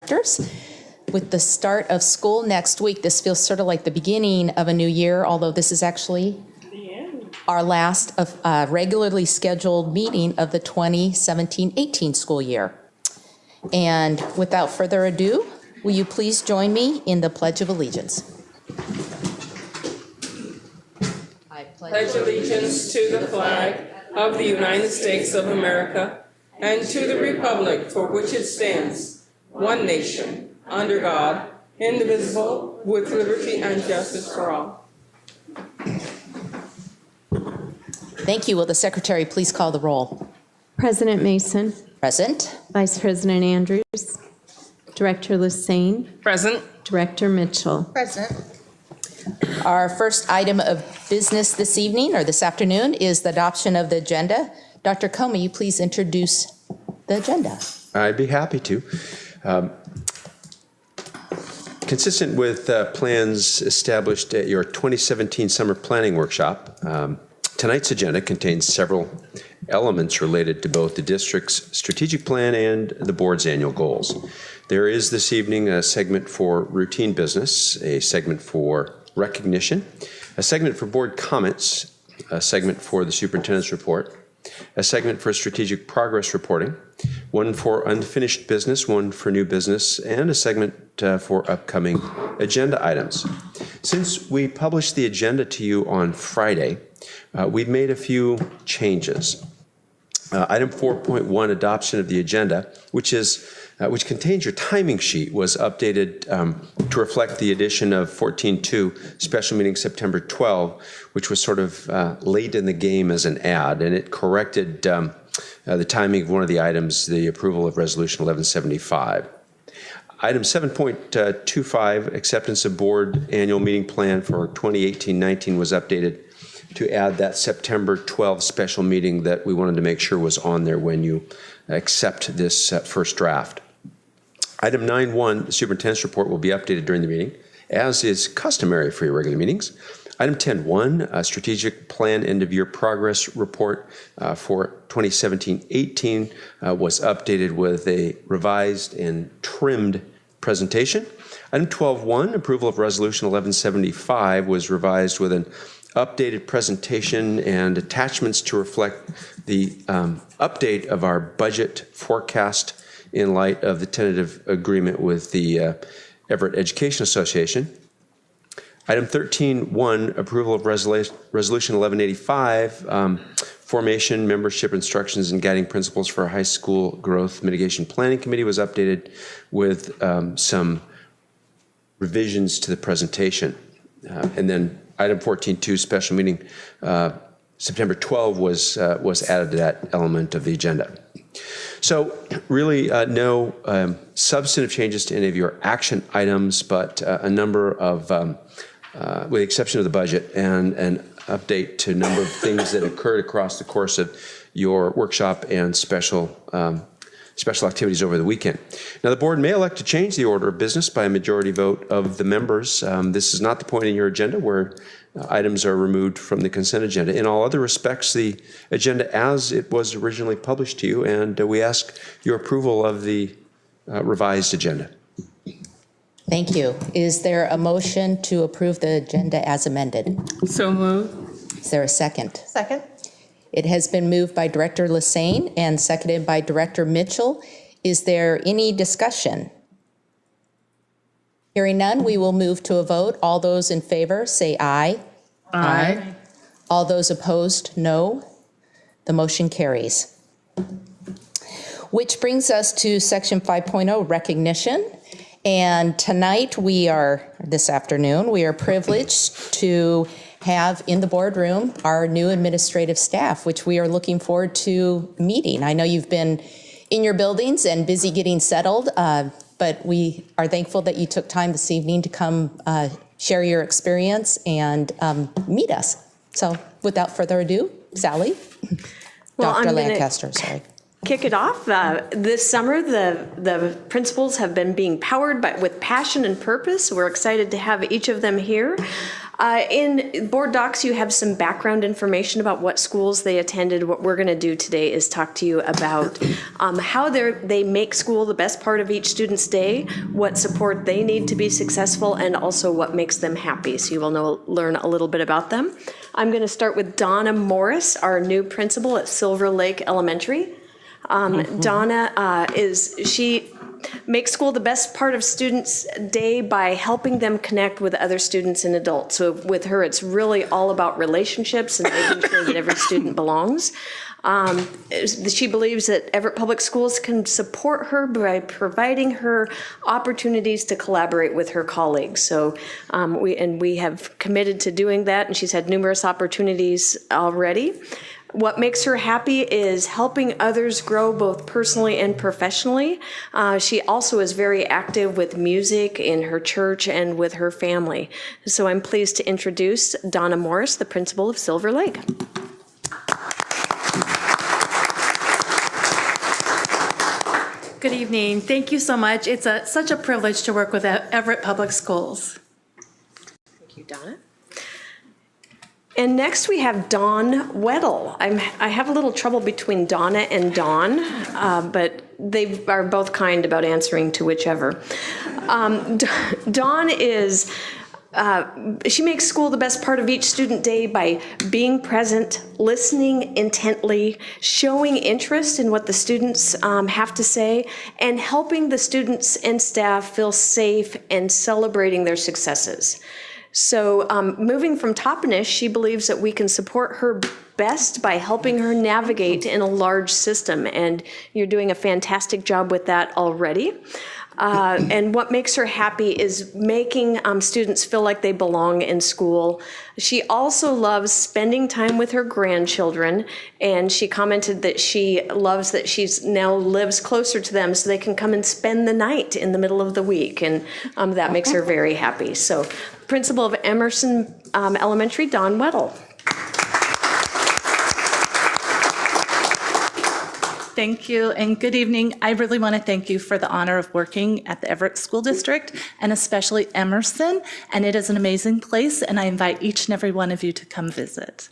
directors. With the start of school next week, this feels sort of like the beginning of a new year, although this is actually our last of regularly scheduled meeting of the 2017-18 school year. And without further ado, will you please join me in the Pledge of Allegiance? I pledge allegiance to the flag of the United States of America and to the republic for which it stands, one nation, under God, indivisible, with liberty and justice for all. Thank you. Will the Secretary please call the roll? President Mason. Present. Vice President Andrews. Director Lassane. Present. Director Mitchell. Present. Our first item of business this evening or this afternoon is the adoption of the agenda. Dr. Comey, you please introduce the agenda. I'd be happy to. Consistent with plans established at your 2017 Summer Planning Workshop, tonight's agenda contains several elements related to both the district's strategic plan and the board's annual goals. There is this evening a segment for routine business, a segment for recognition, a segment for board comments, a segment for the superintendent's report, a segment for strategic progress reporting, one for unfinished business, one for new business, and a segment for upcoming agenda items. Since we published the agenda to you on Friday, we've made a few changes. Item 4.1, adoption of the agenda, which contains your timing sheet, was updated to reflect the addition of 14.2, special meeting September 12, which was sort of late in the game as an add, and it corrected the timing of one of the items, the approval of Resolution 1175. Item 7.25, acceptance of board annual meeting plan for 2018-19 was updated to add that September 12 special meeting that we wanted to make sure was on there when you accept this first draft. Item 9.1, the superintendent's report will be updated during the meeting, as is customary for your regular meetings. Item 10.1, a strategic plan end-of-year progress report for 2017-18 was updated with a revised and trimmed presentation. Item 12.1, approval of Resolution 1175 was revised with an updated presentation and attachments to reflect the update of our budget forecast in light of the tentative agreement with the Everett Education Association. Item 13.1, approval of Resolution 1185, formation, membership, instructions, and guiding principles for a high school growth mitigation planning committee was updated with some revisions to the presentation. And then item 14.2, special meeting, September 12 was added to that element of the agenda. So really no substantive changes to any of your action items, but a number of, with the exception of the budget, and an update to a number of things that occurred across the course of your workshop and special activities over the weekend. Now, the board may elect to change the order of business by a majority vote of the members. This is not the point in your agenda where items are removed from the consent agenda. In all other respects, the agenda as it was originally published to you, and we ask your approval of the revised agenda. Thank you. Is there a motion to approve the agenda as amended? So moved. Is there a second? Second. It has been moved by Director Lassane and seconded by Director Mitchell. Is there any discussion? Hearing none, we will move to a vote. All those in favor say aye. Aye. All those opposed, no. The motion carries. Which brings us to section 5.0, recognition. And tonight this afternoon, we are privileged to have in the boardroom our new administrative staff, which we are looking forward to meeting. I know you've been in your buildings and busy getting settled, but we are thankful that you took time this evening to come share your experience and meet us. So without further ado, Sally. Well, Dr. Lancaster, sorry. Kick it off. This summer, the principals have been being powered with passion and purpose. We're excited to have each of them here. In board docs, you have some background information about what schools they attended. What we're going to do today is talk to you about how they make school the best part of each student's day, what support they need to be successful, and also what makes them happy. So you will learn a little bit about them. I'm going to start with Donna Morris, our new principal at Silver Lake Elementary. Donna she makes school the best part of students' day by helping them connect with other students and adults. So with her, it's really all about relationships and making sure that every student belongs. She believes that Everett Public Schools can support her by providing her opportunities to collaborate with her colleagues. So we have committed to doing that, and she's had numerous opportunities already. What makes her happy is helping others grow both personally and professionally. She also is very active with music in her church and with her family. So I'm pleased to introduce Donna Morris, the principal of Silver Lake. Good evening. Thank you so much. It's such a privilege to work with Everett Public Schools. Thank you, Donna. And next we have Dawn Weddle. I have a little trouble between Donna and Dawn, but they are both kind about answering to whichever. Dawn is, she makes school the best part of each student day by being present, listening intently, showing interest in what the students have to say, and helping the students and staff feel safe and celebrating their successes. So moving from Toppenish, she believes that we can support her best by helping her navigate in a large system, and you're doing a fantastic job with that already. And what makes her happy is making students feel like they belong in school. She also loves spending time with her grandchildren, and she commented that she loves that she's now lives closer to them so they can come and spend the night in the middle of the week, and that makes her very happy. So, principal of Emerson Elementary, Dawn Weddle. Thank you and good evening. I really want to thank you for the honor of working at the Everett School District and especially Emerson. And it is an amazing place, and I invite each and every one of you to come visit.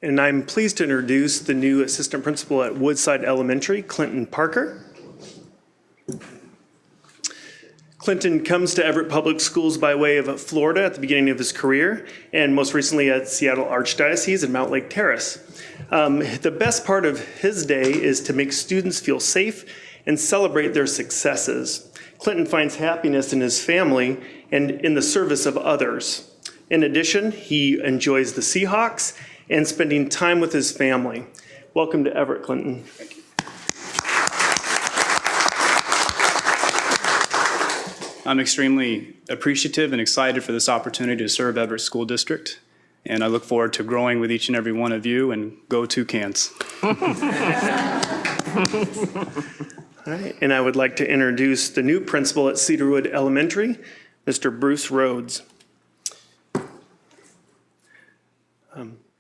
And I'm pleased to introduce the new assistant principal at Woodside Elementary, Clinton Parker. Clinton comes to Everett Public Schools by way of Florida at the beginning of his career, and most recently at Seattle Archdiocese and Mount Lake Terrace. The best part of his day is to make students feel safe and celebrate their successes. Clinton finds happiness in his family and in the service of others. In addition, he enjoys the Seahawks and spending time with his family. Welcome to Everett, Clinton. Thank you. I'm extremely appreciative and excited for this opportunity to serve Everett School District, and I look forward to growing with each and every one of you, and go Toucans. All right, and I would like to introduce the new principal at Cedarwood Elementary, Mr. Bruce Rhodes.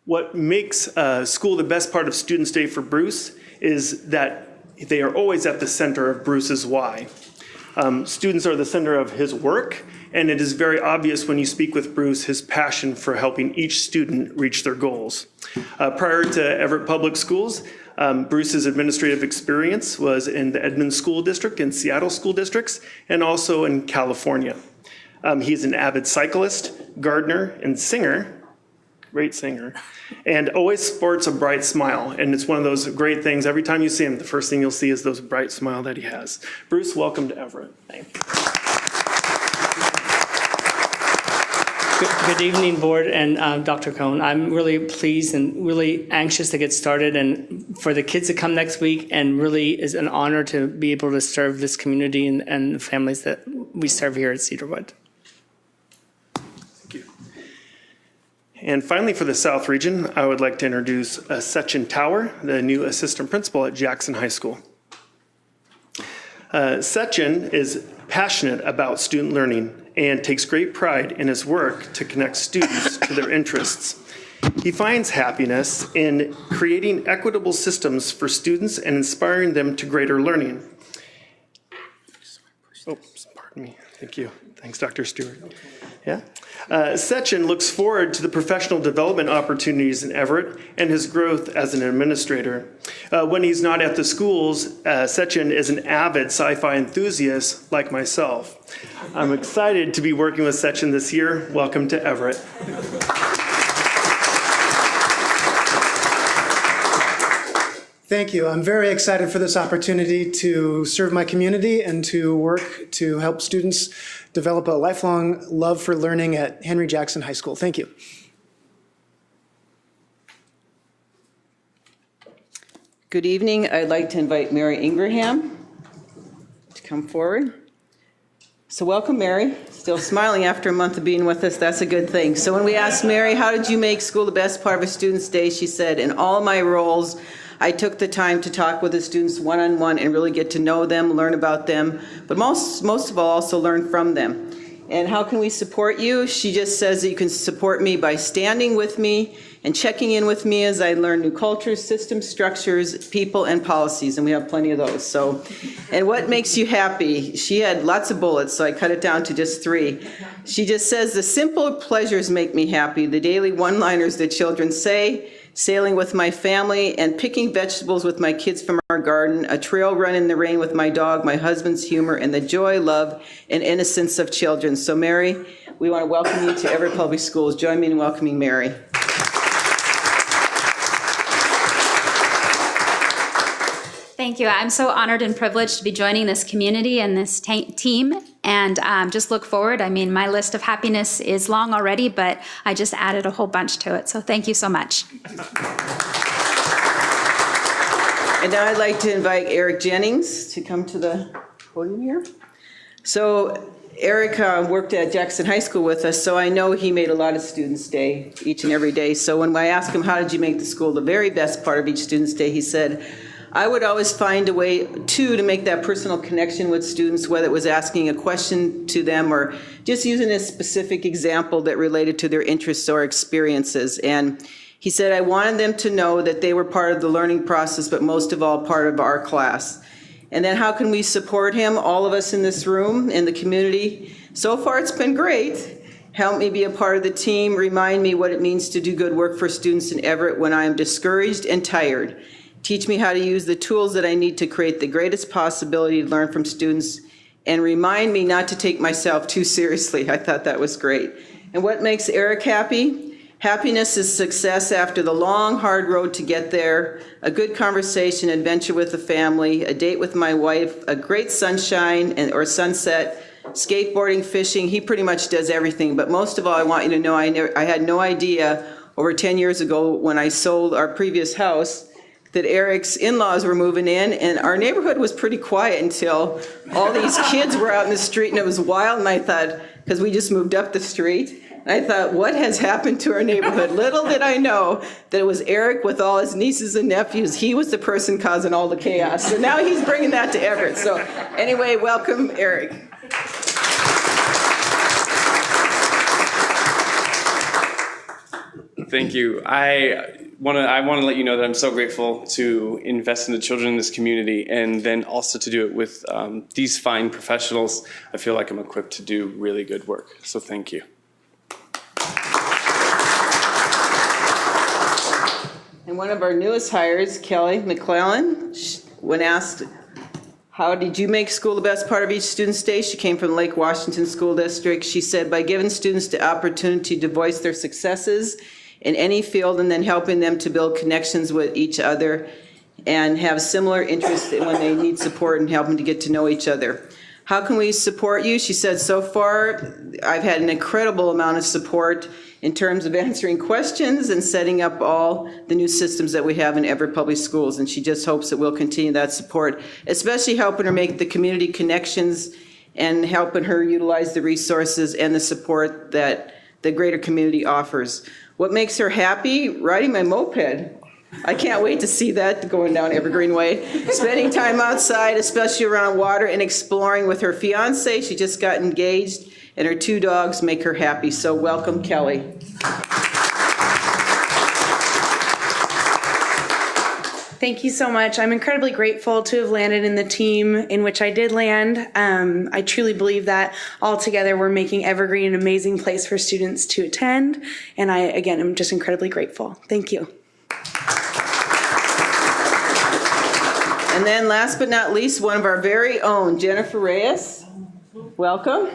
What makes school the best part of Students' Day for Bruce is that they are always at the center of Bruce's why. Students are the center of his work, and it is very obvious when you speak with Bruce his passion for helping each student reach their goals. Prior to Everett Public Schools, Bruce's administrative experience was in the Edmonds School District and Seattle School Districts, and also in California. He's an avid cyclist, gardener, and singer. Great singer, and always sports a bright smile. And it's one of those great things. Every time you see him, the first thing you'll see is those bright smile that he has. Bruce, welcome to Everett. Thank you. Good evening, Board and Dr. Cohn. I'm really pleased and really anxious to get started, and for the kids to come next week, and really is an honor to be able to serve this community and the families that we serve here at Cedarwood. And finally, for the South region, I would like to introduce Sechin Tower, the new assistant principal at Jackson High School. Sechin is passionate about student learning and takes great pride in his work to connect students to their interests. He finds happiness in creating equitable systems for students and inspiring them to greater learning. Oh, pardon me. Thank you. Thanks, Dr. Stewart. Yeah. Sechin looks forward to the professional development opportunities in Everett and his growth as an administrator. When he's not at the schools, Sechin is an avid sci-fi enthusiast like myself. I'm excited to be working with Sechin this year. Welcome to Everett. Thank you. I'm very excited for this opportunity to serve my community and to work to help students develop a lifelong love for learning at Henry Jackson High School. Thank you. Good evening. I'd like to invite Mary Ingraham to come forward. So welcome, Mary. Still smiling after a month of being with us. That's a good thing. So when we asked Mary, how did you make school the best part of a student's day? She said, in all my roles, I took the time to talk with the students one-on-one and really get to know them, learn about them, but most of all, also learn from them. And how can we support you? She just says that you can support me by standing with me and checking in with me as I learn new cultures, systems, structures, people, and policies, and we have plenty of those. So, and what makes you happy? She had lots of bullets, so I cut it down to just 3. She just says, the simple pleasures make me happy, the daily one-liners that children say, sailing with my family, and picking vegetables with my kids from our garden, a trail run in the rain with my dog, my husband's humor, and the joy, love, and innocence of children. So Mary, we want to welcome you to Everett Public Schools. Join me in welcoming Mary. Thank you. I'm so honored and privileged to be joining this community and this team, and just look forward. I mean, my list of happiness is long already, but I just added a whole bunch to it. So thank you so much. And now I'd like to invite Eric Jennings to come to the podium here. So Eric worked at Jackson High School with us, so I know he made a lot of students' day each and every day. So when I asked him, how did you make the school the very best part of each student's day, he said, I would always find a way, to make that personal connection with students, whether it was asking a question to them or just using a specific example that related to their interests or experiences. And he said, I wanted them to know that they were part of the learning process, but most of all, part of our class. And then how can we support him? All of us in this room, in the community. So far, it's been great. Help me be a part of the team. Remind me what it means to do good work for students in Everett when I am discouraged and tired. Teach me how to use the tools that I need to create the greatest possibility to learn from students, and remind me not to take myself too seriously. I thought that was great. And what makes Eric happy? Happiness is success after the long, hard road to get there, a good conversation, adventure with the family, a date with my wife, a great sunshine or sunset, skateboarding, fishing. He pretty much does everything. But most of all, I want you to know I had no idea over 10 years ago when I sold our previous house that Eric's in-laws were moving in, and our neighborhood was pretty quiet until all these kids were out in the street, and it was wild, and I thought, because we just moved up the street, and I thought, what has happened to our neighborhood? Little did I know that it was Eric with all his nieces and nephews. He was the person causing all the chaos. So now he's bringing that to Everett. So anyway, welcome, Eric. Thank you. I want to let you know that I'm so grateful to invest in the children in this community, and then also to do it with these fine professionals. I feel like I'm equipped to do really good work. So thank you. And one of our newest hires, Kelly McClellan, when asked, how did you make school the best part of each student's day? She came from Lake Washington School District. She said, by giving students the opportunity to voice their successes in any field, and then helping them to build connections with each other and have similar interests when they need support, and help them to get to know each other. How can we support you? She said, so far, I've had an incredible amount of support in terms of answering questions and setting up all the new systems that we have in Everett Public Schools. And she just hopes that we'll continue that support, especially helping her make the community connections and helping her utilize the resources and the support that the greater community offers. What makes her happy? Riding my moped. I can't wait to see that going down Evergreen Way. Spending time outside, especially around water, and exploring with her fiance. She just got engaged, and her 2 dogs make her happy. So welcome, Kelly. Thank you so much. I'm incredibly grateful to have landed in the team in which I did land. I truly believe that all together we're making Evergreen an amazing place for students to attend. And I, again, am just incredibly grateful. Thank you. And then last but not least, one of our very own, Jennifer Reyes. Welcome.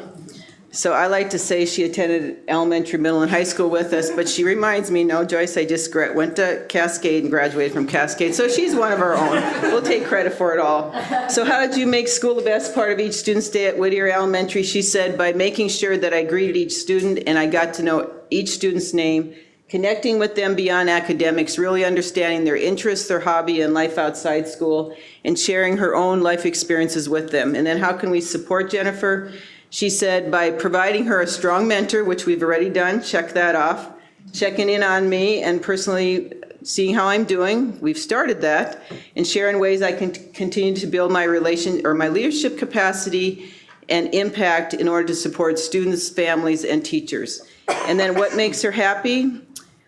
So I like to say she attended elementary, middle, and high school with us, but she reminds me, no, Joyce, I just went to Cascade and graduated from Cascade, so she's one of our own. We'll take credit for it all. So how did you make school the best part of each student's day at Whittier Elementary? She said, by making sure that I greeted each student and I got to know each student's name, connecting with them beyond academics, really understanding their interests, their hobby, and life outside school, and sharing her own life experiences with them. And then how can we support Jennifer? She said, by providing her a strong mentor, which we've already done, check that off, checking in on me and personally seeing how I'm doing. We've started that, and sharing ways I can continue to build my my leadership capacity and impact in order to support students, families, and teachers. And then what makes her happy?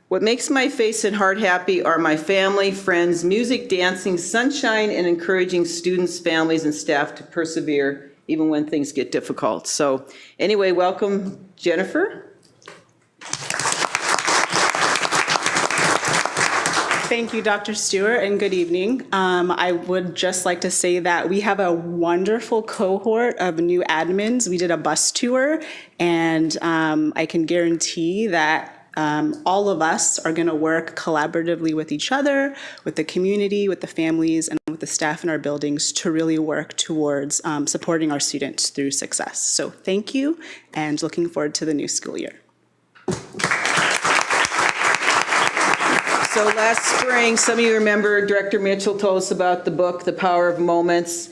What makes my face and heart happy are my family, friends, music, dancing, sunshine, and encouraging students, families, and staff to persevere even when things get difficult. So anyway, welcome, Jennifer. Thank you, Dr. Stewart, and good evening. I would just like to say that we have a wonderful cohort of new admins. We did a bus tour, and I can guarantee that all of us are going to work collaboratively with each other, with the community, with the families, and with the staff in our buildings to really work towards supporting our students through success. So thank you, and looking forward to the new school year. So last spring, some of you remember Director Mitchell told us about the book, The Power of Moments.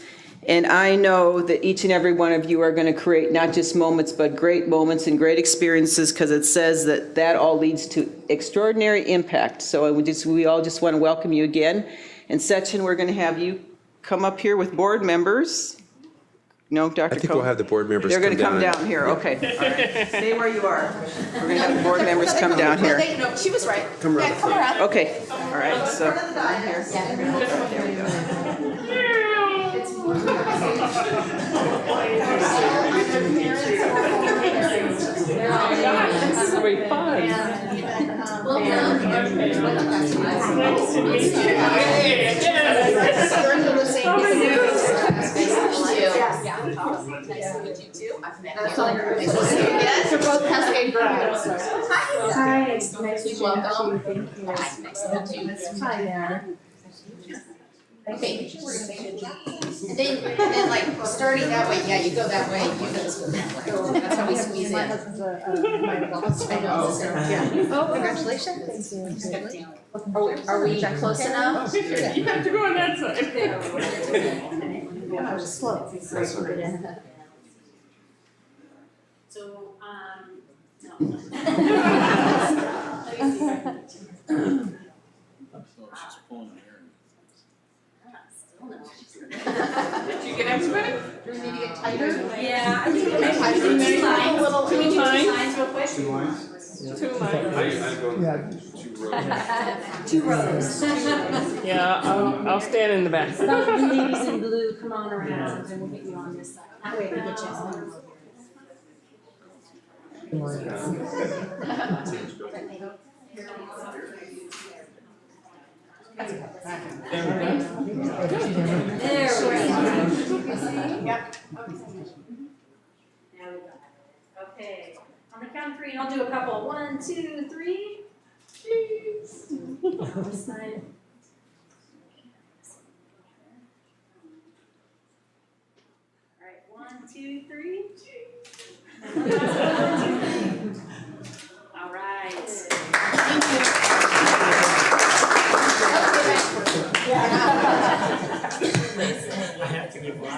And I know that each and every one of you are going to create not just moments, but great moments and great experiences, because it says that that all leads to extraordinary impact. So we all just want to welcome you again. And Sechin, we're going to have you come up here with board members. No, Dr. I think we'll have the board members They're going to come down here. Okay. All right. Stay where you are. We're going to have the board members come down here. No, she was right. Come around. Yeah, come around. Okay. All right. So down here. There we go. This is great fun. They're both Cascade grads. Hi, nice to meet you. Welcome. Thank you. Nice to meet you. Hi there. Okay. And then like starting that way, yeah, you go that way, you go this way. That's how we squeeze My in. husband's a Oh, congratulations. Thank you. Are we close enough? You have to go on that side. I was slow. So, no. Did you get everybody? Do we need to get tighter? Yeah, I think maybe Two lines. real quick. Two lines. Two rows. Yeah, I'll stand in the back. The ladies in blue, come on around, and we'll get you on this side. That way we get you. There we go. Yep. Now we got it. Okay. On the count of three, and I'll do a couple. 1, 2, 3. Cheese. This side. All right. 1, 2, 3. All right. Thank you. I have to give one.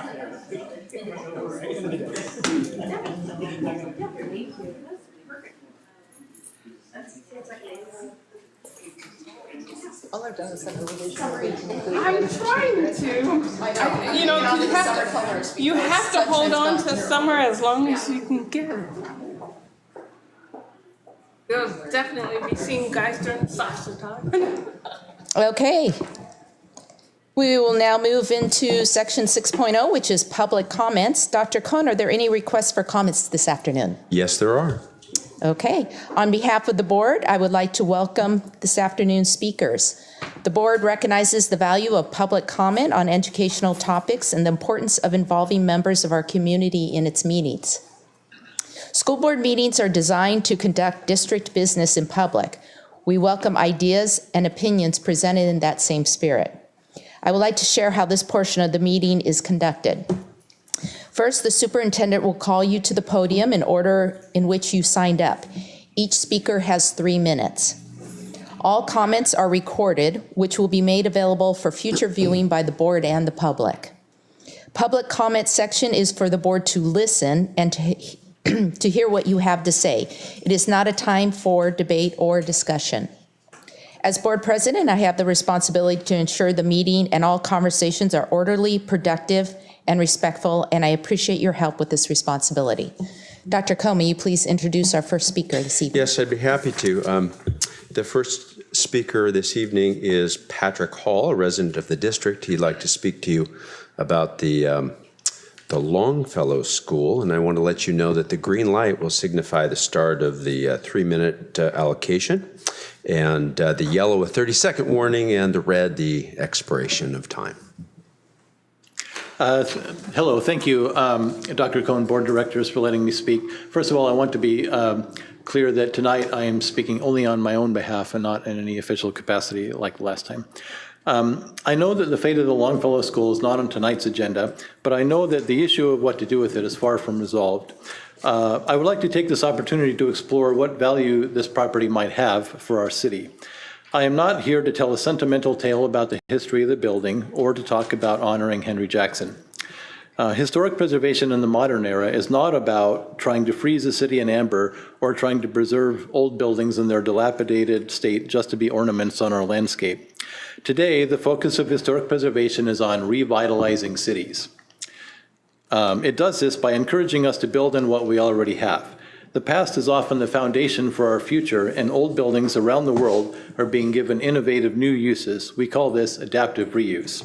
All I've done is send a revision. I'm trying to. You know, you have to hold on to summer as long as you can get it. You'll definitely be seeing guys during the salsa time. Okay. We will now move into section 6.0, which is public comments. Dr. Cohn, are there any requests for comments this afternoon? Yes, there are. Okay. On behalf of the board, I would like to welcome this afternoon's speakers. The board recognizes the value of public comment on educational topics and the importance of involving members of our community in its meetings. School board meetings are designed to conduct district business in public. We welcome ideas and opinions presented in that same spirit. I would like to share how this portion of the meeting is conducted. First, the superintendent will call you to the podium in order in which you signed up. Each speaker has 3 minutes. All comments are recorded, which will be made available for future viewing by the board and the public. Public comment section is for the board to listen and to hear what you have to say. It is not a time for debate or discussion. As board president, I have the responsibility to ensure the meeting and all conversations are orderly, productive, and respectful, and I appreciate your help with this responsibility. Dr. Cohn, may you please introduce our first speaker this evening? Yes, I'd be happy to. The first speaker this evening is Patrick Hall, a resident of the district. He'd like to speak to you about the Longfellow School, and I want to let you know that the green light will signify the start of the 3-minute allocation, and the yellow a 30-second warning, and the red the expiration of time. Hello, thank you, Dr. Cohn, board directors, for letting me speak. First of all, I want to be clear that tonight I am speaking only on my own behalf and not in any official capacity like last time. I know that the fate of the Longfellow School is not on tonight's agenda, but I know that the issue of what to do with it is far from resolved. I would like to take this opportunity to explore what value this property might have for our city. I am not here to tell a sentimental tale about the history of the building or to talk about honoring Henry Jackson. Historic preservation in the modern era is not about trying to freeze a city in amber or trying to preserve old buildings in their dilapidated state just to be ornaments on our landscape. Today, the focus of historic preservation is on revitalizing cities. It does this by encouraging us to build on what we already have. The past is often the foundation for our future, and old buildings around the world are being given innovative new uses. We call this adaptive reuse.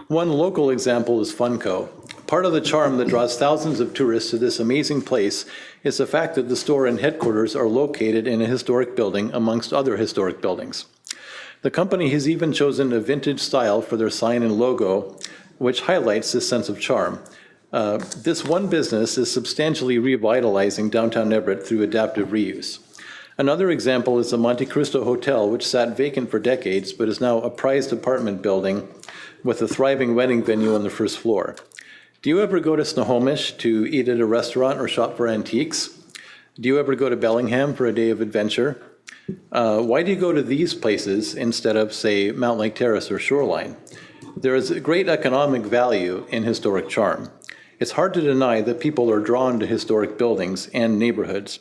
One local example is Funko. Part of the charm that draws thousands of tourists to this amazing place is the fact that the store and headquarters are located in a historic building amongst other historic buildings. The company has even chosen a vintage style for their sign and logo, which highlights this sense of charm. This one business is substantially revitalizing downtown Everett through adaptive reuse. Another example is the Monte Cristo Hotel, which sat vacant for decades, but is now a prized apartment building with a thriving wedding venue on the first floor. Do you ever go to Snohomish to eat at a restaurant or shop for antiques? Do you ever go to Bellingham for a day of adventure? Why do you go to these places instead of, say, Mount Lake Terrace or Shoreline? There is a great economic value in historic charm. It's hard to deny that people are drawn to historic buildings and neighborhoods.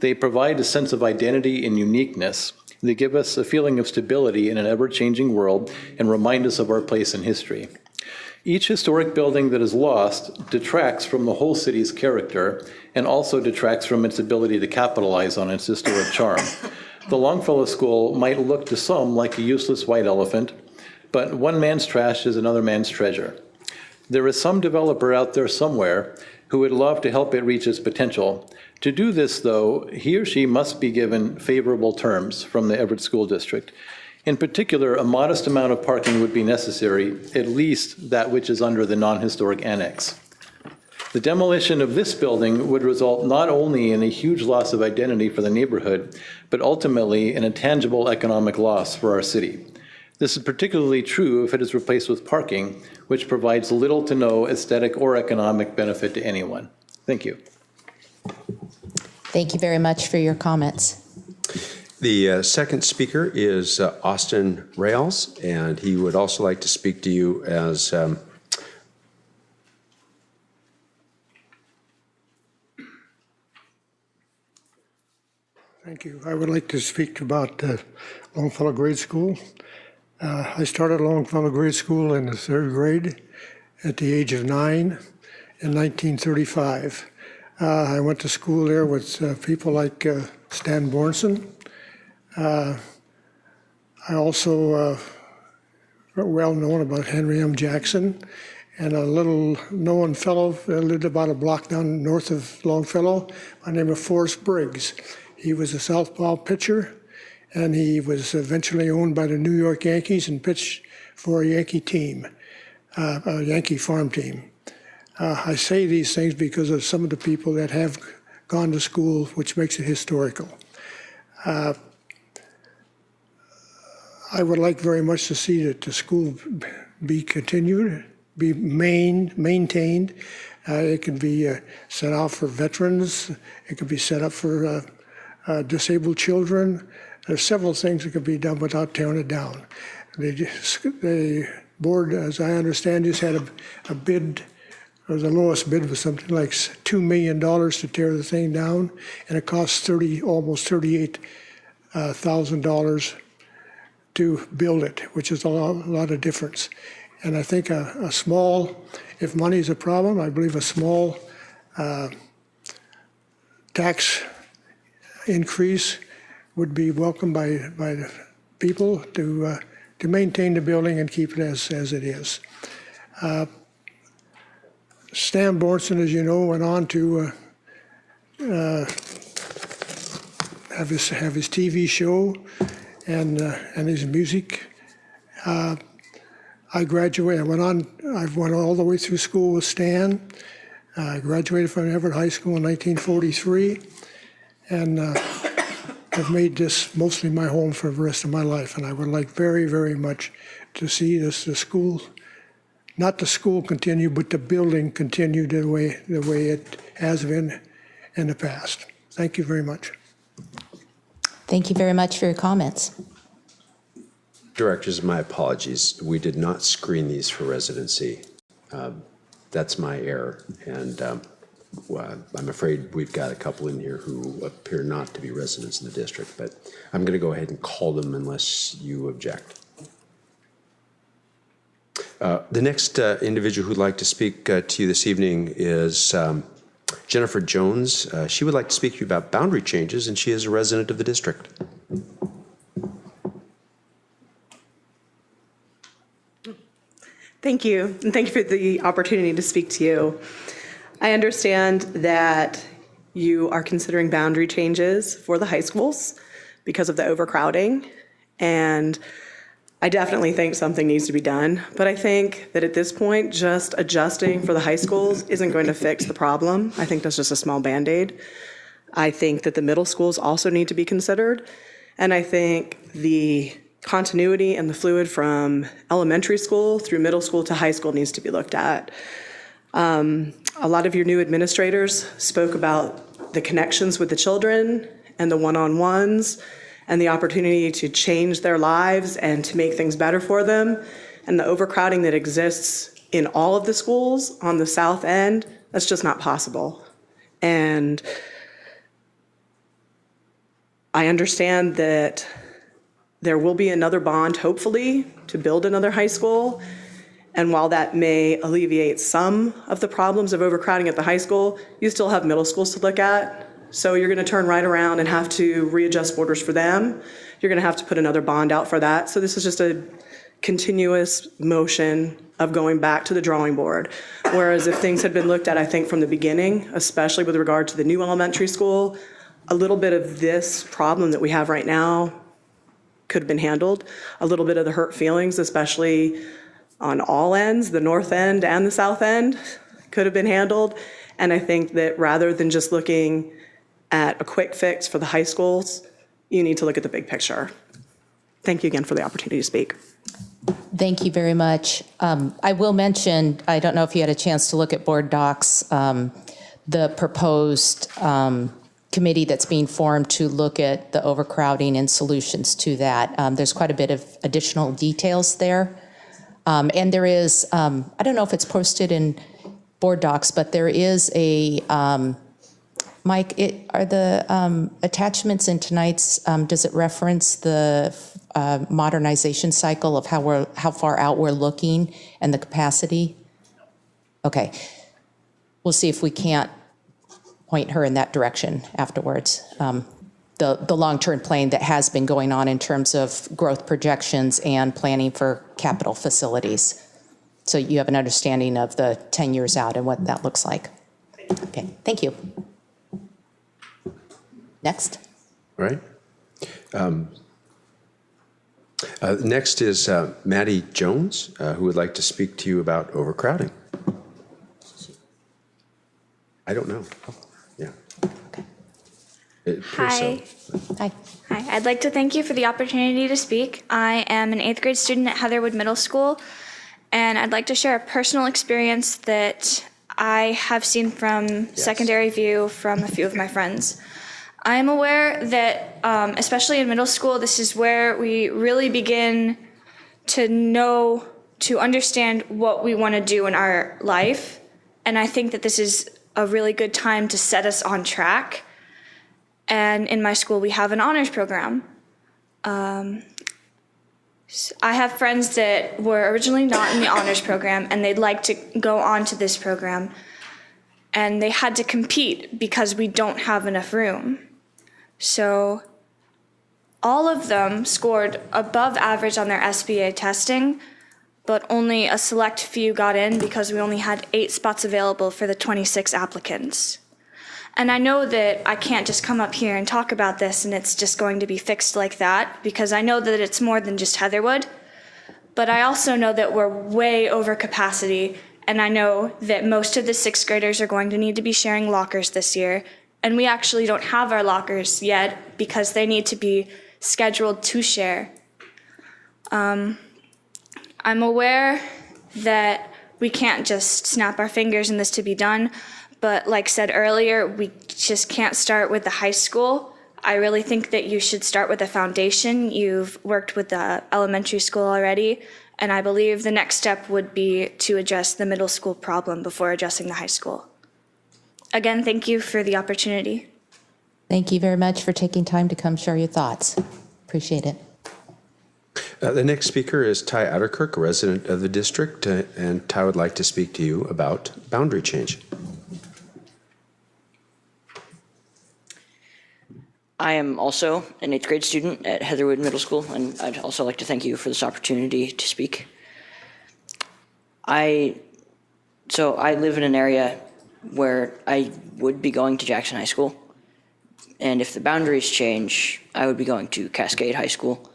They provide a sense of identity and uniqueness. They give us a feeling of stability in an ever-changing world and remind us of our place in history. Each historic building that is lost detracts from the whole city's character and also detracts from its ability to capitalize on its historic charm. The Longfellow School might look to some like a useless white elephant, but one man's trash is another man's treasure. There is some developer out there somewhere who would love to help it reach its potential. To do this, though, he or she must be given favorable terms from the Everett School District. In particular, a modest amount of parking would be necessary, at least that which is under the non-historic annex. The demolition of this building would result not only in a huge loss of identity for the neighborhood, but ultimately in a tangible economic loss for our city. This is particularly true if it is replaced with parking, which provides little to no aesthetic or economic benefit to anyone. Thank you. Thank you very much for your comments. The second speaker is Austin Rails, and he would also like to speak to you as Thank you. I would like to speak about Longfellow Grade School. I started Longfellow Grade School in the 3rd grade at the age of 9 in 1935. I went to school there with people like Stan Bornson. I also well known about Henry M. Jackson, and a little known fellow lived about a block down north of Longfellow by the name of Forrest Briggs. He was a southpaw pitcher, and he was eventually owned by the New York Yankees and pitched for a Yankee team, a Yankee farm team. I say these things because of some of the people that have gone to school, which makes it historical. I would like very much to see that the school be continued, be maintained. It can be set out for veterans. It could be set up for disabled children. There's several things that could be done without tearing it down. The board, as I understand, just had a bid. The lowest bid was something like $2 million to tear the thing down, and it cost almost $38,000 to build it, which is a lot of difference. And I think a small, if money is a problem, I believe a small tax increase would be welcomed by the people to maintain the building and keep it as it is. Stan Bornson, as you know, went on to have his TV show and his music. I graduated. I went all the way through school with Stan. I graduated from Everett High School in 1943, and I've made this mostly my home for the rest of my life. And I would like very, very much to see the school. Not the school continue, but the building continue the way it has been in the past. Thank you very much. Thank you very much for your comments. Directors, my apologies. We did not screen these for residency. That's my error. And I'm afraid we've got a couple in here who appear not to be residents in the district, but I'm going to go ahead and call them unless you object. The next individual who'd like to speak to you this evening is Jennifer Jones. She would like to speak to you about boundary changes, and she is a resident of the district. Thank you, and thank you for the opportunity to speak to you. I understand that you are considering boundary changes for the high schools because of the overcrowding, and I definitely think something needs to be done, but I think that at this point, just adjusting for the high schools isn't going to fix the problem. I think that's just a small Band-Aid. I think that the middle schools also need to be considered, and I think the continuity and the fluid from elementary school through middle school to high school needs to be looked at. A lot of your new administrators spoke about the connections with the children and the one-on-ones and the opportunity to change their lives and to make things better for them. And the overcrowding that exists in all of the schools on the south end, that's just not possible. And I understand that there will be another bond, hopefully, to build another high school. And while that may alleviate some of the problems of overcrowding at the high school, you still have middle schools to look at. So you're going to turn right around and have to readjust borders for them. You're going to have to put another bond out for that. So this is just a continuous motion of going back to the drawing board. Whereas if things had been looked at, I think, from the beginning, especially with regard to the new elementary school, a little bit of this problem that we have right now could have been handled. A little bit of the hurt feelings, especially on all ends, the north end and the south end, could have been handled. And I think that rather than just looking at a quick fix for the high schools, you need to look at the big picture. Thank you again for the opportunity to speak. Thank you very much. I will mention, I don't know if you had a chance to look at board docs, the proposed committee that's being formed to look at the overcrowding and solutions to that. There's quite a bit of additional details there. And there is, I don't know if it's posted in board docs, but there is a, Mike, are the attachments in tonight's, does it reference the modernization cycle of how far out we're looking and the capacity? Okay. We'll see if we can't point her in that direction afterwards. the long-term plan that has been going on in terms of growth projections and planning for capital facilities. So you have an understanding of the 10 years out and what that looks like. Okay, thank you. Next. All right. Next is Maddie Jones, who would like to speak to you about overcrowding. I don't know. Oh, yeah. Hi. Hi. Hi. I'd like to thank you for the opportunity to speak. I am an 8th grade student at Heatherwood Middle School, and I'd like to share a personal experience that I have seen from secondary view from a few of my friends. I am aware that, especially in middle school, this is where we really begin to understand what we want to do in our life. And I think that this is a really good time to set us on track. And in my school, we have an honors program. I have friends that were originally not in the honors program, and they'd like to go on to this program. And they had to compete because we don't have enough room. So all of them scored above average on their SBA testing, but only a select few got in because we only had 8 spots available for the 26 applicants. And I know that I can't just come up here and talk about this and it's just going to be fixed like that, because I know that it's more than just Heatherwood. But I also know that we're way over capacity, and I know that most of the 6th graders are going to need to be sharing lockers this year. And we actually don't have our lockers yet because they need to be scheduled to share. I'm aware that we can't just snap our fingers and this to be done, but like said earlier, we just can't start with the high school. I really think that you should start with the foundation. You've worked with the elementary school already, and I believe the next step would be to address the middle school problem before addressing the high school. Again, thank you for the opportunity. Thank you very much for taking time to come share your thoughts. Appreciate it. The next speaker is Ty Outerkirk, a resident of the district, and Ty would like to speak to you about boundary change. I am also an 8th grade student at Heatherwood Middle School, and I'd also like to thank you for this opportunity to speak. So I live in an area where I would be going to Jackson High School, and if the boundaries change, I would be going to Cascade High School,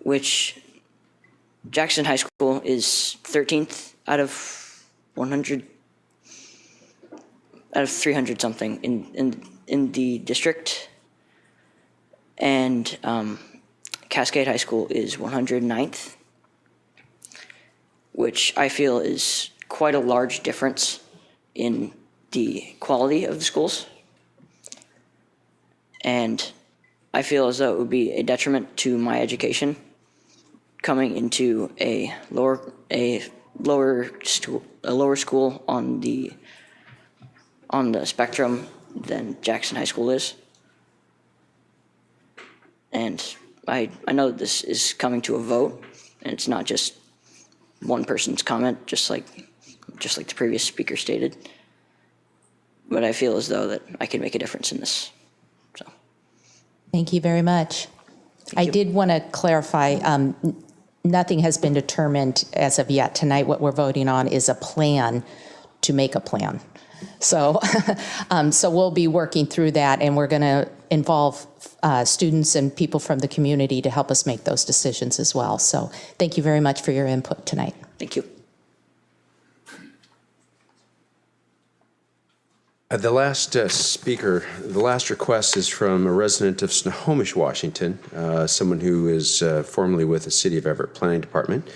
which Jackson High School is 13th out of 100, out of 300 something in the district, and Cascade High School is 109th, which I feel is quite a large difference in the quality of the schools. And I feel as though it would be a detriment to my education coming into a lower school on the spectrum than Jackson High School is. And I know that this is coming to a vote, and it's not just one person's comment, just like the previous speaker stated. But I feel as though that I can make a difference in this. So. Thank you very much. I did want to clarify, nothing has been determined as of yet. Tonight, what we're voting on is a plan to make a plan. So, so we'll be working through that, and we're going to involve students and people from the community to help us make those decisions as well. So thank you very much for your input tonight. Thank you. The last speaker, the last request is from a resident of Snohomish, Washington, someone who is formerly with the City of Everett Planning Department.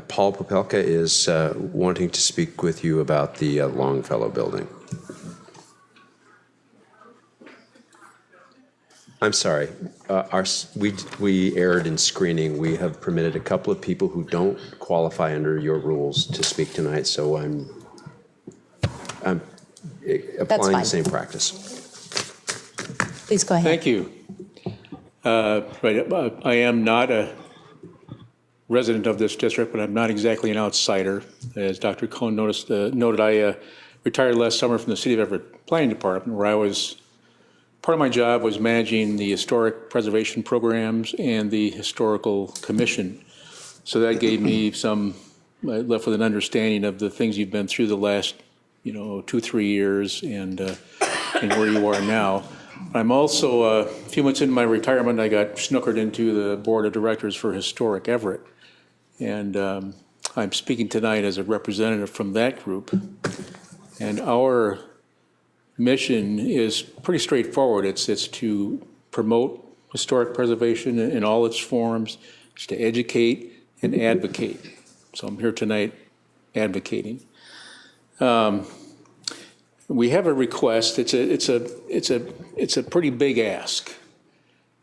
Paul Popelka is wanting to speak with you about the Longfellow building. I'm sorry, we erred in screening. We have permitted a couple of people who don't qualify under your rules to speak tonight, so I'm applying the same practice. Please go ahead. Thank you. I am not a resident of this district, but I'm not exactly an outsider. As Dr. Cohn noted, I retired last summer from the City of Everett Planning Department, where I was part of my job was managing the historic preservation programs and the historical commission. So that gave me I left with an understanding of the things you've been through the last, 2-3 years and where you are now. I'm also, a few months into my retirement, I got snookered into the board of directors for Historic Everett. And I'm speaking tonight as a representative from that group. And our mission is pretty straightforward. It's to promote historic preservation in all its forms. It's to educate and advocate. So I'm here tonight advocating. We have a request. It's a pretty big ask,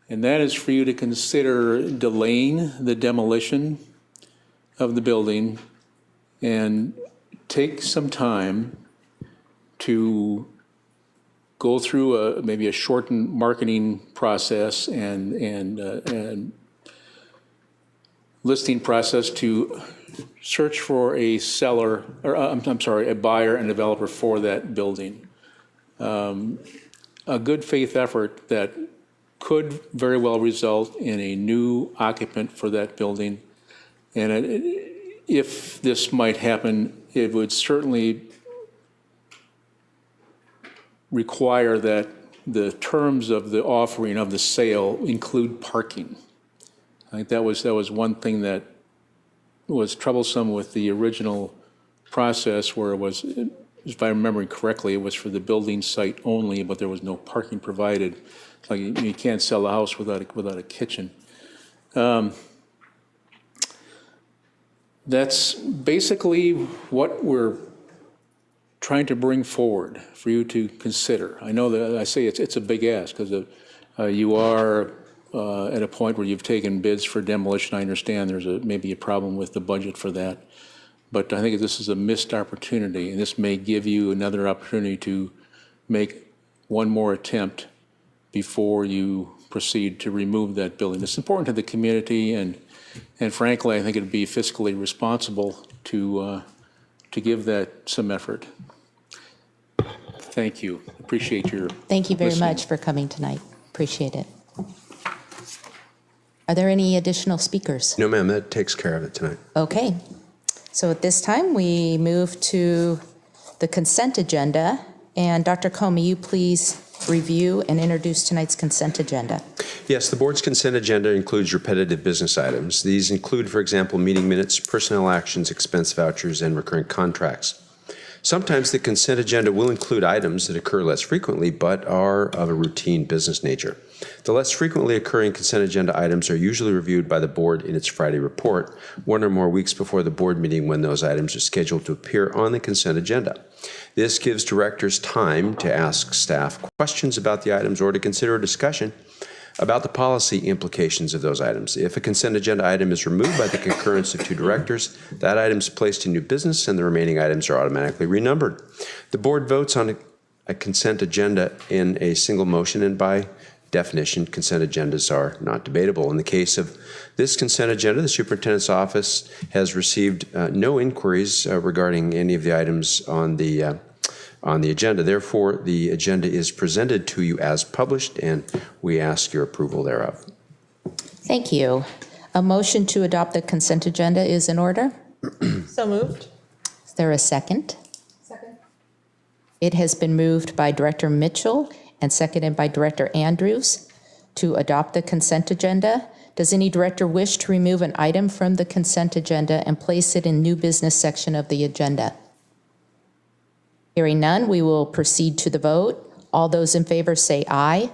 and that is for you to consider delaying the demolition of the building and take some time to go through maybe a shortened marketing process and listing process to search for a seller, or a buyer and developer for that building. A good faith effort that could very well result in a new occupant for that building. And if this might happen, it would certainly require that the terms of the offering of the sale include parking. I think that was one thing that was troublesome with the original process, where it was, if I'm remembering correctly, it was for the building site only, but there was no parking provided. Like you can't sell a house without a kitchen. That's basically what we're trying to bring forward for you to consider. I know that I say it's a big ask because you are at a point where you've taken bids for demolition. I understand there's maybe a problem with the budget for that, but I think this is a missed opportunity, and this may give you another opportunity to make one more attempt before you proceed to remove that building. It's important to the community, and frankly, I think it'd be fiscally responsible to give that some effort. Thank you. Appreciate your Thank you very listening. much for coming tonight. Appreciate it. Are there any additional speakers? No, ma'am, that takes care of it tonight. Okay. So at this time, we move to the consent agenda. And Dr. Cohn, may you please review and introduce tonight's consent agenda? Yes, the board's consent agenda includes repetitive business items. These include, for example, meeting minutes, personnel actions, expense vouchers, and recurring contracts. Sometimes the consent agenda will include items that occur less frequently but are of a routine business nature. The less frequently occurring consent agenda items are usually reviewed by the board in its Friday report, 1 or more weeks before the board meeting when those items are scheduled to appear on the consent agenda. This gives directors time to ask staff questions about the items or to consider a discussion about the policy implications of those items. If a consent agenda item is removed by the concurrence of 2 directors, that item is placed in new business and the remaining items are automatically renumbered. The board votes on a consent agenda in a single motion, and by definition, consent agendas are not debatable. In the case of this consent agenda, the superintendent's office has received no inquiries regarding any of the items on the agenda. Therefore, the agenda is presented to you as published, and we ask your approval thereof. Thank you. A motion to adopt the consent agenda is in order. So moved. Is there a second? Second. It has been moved by Director Mitchell and seconded by Director Andrews to adopt the consent agenda. Does any director wish to remove an item from the consent agenda and place it in new business section of the agenda? Hearing none, we will proceed to the vote. All those in favor say aye.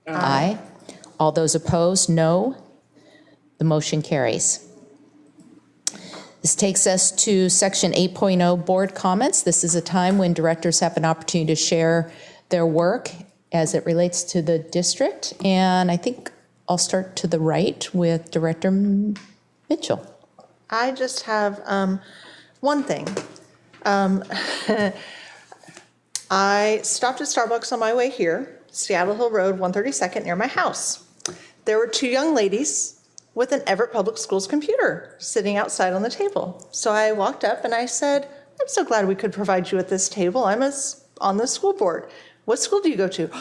Aye. All those opposed, no. The motion carries. This takes us to Section 8.0, Board Comments. This is a time when directors have an opportunity to share their work as it relates to the district. And I think I'll start to the right with Director Mitchell. I just have one thing. I stopped at Starbucks on my way here, Seattle Hill Road, 132nd, near my house. There were 2 young ladies with an Everett Public Schools computer sitting outside on the table. So I walked up and I said, I'm so glad we could provide you with this table. I'm on the school board. What school do you go to?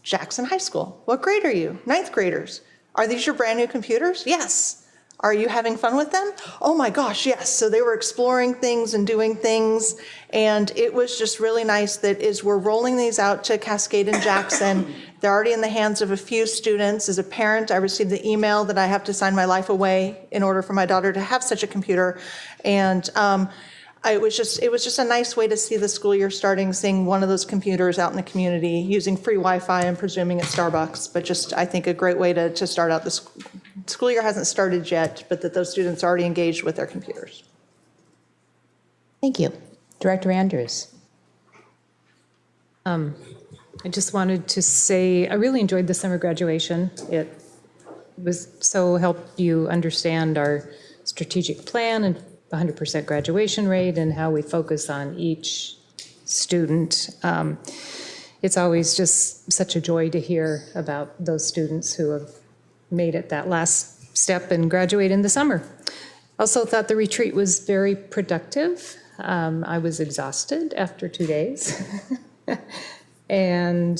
Jackson High School. What grade are you? Ninth graders. Are these your brand new computers? Yes. Are you having fun with them? Oh my gosh, yes. So they were exploring things and doing things. And it was just really nice that as we're rolling these out to Cascade and Jackson, they're already in the hands of a few students. As a parent, I received the email that I have to sign my life away in order for my daughter to have such a computer. And it was just a nice way to see the school year starting, seeing one of those computers out in the community, using free Wi-Fi and presuming at Starbucks. But just, I think, a great way to start out the school year. Hasn't started yet, but that those students are already engaged with their computers. Thank you. Director Andrews. I just wanted to say I really enjoyed the summer graduation. It was so helped you understand our strategic plan and 100% graduation rate and how we focus on each student. It's always just such a joy to hear about those students who have made it that last step and graduate in the summer. Also thought the retreat was very productive. I was exhausted after 2 days. And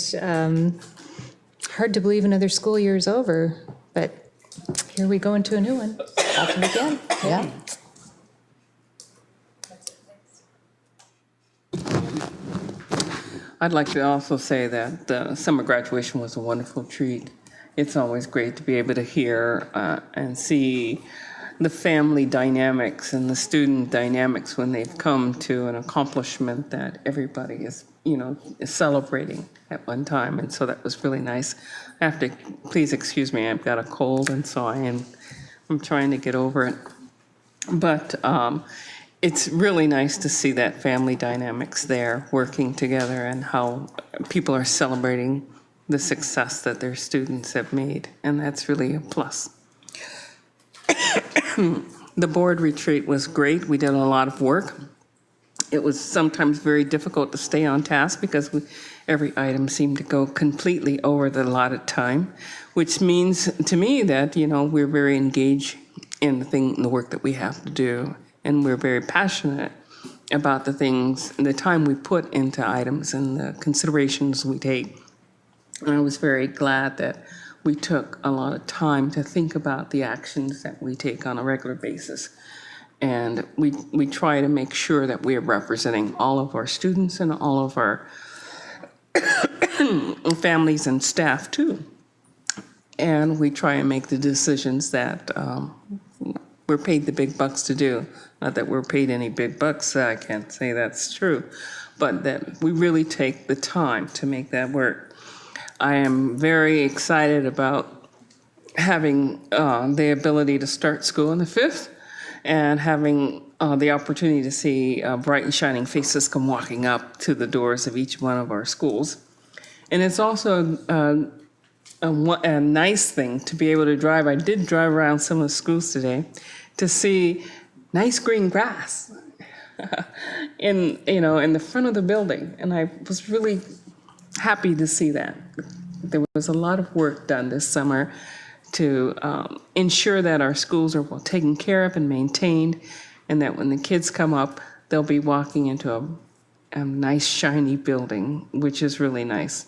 hard to believe another school year is over, but here we go into a new one. Off again. Yeah. I'd like to also say that the summer graduation was a wonderful treat. It's always great to be able to hear and see the family dynamics and the student dynamics when they've come to an accomplishment that everybody is celebrating at one time. And so that was really nice. I have to, please excuse me, I've got a cold, and so I'm trying to get over it. But it's really nice to see that family dynamics there working together and how people are celebrating the success that their students have made. And that's really a plus. The board retreat was great. We did a lot of work. It was sometimes very difficult to stay on task because every item seemed to go completely over the allotted time, which means to me that, we're very engaged in the work that we have to do. And we're very passionate about the things, the time we put into items and the considerations we take. And I was very glad that we took a lot of time to think about the actions that we take on a regular basis. And we try to make sure that we are representing all of our students and all of our families and staff too. And we try and make the decisions that we're paid the big bucks to do. Not that we're paid any big bucks, I can't say that's true, but that we really take the time to make that work. I am very excited about having the ability to start school on the 5th and having the opportunity to see bright and shining faces come walking up to the doors of each one of our schools. And it's also a nice thing to be able to drive. I did drive around some of the schools today to see nice green grass in the front of the building, and I was really happy to see that. There was a lot of work done this summer to ensure that our schools are well taken care of and maintained, and that when the kids come up, they'll be walking into a nice shiny building, which is really nice.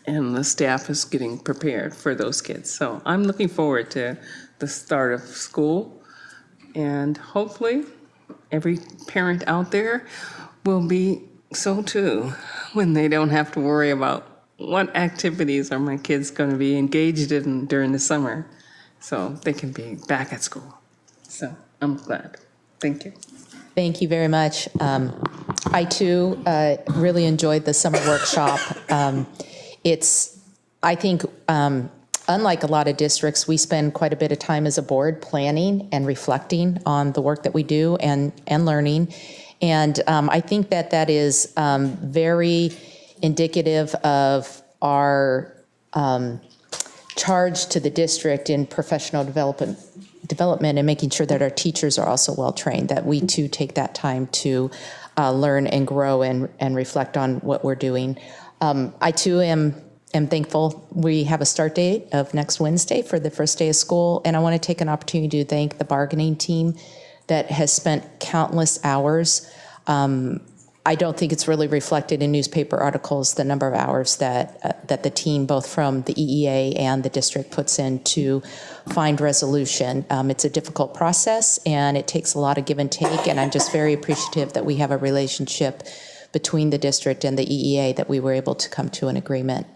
And the staff is getting prepared for those kids. So I'm looking forward to the start of school. And hopefully every parent out there will be so too when they don't have to worry about what activities are my kids going to be engaged in during the summer so they can be back at school. So I'm glad. Thank you. Thank you very much. I too really enjoyed the summer workshop. I think, unlike a lot of districts, we spend quite a bit of time as a board planning and reflecting on the work that we do and learning. And I think that is very indicative of our charge to the district in professional development and making sure that our teachers are also well trained, that we too take that time to learn and grow and reflect on what we're doing. I too am thankful we have a start date of next Wednesday for the first day of school, and I want to take an opportunity to thank the bargaining team that has spent countless hours I don't think it's really reflected in newspaper articles, the number of hours that the team, both from the EEA and the district, puts in to find resolution. It's a difficult process, and it takes a lot of give and take, and I'm just very appreciative that we have a relationship between the district and the EEA that we were able to come to an agreement.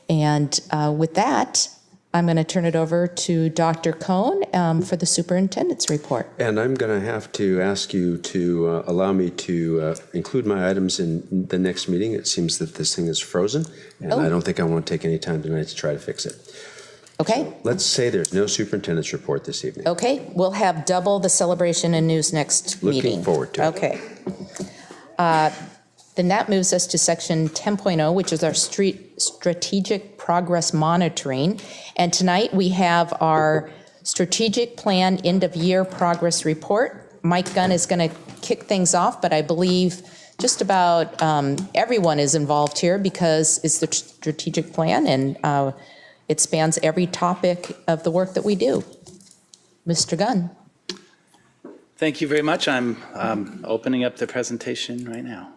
With that, I'm going to turn it over to Dr. Cohn for the superintendent's report. And I'm going to have to ask you to allow me to include my items in the next meeting. It seems that this thing is frozen, and I don't think I want to take any time tonight to try to fix it. Okay. So let's say there's no superintendent's report this evening. Okay, we'll have double the celebration and news next meeting. Looking forward to it. Okay. Then that moves us to section 10.0, which is our strategic progress monitoring. And tonight we have our strategic plan end of year progress report. Mike Gunn is going to kick things off, but I believe just about everyone is involved here because it's the strategic plan, and it spans every topic of the work that we do. Mr. Gunn. Thank you very much. I'm opening up the presentation right now.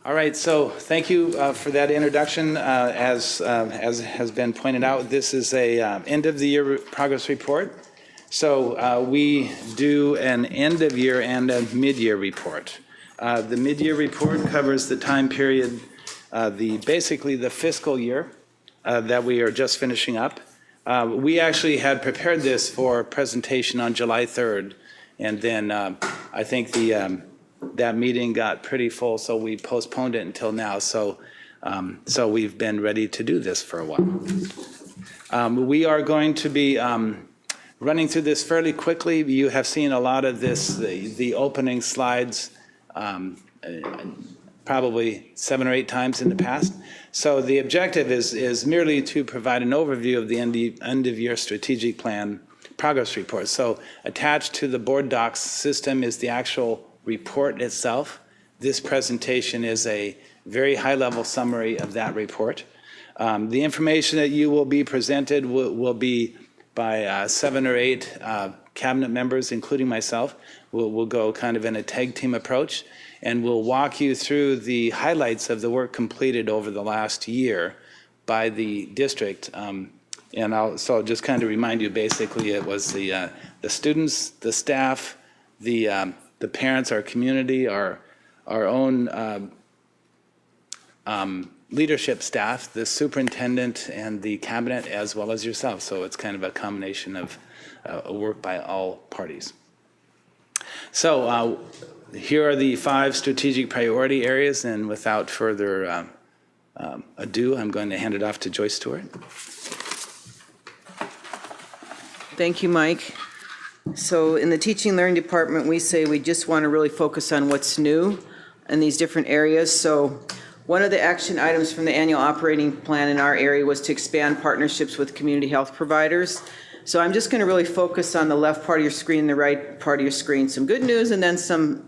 All right, so thank you for that introduction. As has been pointed out, this is a end of the year progress report. So we do an end of year and a mid-year report. The mid-year report covers the time period, basically the fiscal year that we are just finishing up. We actually had prepared this for presentation on July 3rd, and then I think that meeting got pretty full, so we postponed it until now. So we've been ready to do this for a while. We are going to be running through this fairly quickly. You have seen a lot of this, the opening slides, probably 7 or 8 times in the past. So the objective is merely to provide an overview of the end of year strategic plan progress report. So attached to the board docs system is the actual report itself. This presentation is a very high-level summary of that report. The information that you will be presented will be by 7 or 8 cabinet members, including myself. We'll go kind of in a tag team approach, and we'll walk you through the highlights of the work completed over the last year by the district. So I'll just kind of remind you, basically, it was the students, the staff, the parents, our community, our own leadership staff, the superintendent, and the cabinet, as well as yourself. So it's kind of a combination of work by all parties. So here are the 5 strategic priority areas, and without further ado, I'm going to hand it off to Joyce Stewart. Thank you, Mike. So in the teaching learning department, we say we just want to really focus on what's new in these different areas. So one of the action items from the annual operating plan in our area was to expand partnerships with community health providers. So I'm just going to really focus on the left part of your screen, the right part of your screen. Some good news and then some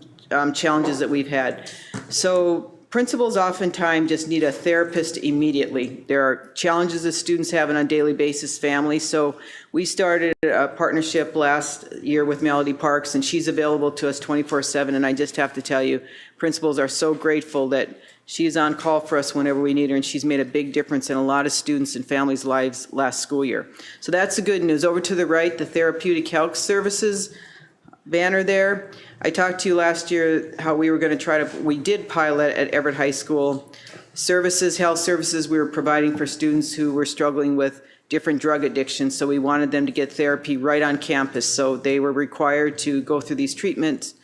challenges that we've had. So principals oftentimes just need a therapist immediately. There are challenges that students have on a daily basis, families. So we started a partnership last year with Melody Parks, and she's available to us 24/7. And I just have to tell you, principals are so grateful that she's on call for us whenever we need her, and she's made a big difference in a lot of students and families' lives last school year. So that's the good news. Over to the right, the therapeutic health services banner there. I talked to you last year how we were going to we did pilot at Everett High School services, health services we were providing for students who were struggling with different drug addictions. So we wanted them to get therapy right on campus. So they were required to go through these treatments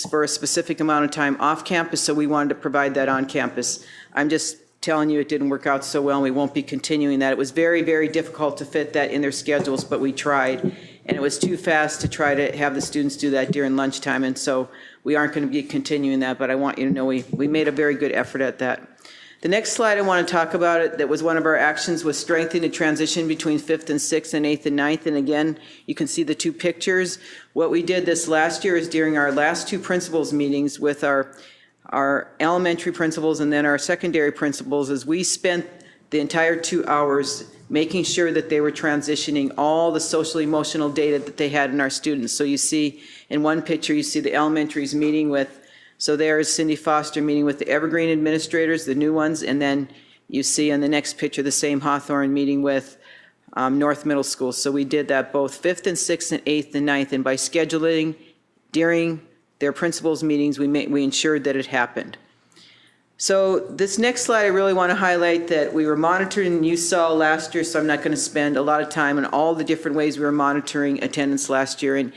for a specific amount of time off campus. So we wanted to provide that on campus. I'm just telling you it didn't work out so well, and we won't be continuing that. It was very, very difficult to fit that in their schedules, but we tried. And it was too fast to try to have the students do that during lunchtime, and so we aren't going to be continuing that, but I want you to know we made a very good effort at that. The next slide I want to talk about it, that was one of our actions, was strengthening the transition between 5th and 6th and 8th and 9th. And again, you can see the 2 pictures. What we did this last year is during our last 2 principals meetings with our elementary principals and then our secondary principals, is we spent the entire 2 hours, making sure that they were transitioning all the social emotional data that they had in our students. So you see in one picture, you see the elementaries meeting with, so there is Cindy Foster meeting with the Evergreen administrators, the new ones, and then you see in the next picture the same Hawthorne meeting with North Middle School. So we did that both 5th and 6th and 8th and 9th, and by scheduling during their principals' meetings, we ensured that it happened. So this next slide, I really want to highlight that we were monitoring, you saw last year, so I'm not going to spend a lot of time on all the different ways we were monitoring attendance last year. And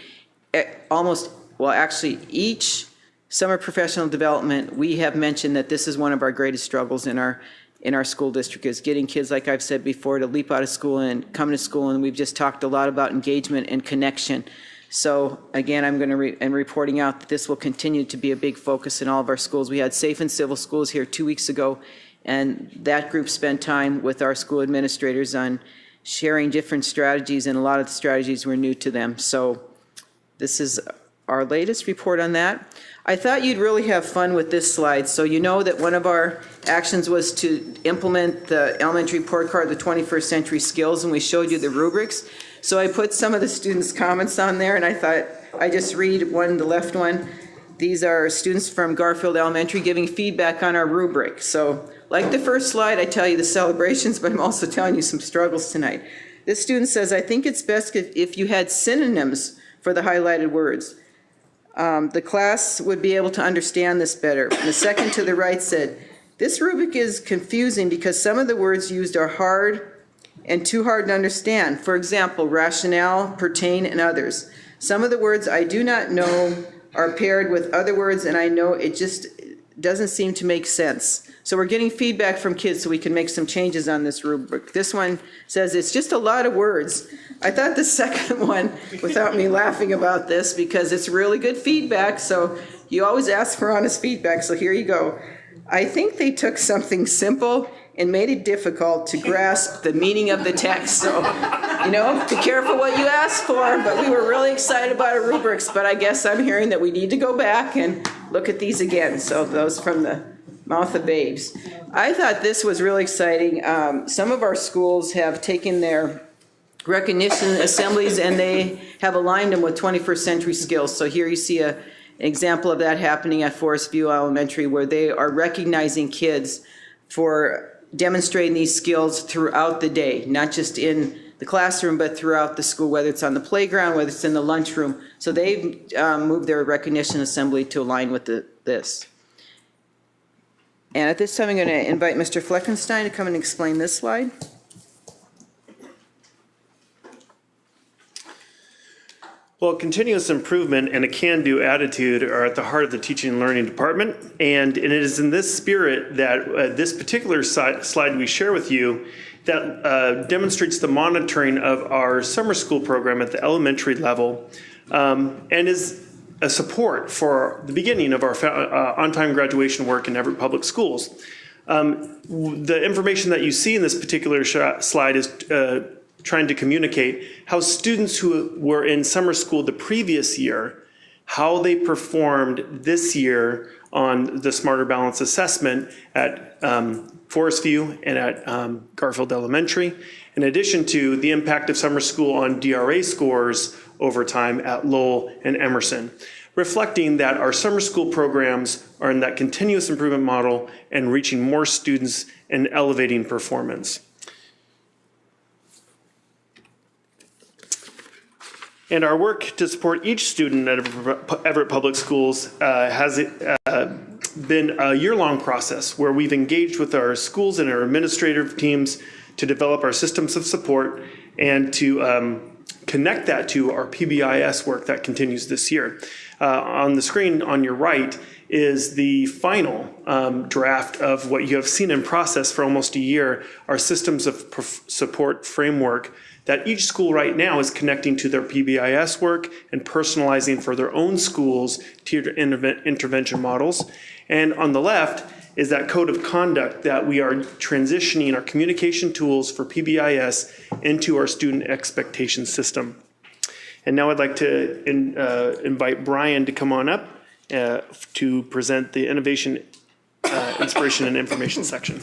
actually each summer professional development, we have mentioned that this is one of our greatest struggles in our school district, is getting kids, like I've said before, to leap out of school and come to school. And we've just talked a lot about engagement and connection. So again, I'm going to reporting out that this will continue to be a big focus in all of our schools. We had Safe and Civil Schools here 2 weeks ago, and that group spent time with our school administrators on sharing different strategies, and a lot of the strategies were new to them. So this is our latest report on that. I thought you'd really have fun with this slide. So you know that one of our actions was to implement the elementary report card, the 21st Century Skills, and we showed you the rubrics. So I put some of the students' comments on there, and I thought I just read one, the left one. These are students from Garfield Elementary giving feedback on our rubric. So like the first slide, I tell you the celebrations, but I'm also telling you some struggles tonight. This student says, I think it's best if you had synonyms for the highlighted words. The class would be able to understand this better. And the second to the right said, this rubric is confusing because some of the words used are hard and too hard to understand. For example, rationale, pertain, and others. Some of the words I do not know are paired with other words, and I know it just doesn't seem to make sense. So we're getting feedback from kids so we can make some changes on this rubric. This one says it's just a lot of words. I thought the second one, without me laughing about this, because it's really good feedback, so you always ask for honest feedback, so here you go. I think they took something simple and made it difficult to grasp the meaning of the text. So, be careful what you ask for, but we were really excited about our rubrics, but I guess I'm hearing that we need to go back and look at these again. So those from the mouth of babes. I thought this was really exciting. Some of our schools have taken their recognition assemblies and they have aligned them with 21st century skills. So here you see an example of that happening at Forest View Elementary, where they are recognizing kids for demonstrating these skills throughout the day, not just in the classroom, but throughout the school, whether it's on the playground, whether it's in the lunchroom. So they've moved their recognition assembly to align with this. And at this time, I'm going to invite Mr. Fleckenstein to come and explain this slide. Well, continuous improvement and a can-do attitude are at the heart of the teaching and learning department, and it is in this spirit that this particular slide we share with you that demonstrates the monitoring of our summer school program at the elementary level, and is a support for the beginning of our on-time graduation work in Everett Public Schools. The information that you see in this particular slide is trying to communicate how students who were in summer school the previous year, how they performed this year on the Smarter Balance assessment at Forest View and at Garfield Elementary, in addition to the impact of summer school on DRA scores over time at Lowell and Emerson, reflecting that our summer school programs are in that continuous improvement model and reaching more students and elevating performance. And our work to support each student at Everett Public Schools has been a year-long process where we've engaged with our schools and our administrative teams to develop our systems of support and to connect that to our PBIS work that continues this year. On the screen on your right is the final draft of what you have seen in process for almost a year, our systems of support framework that each school right now is connecting to their PBIS work and personalizing for their own schools tiered intervention models. And on the left is that code of conduct that we are transitioning our communication tools for PBIS into our student expectation system. And now I'd like to invite Brian to come on up to present the innovation, inspiration, and information section.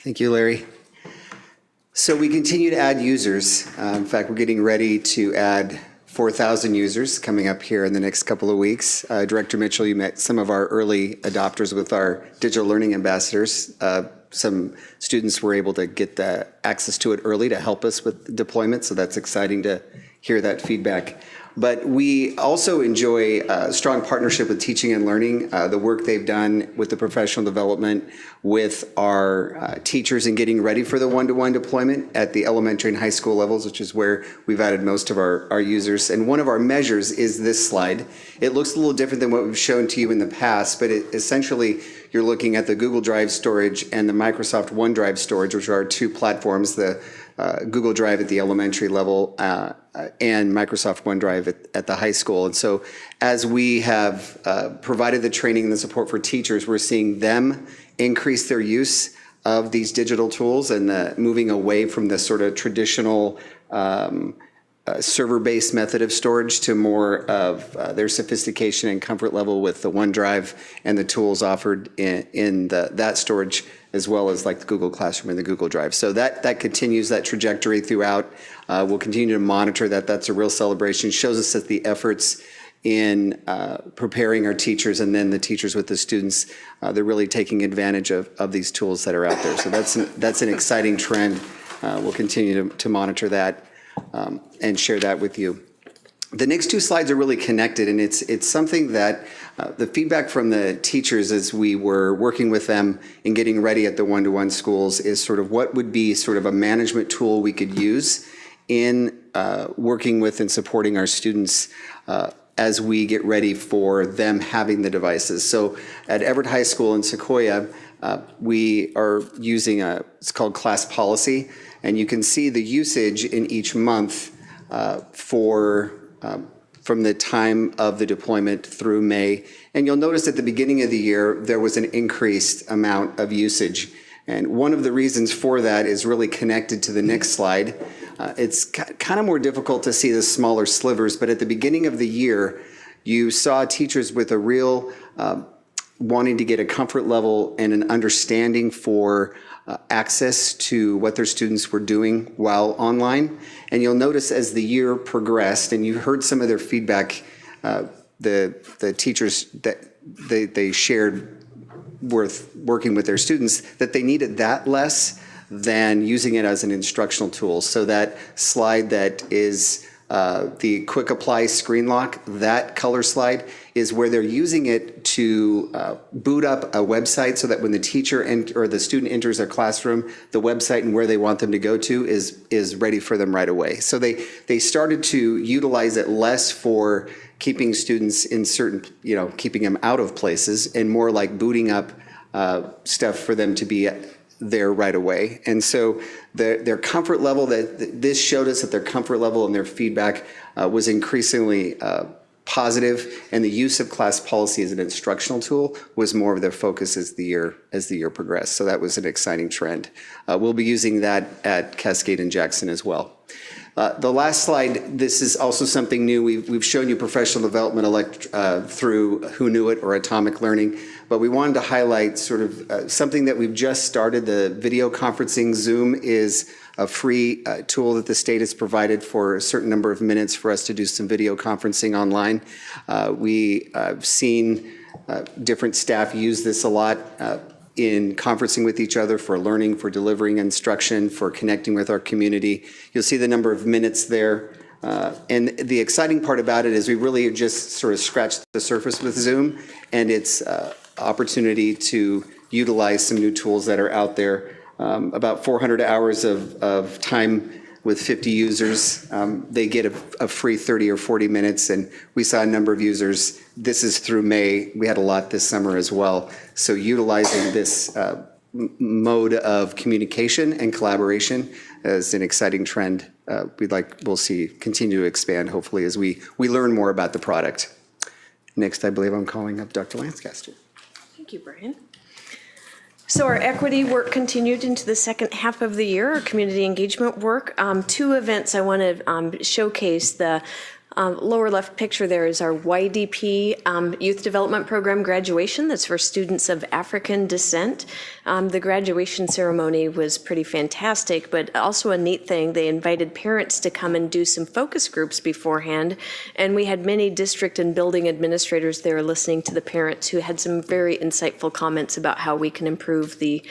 Thank you, Larry. So we continue to add users. In fact, we're getting ready to add 4,000 users coming up here in the next couple of weeks. Director Mitchell, you met some of our early adopters with our digital learning ambassadors. Some students were able to get the access to it early to help us with deployment, so that's exciting to hear that feedback. But we also enjoy a strong partnership with teaching and learning, the work they've done with the professional development with our teachers in getting ready for the one-to-one deployment at the elementary and high school levels, which is where we've added most of our users. And one of our measures is this slide. It looks a little different than what we've shown to you in the past, but essentially you're looking at the Google Drive storage and the Microsoft OneDrive storage, which are our two platforms, the Google Drive at the elementary level and Microsoft OneDrive at the high school. And so as we have provided the training and the support for teachers, we're seeing them increase their use of these digital tools and moving away from the sort of traditional server-based method of storage to more of their sophistication and comfort level with the OneDrive and the tools offered in that storage, as well as like the Google Classroom and the Google Drive. So that continues that trajectory throughout. We'll continue to monitor that. That's a real celebration. Shows us that the efforts in preparing our teachers and then the teachers with the students, they're really taking advantage of these tools that are out there. So that's an exciting trend. We'll continue to monitor that and share that with you. The next two slides are really connected, and it's something that the feedback from the teachers as we were working with them in getting ready at the one-to-one schools is sort of what would be sort of a management tool we could use in working with and supporting our students as we get ready for them having the devices. So at Everett High School in Sequoia, we are using it's called class policy, and you can see the usage in each month from the time of the deployment through May. And you'll notice at the beginning of the year, there was an increased amount of usage. And one of the reasons for that is really connected to the next slide. It's kind of more difficult to see the smaller slivers, but at the beginning of the year, you saw teachers with a real wanting to get a comfort level and an understanding for access to what their students were doing while online. And you'll notice as the year progressed, and you heard some of their feedback, the teachers that they shared worth working with their students, that they needed that less than using it as an instructional tool. So that slide that is the quick apply screen lock, that color slide is where they're using it to boot up a website so that when the teacher or the student enters their classroom, the website and where they want them to go to is ready for them right away. So they started to utilize it less for keeping students in certain, keeping them out of places, and more like booting up stuff for them to be there right away. And so their comfort level, this showed us that their comfort level and their feedback was increasingly positive, and the use of class policy as an instructional tool was more of their focus as the year progressed. So that was an exciting trend. We'll be using that at Cascade and Jackson as well. The last slide, this is also something new. We've shown you professional development through Who Knew It or Atomic Learning, but we wanted to highlight sort of something that we've just started, the video conferencing. Zoom is a free tool that the state has provided for a certain number of minutes for us to do some video conferencing online. We have seen different staff use this a lot in conferencing with each other for learning, for delivering instruction, for connecting with our community. You'll see the number of minutes there. And the exciting part about it is we really just sort of scratched the surface with Zoom and its opportunity to utilize some new tools that are out there. About 400 hours of time with 50 users. They get a free 30 or 40 minutes, and we saw a number of users. This is through May. We had a lot this summer as well. So utilizing this mode of communication and collaboration is an exciting trend we'll see continue to expand, hopefully, as we learn more about the product. Next, I believe I'm calling up Dr. Lancaster. Thank you, Brian. So our equity work continued into the second half of the year, our community engagement work. Two events I want to showcase. The Lower left picture there is our YDP Youth Development Program graduation. That's for students of African descent. The graduation ceremony was pretty fantastic, but also a neat thing. They invited parents to come and do some focus groups beforehand, and we had many district and building administrators there listening to the parents who had some very insightful comments about how we can improve the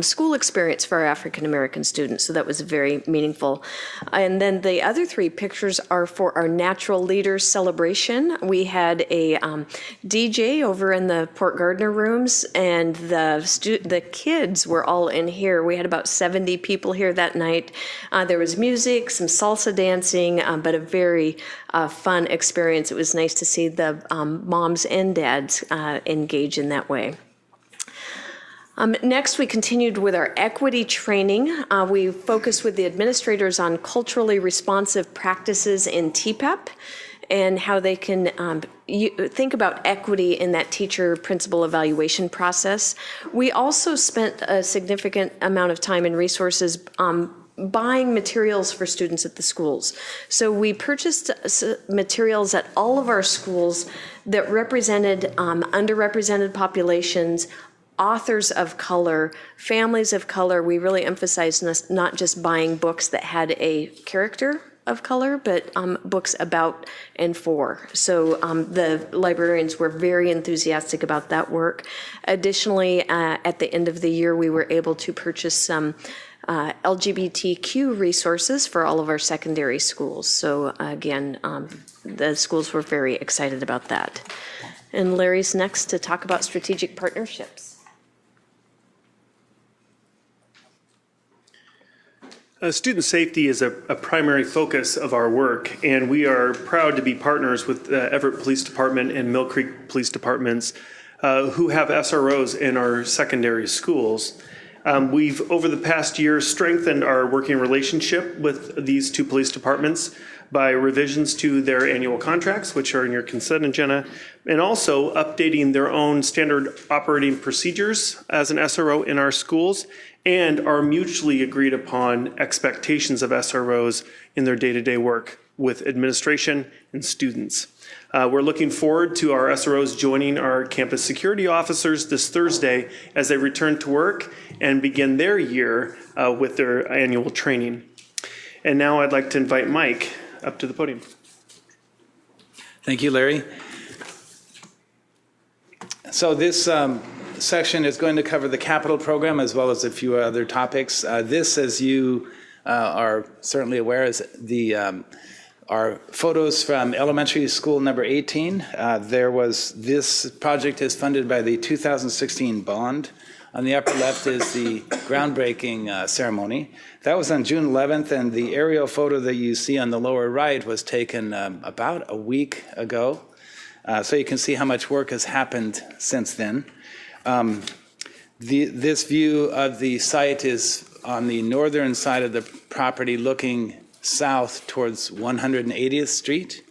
school experience for our African American students. So that was very meaningful. And then the other three pictures are for our Natural Leaders celebration. We had a DJ over in the Port Gardner rooms, and the kids were all in here. We had about 70 people here that night. There was music, some salsa dancing, but a very fun experience. It was nice to see the moms and dads engage in that way. Next, we continued with our equity training. We focused with the administrators on culturally responsive practices in TPEP and how they can think about equity in that teacher-principal evaluation process. We also spent a significant amount of time and resources buying materials for students at the schools. So we purchased materials at all of our schools that represented underrepresented populations, authors of color, families of color. We really emphasized not just buying books that had a character of color, but books about and for. So the librarians were very enthusiastic about that work. Additionally, at the end of the year, we were able to purchase some LGBTQ resources for all of our secondary schools. So again, the schools were very excited about that. And Larry's next to talk about strategic partnerships. Student safety is a primary focus of our work, and we are proud to be partners with the Everett Police Department and Mill Creek Police Departments who have SROs in our secondary schools. We've, over the past year, strengthened our working relationship with these two police departments by revisions to their annual contracts, which are in your consent agenda, and also updating their own standard operating procedures as an SRO in our schools, and our mutually agreed upon expectations of SROs in their day-to-day work with administration and students. We're looking forward to our SROs joining our campus security officers this Thursday as they return to work and begin their year with their annual training. And now I'd like to invite Mike up to the podium. Thank you, Larry. So this section is going to cover the capital program as well as a few other topics. This, as you are certainly aware, is our photos from elementary school number 18. This project is funded by the 2016 bond. On the upper left is the groundbreaking ceremony. That was on June 11th, and the aerial photo that you see on the lower right was taken about a week ago. So you can see how much work has happened since then. This view of the site is on the northern side of the property looking south towards 180th Street.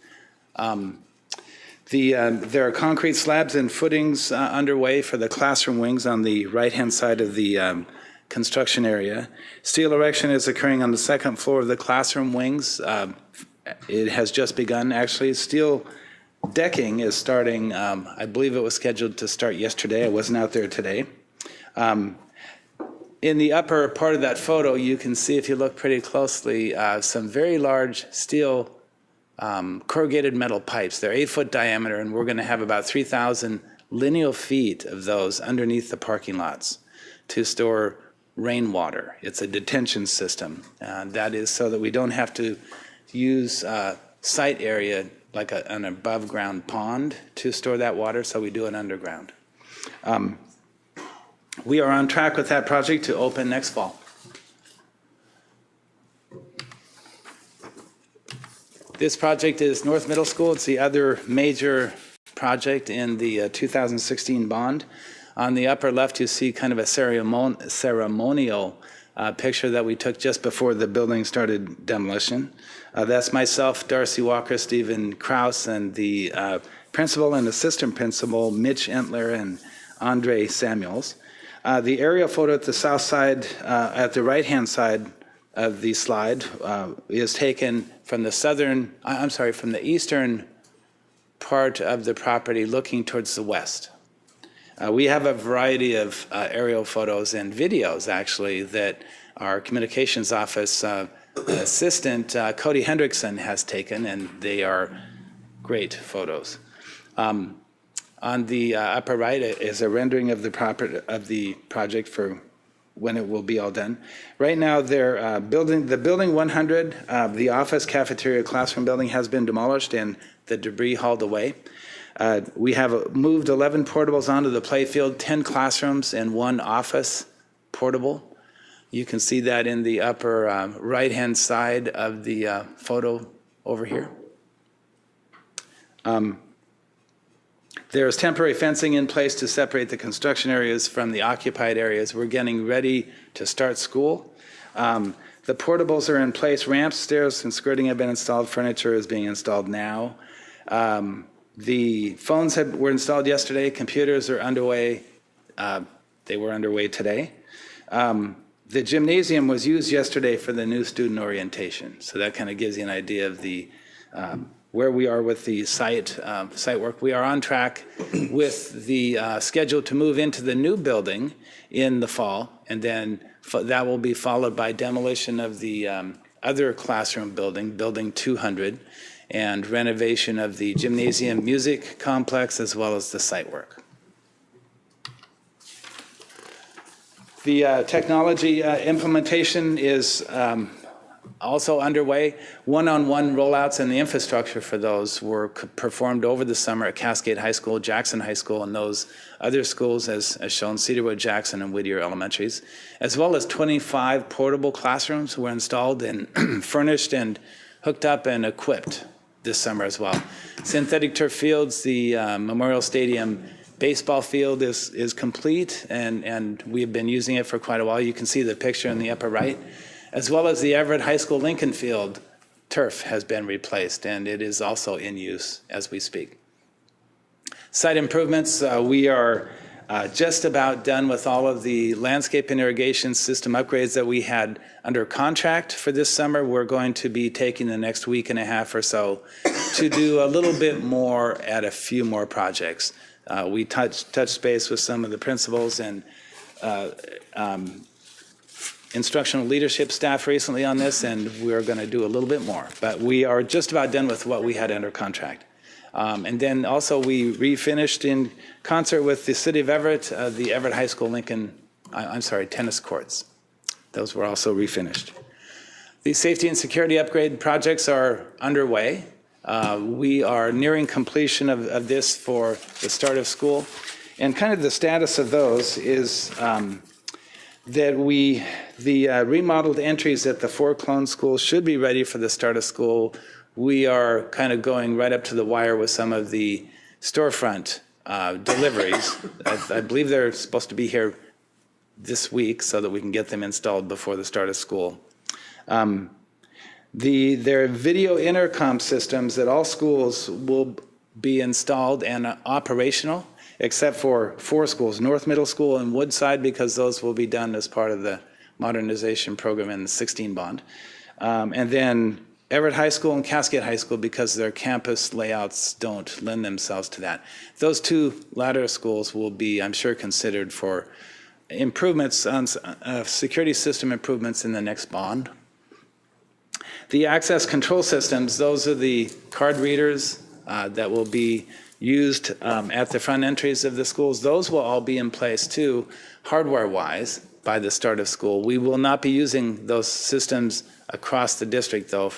There are concrete slabs and footings underway for the classroom wings on the right-hand side of the construction area. Steel erection is occurring on the second floor of the classroom wings. It has just begun, actually. Steel decking is starting, I believe it was scheduled to start yesterday. I wasn't out there today. In the upper part of that photo, you can see, if you look pretty closely, some very large steel corrugated metal pipes. They're 8-foot diameter, and we're going to have about 3,000 lineal feet of those underneath the parking lots to store rainwater. It's a detention system. That is so that we don't have to use site area like an above-ground pond to store that water, so we do it underground. We are on track with that project to open next fall. This project is North Middle School. It's the other major project in the 2016 bond. On the upper left, you see kind of a ceremonial picture that we took just before the building started demolition. That's myself, Darcy Walker, Stephen Krause, and the principal and assistant principal, Mitch Entler and Andre Samuels. The aerial photo at the south side, at the right-hand side of the slide is taken from the from the eastern part of the property looking towards the west. We have a variety of aerial photos and videos, actually, that our communications office assistant, Cody Hendrickson, has taken, and they are great photos. On the upper right is a rendering of the project for when it will be all done. Right now, they're building 100, the office, cafeteria, classroom building has been demolished and the debris hauled away. We have moved 11 portables onto the playfield, 10 classrooms and 1 office portable. You can see that in the upper right-hand side of the photo over here. There's temporary fencing in place to separate the construction areas from the occupied areas. We're getting ready to start school. The portables are in place. Ramps, stairs, and skirting have been installed. Furniture is being installed now. The phones were installed yesterday. Computers are underway. They were underway today. The gymnasium was used yesterday for the new student orientation. So that kind of gives you an idea of the where we are with the site work. We are on track with the schedule to move into the new building in the fall, and then that will be followed by demolition of the other classroom building, Building 200, and renovation of the gymnasium music complex as well as the site work. The technology implementation is also underway. One-on-one rollouts and the infrastructure for those were performed over the summer at Cascade High School, Jackson High School, and those other schools as shown, Cedarwood, Jackson, and Whittier Elementaries, as well as 25 portable classrooms were installed and furnished and hooked up and equipped this summer as well. Synthetic turf fields, the Memorial Stadium baseball field is complete, and we've been using it for quite a while. You can see the picture in the upper right, as well as the Everett High School Lincoln Field turf has been replaced, and it is also in use as we speak. Site improvements, we are just about done with all of the landscape and irrigation system upgrades that we had under contract for this summer. We're going to be taking the next week and a half or so to do a little bit more at a few more projects. We touched base with some of the principals and instructional leadership staff recently on this, and we're going to do a little bit more. But we are just about done with what we had under contract. And then also we refinished in concert with the City of Everett, the Everett High School tennis courts. Those were also refinished. The safety and security upgrade projects are underway. We are nearing completion of this for the start of school. And kind of the status of those is that the remodeled entries at the 4 clone schools should be ready for the start of school. We are kind of going right up to the wire with some of the storefront deliveries. I believe they're supposed to be here this week so that we can get them installed before the start of school. Their video intercom systems at all schools will be installed and operational, except for 4 schools, North Middle School and Woodside, because those will be done as part of the modernization program in the 16 bond. And then Everett High School and Cascade High School, because their campus layouts don't lend themselves to that. Those 2 latter schools will be, I'm sure, considered for improvements on security system improvements in the next bond. The access control systems, those are the card readers that will be used at the front entries of the schools. Those will all be in place too, hardware-wise, by the start of school. We will not be using those systems across the district, though,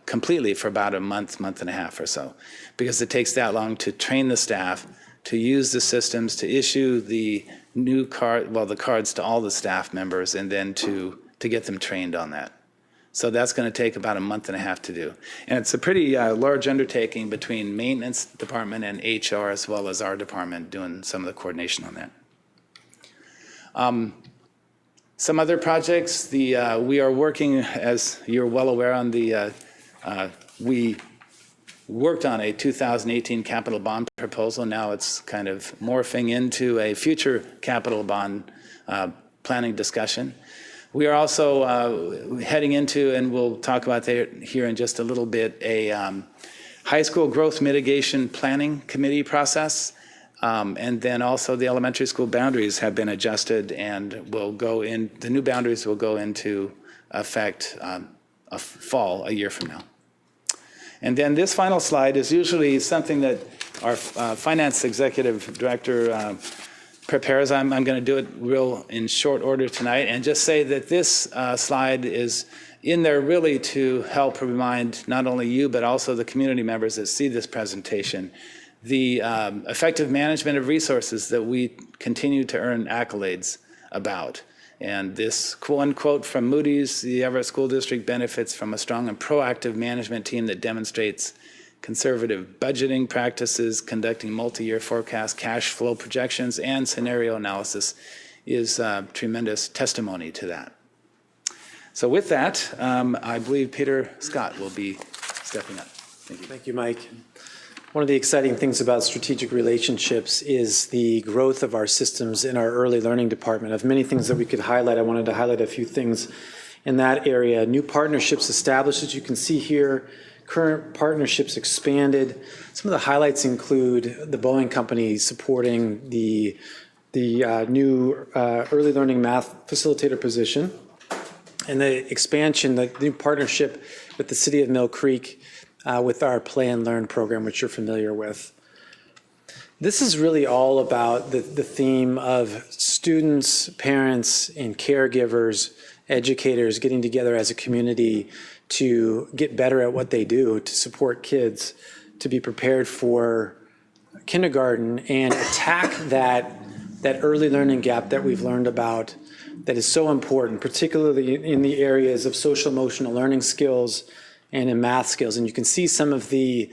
completely for about a month and a half or so, because it takes that long to train the staff, to use the systems, to issue the new the cards to all the staff members, and then to get them trained on that. So that's going to take about a month and a half to do. And it's a pretty large undertaking between maintenance department and HR, as well as our department doing some of the coordination on that. Some other projects, we are working, as you're well aware, on we worked on a 2018 capital bond proposal. Now it's kind of morphing into a future capital bond planning discussion. We are also heading into, and we'll talk about that here in just a little bit, a high school growth mitigation planning committee process. And then also the elementary school boundaries have been adjusted and the new boundaries will go into effect a fall a year from now. And then this final slide is usually something that our finance executive director prepares. I'm going to do it real in short order tonight and just say that this slide is in there really to help remind not only you but also the community members that see this presentation the effective management of resources that we continue to earn accolades about. And this quote quote from Moody's, the Everett School District benefits from a strong and proactive management team that demonstrates conservative budgeting practices, conducting multi-year forecast, cash flow projections, and scenario analysis is tremendous testimony to that. So with that, I believe Peter Scott will be stepping up. Thank you. Thank you, Mike. One of the exciting things about strategic relationships is the growth of our systems in our early learning department. Of many things that we could highlight, I wanted to highlight a few things in that area. New partnerships established, as you can see here. Current partnerships expanded. Some of the highlights include the Boeing Company supporting the new early learning math facilitator position, and the expansion, the new partnership with the City of Mill Creek with our Play and Learn program, which you're familiar with. This is really all about the theme of students, parents, and caregivers, educators getting together as a community to get better at what they do, to support kids, to be prepared for kindergarten and attack that early learning gap that we've learned about that is so important, particularly in the areas of social emotional learning skills and in math skills. And you can see some of the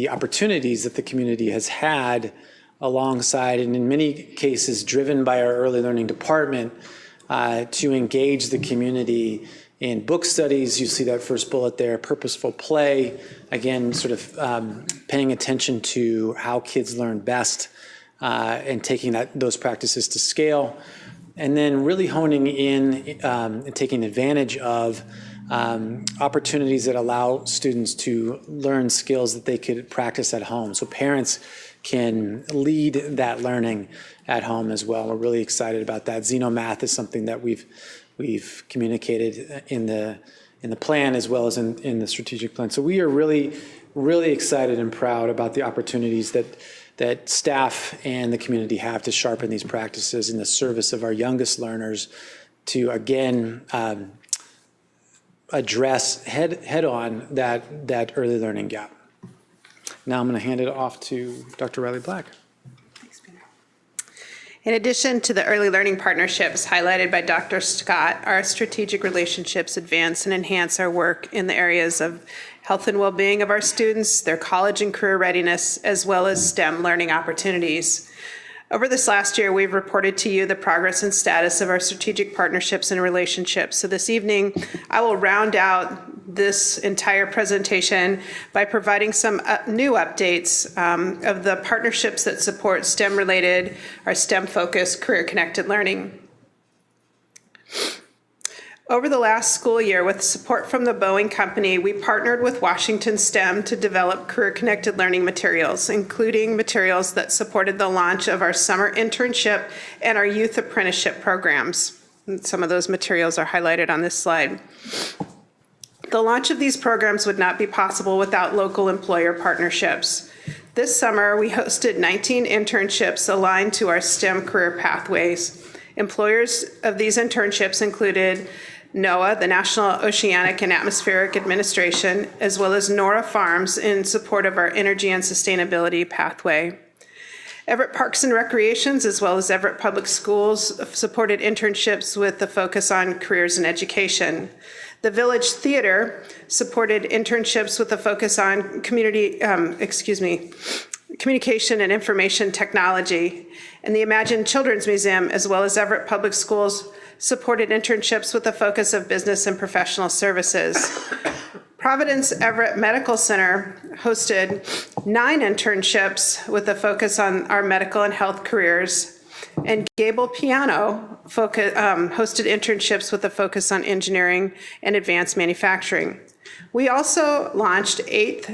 opportunities that the community has had alongside, and in many cases driven by our early learning department, to engage the community in book studies. You see that first bullet there, purposeful play, again, sort of paying attention to how kids learn best and taking those practices to scale. And then really honing in and taking advantage of opportunities that allow students to learn skills that they could practice at home. So parents can lead that learning at home as well. We're really excited about that. Xenomath is something that we've communicated in the plan as well as in the strategic plan. So we are really, really excited and proud about the opportunities that staff and the community have to sharpen these practices in the service of our youngest learners to, again, address head on that early learning gap. Now I'm going to hand it off to Dr. Riley Black. In addition to the early learning partnerships highlighted by Dr. Scott, our strategic relationships advance and enhance our work in the areas of health and well-being of our students, their college and career readiness, as well as STEM learning opportunities. Over this last year, we've reported to you the progress and status of our strategic partnerships and relationships. So this evening, I will round out this entire presentation by providing some new updates of the partnerships that support STEM-related or STEM-focused career-connected learning. Over the last school year, with support from the Boeing Company, we partnered with Washington STEM to develop career-connected learning materials, including materials that supported the launch of our summer internship and our youth apprenticeship programs. And some of those materials are highlighted on this slide. The launch of these programs would not be possible without local employer partnerships. This summer, we hosted 19 internships aligned to our STEM career pathways. Employers of these internships included NOAA, the National Oceanic and Atmospheric Administration, as well as Nora Farms in support of our energy and sustainability pathway. Everett Parks and Recreations, as well as Everett Public Schools, supported internships with the focus on careers and education. The Village Theater supported internships with a focus on communication and information technology. And the Imagine Children's Museum, as well as Everett Public Schools, supported internships with a focus of business and professional services. Providence Everett Medical Center hosted 9 internships with a focus on our medical and health careers. And Gable Piano hosted internships with a focus on engineering and advanced manufacturing. We also launched eight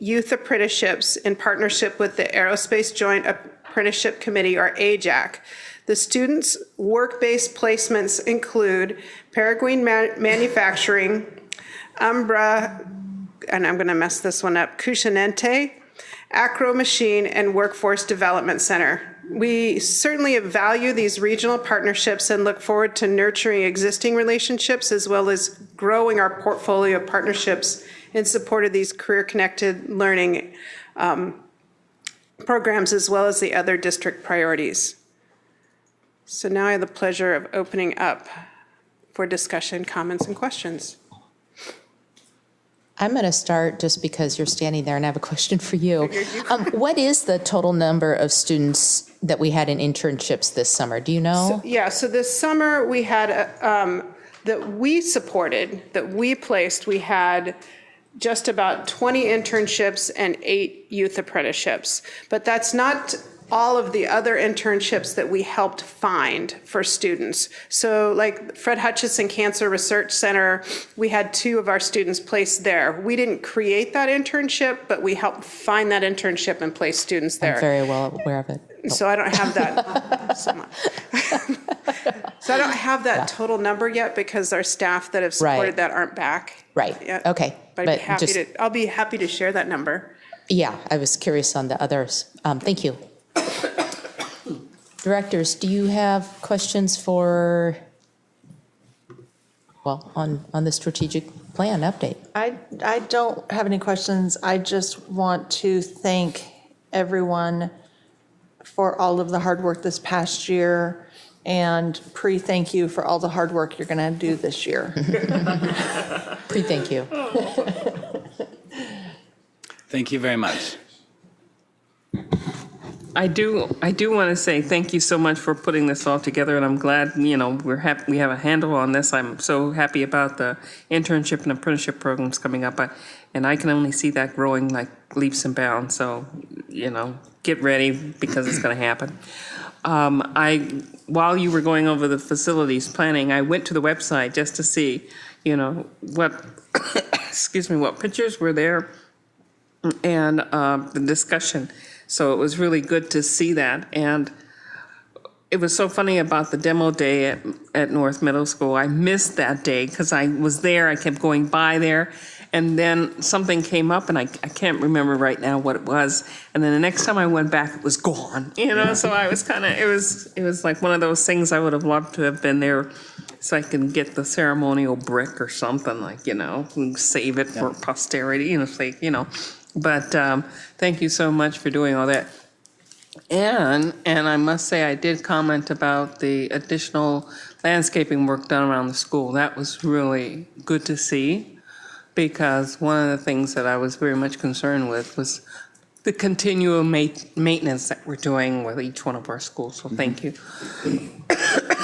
youth apprenticeships in partnership with the Aerospace Joint Apprenticeship Committee, or AJAC. The students' work-based placements include Peregrine Manufacturing, Umbra, and I'm going to mess this one up, Cucinente, Acro Machine, and Workforce Development Center. We certainly value these regional partnerships and look forward to nurturing existing relationships as well as growing our portfolio of partnerships in support of these career-connected learning programs as well as the other district priorities. So now I have the pleasure of opening up for discussion, comments, and questions. I'm going to start just because you're standing there and I have a question for you. What is the total number of students that we had in internships this summer? Do you know? So this summer we had, that we supported, that we placed, we had just about 20 internships and 8 youth apprenticeships. But that's not all of the other internships that we helped find for students. So like Fred Hutchinson Cancer Research Center, we had 2 of our students placed there. We didn't create that internship, but we helped find that internship and place students there. I'm very well aware of it. So I don't have that. So I don't have that total number yet because our staff that have supported that aren't back. Right. Yet. Okay. But I'll be happy to share that number. Yeah, I was curious on the others. Thank you. Directors, do you have questions for, on the strategic plan update? I don't have any questions. I just want to thank everyone for all of the hard work this past year and pre-thank you for all the hard work you're going to do this year. Pre-thank you. Thank you very much. I do want to say thank you so much for putting this all together, and I'm glad, we have a handle on this. I'm so happy about the internship and apprenticeship programs coming up, and I can only see that growing like leaps and bounds. So, get ready because it's going to happen. While you were going over the facilities planning, I went to the website just to see, what, what pictures were there and the discussion. So it was really good to see that. And it was so funny about the demo day at North Middle School. I missed that day because I was there. I kept going by there. And then something came up, and I can't remember right now what it was. And then the next time I went back, it was gone. So I was it was like one of those things I would have loved to have been there so I can get the ceremonial brick or something, and save it for posterity, But thank you so much for doing all that. And I must say, I did comment about the additional landscaping work done around the school. That was really good to see, because one of the things that I was very much concerned with was the continual maintenance that we're doing with each one of our schools. So thank you.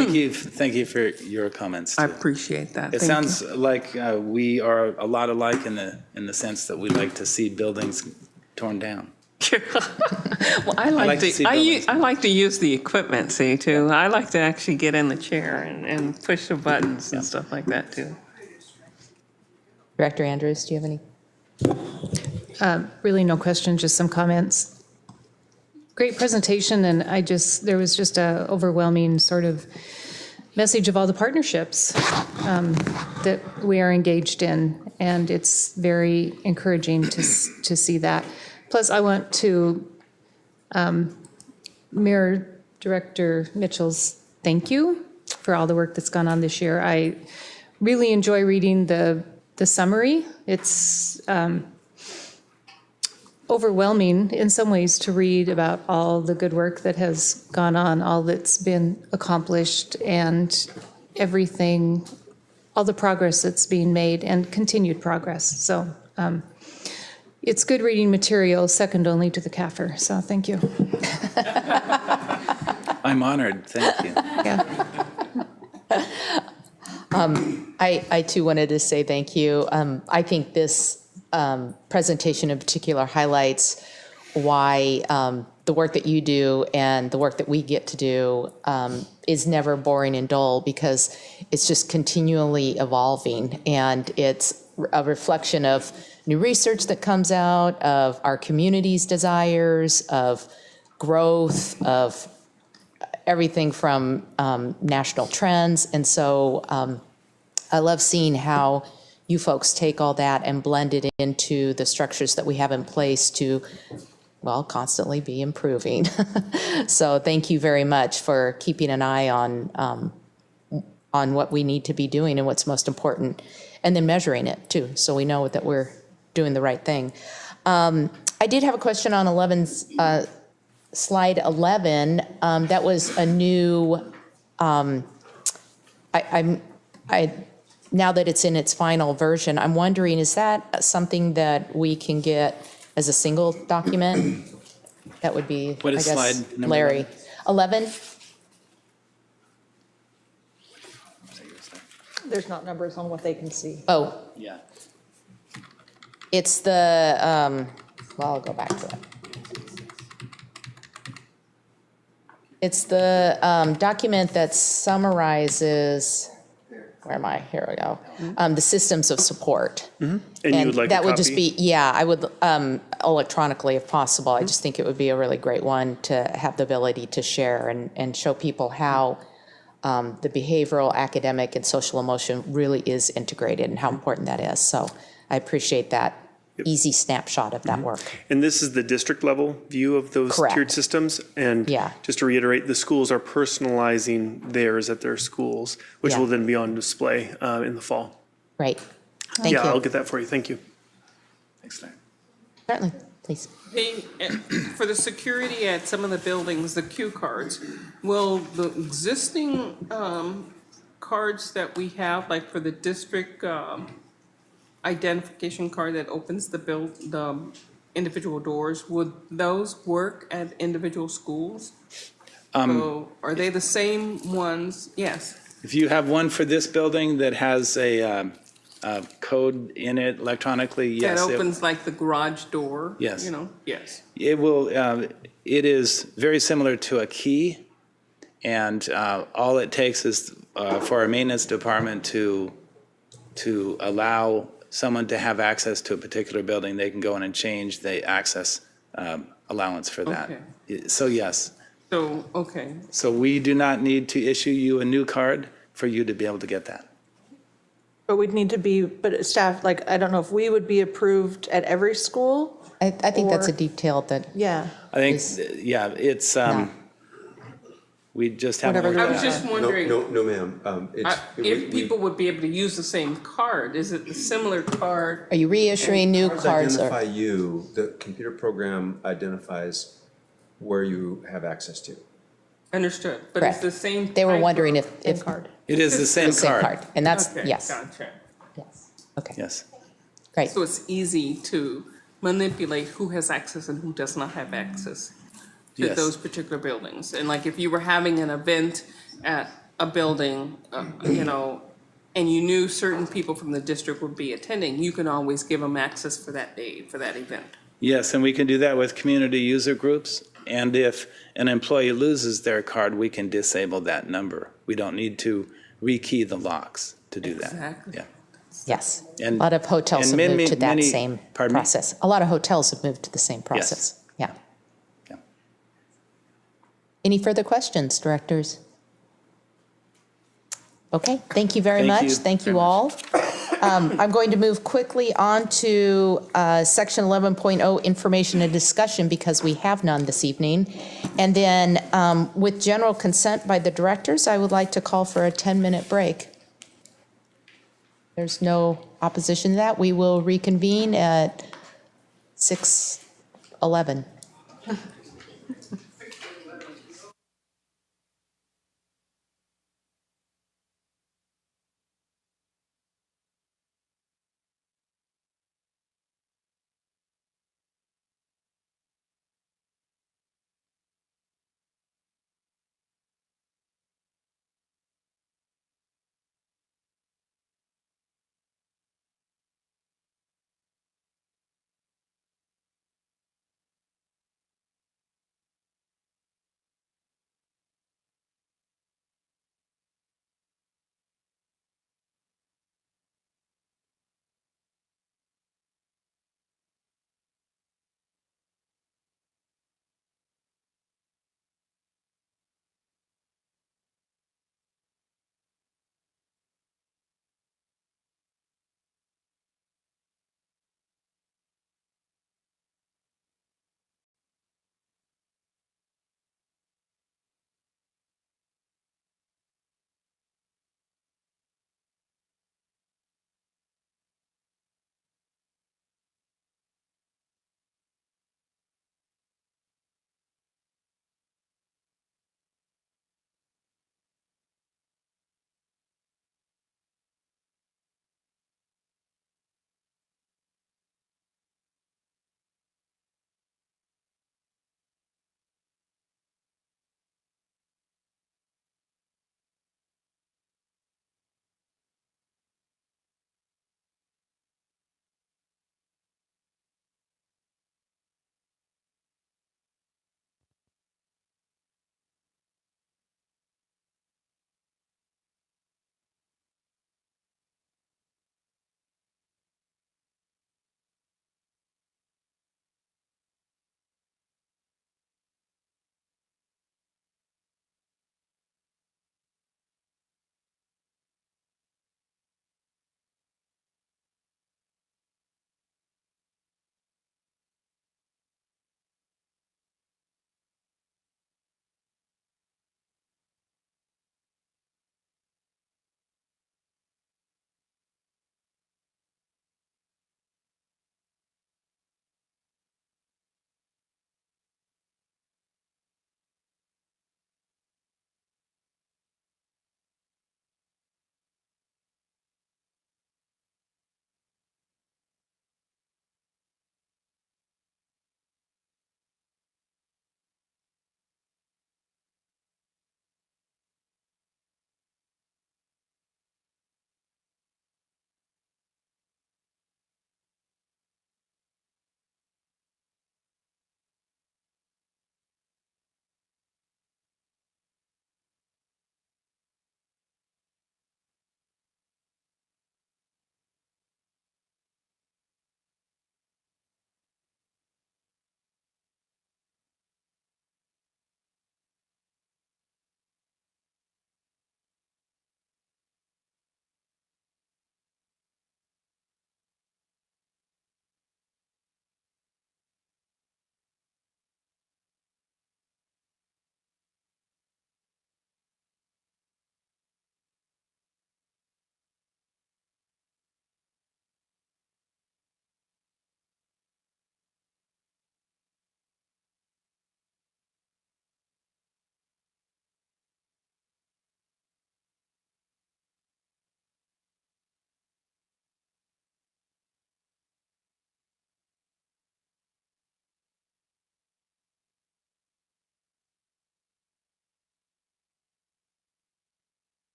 Thank you for your comments, too. I appreciate that. It sounds like we are a lot alike in the sense that we like to see buildings torn down. Well, I like to use the equipment, too. I like to actually get in the chair and push the buttons and stuff like that, too. Director Andrews, do you have any? Really no question, just some comments. Great presentation, and there was just a overwhelming sort of message of all the partnerships that we are engaged in, and it's very encouraging to see that. Plus, I want to mirror Director Mitchell's thank you for all the work that's gone on this year. I really enjoy reading the summary. It's overwhelming in some ways to read about all the good work that has gone on, all that's been accomplished, and everything, all the progress that's being made and continued progress. So it's good reading material, second only to the CAFR. So thank you. I'm honored. Thank you. Yeah. I too wanted to say thank you. I think this presentation in particular highlights why the work that you do and the work that we get to do is never boring and dull because it's just continually evolving. And it's a reflection of new research that comes out, of our community's desires, of growth, of everything from national trends. And so I love seeing how you folks take all that and blend it into the structures that we have in place to, well, constantly be improving. So thank you very much for keeping an eye on what we need to be doing and what's most important, and then measuring it too, so we know that we're doing the right thing. I did have a question on 11's, slide 11. That was a new, now that it's in its final version, I'm wondering, is that something that we can get as a single document? That would be, What is I guess, slide number Larry. 11? There's not numbers on what they can see. Oh, Yeah. it's the, well, I'll go back to it. It's the document that summarizes, where am I? Here we go. The systems of support. And you would like that a would just copy? be, yeah, I would electronically if possible. I just think it would be a really great one to have the ability to share and show people how the behavioral, academic, and social emotion really is integrated and how important that is. So I appreciate that easy snapshot of that work. And this is the district level view of those Correct. tiered systems. And Yeah. just to reiterate, the schools are personalizing theirs at their schools, which Yeah. will then be on display in the fall. Great. Thank Yeah, you. I'll get that for you. Thank you. Thanks, Larry. Certainly, please. For the security at some of the buildings, the Q cards, will the existing cards that we have, like for the district identification card that opens the individual doors, would those work at individual schools? So are they the same ones? Yes. If you have one for this building that has a code in it electronically, yes. That opens like the garage door? Yes. You know, yes. It will, it is very similar to a key, and all it takes is for our maintenance department to allow someone to have access to a particular building. They can go in and change the access allowance for that. Okay. So yes. So, okay. So we do not need to issue you a new card for you to be able to get that. But we'd need to be, but staff, like, I don't know if we would be approved at every school? I think that's a or- detail that, Yeah. I think, yeah, it's, we just haven't Whatever worked I that was out. just wondering. No, ma'am. If people would be able to use the same card, is it the similar card? are you reissuing new cards? Identify Or you, the computer program identifies where you have access to. Understood, but Correct. it's the same. They were type wondering of- if Card. It is the same card. and that's, Okay, yes, Gotcha. yes, okay, Yes. great. So it's easy to manipulate who has access and who does not have access to Yes. those particular buildings. And like if you were having an event at a building, you know, and you knew certain people from the district would be attending, you can always give them access for that day, for that event. Yes, and we can do that with community user groups. And if an employee loses their card, we can disable that number. We don't need to rekey the locks to do that. Exactly. Yeah. Yes, a And- lot of hotels have and moved to that many- same pardon me? process. A lot of hotels have moved to the same process, yeah. Yeah. Any further questions, directors? Okay, thank you very Thank much. you Thank very you much. all. I'm going to move quickly on to section 11.0, information and discussion, because we have none this evening. And then with general consent by the directors, I would like to call for a 10-minute break. There's no opposition to that. We will reconvene at 6:11.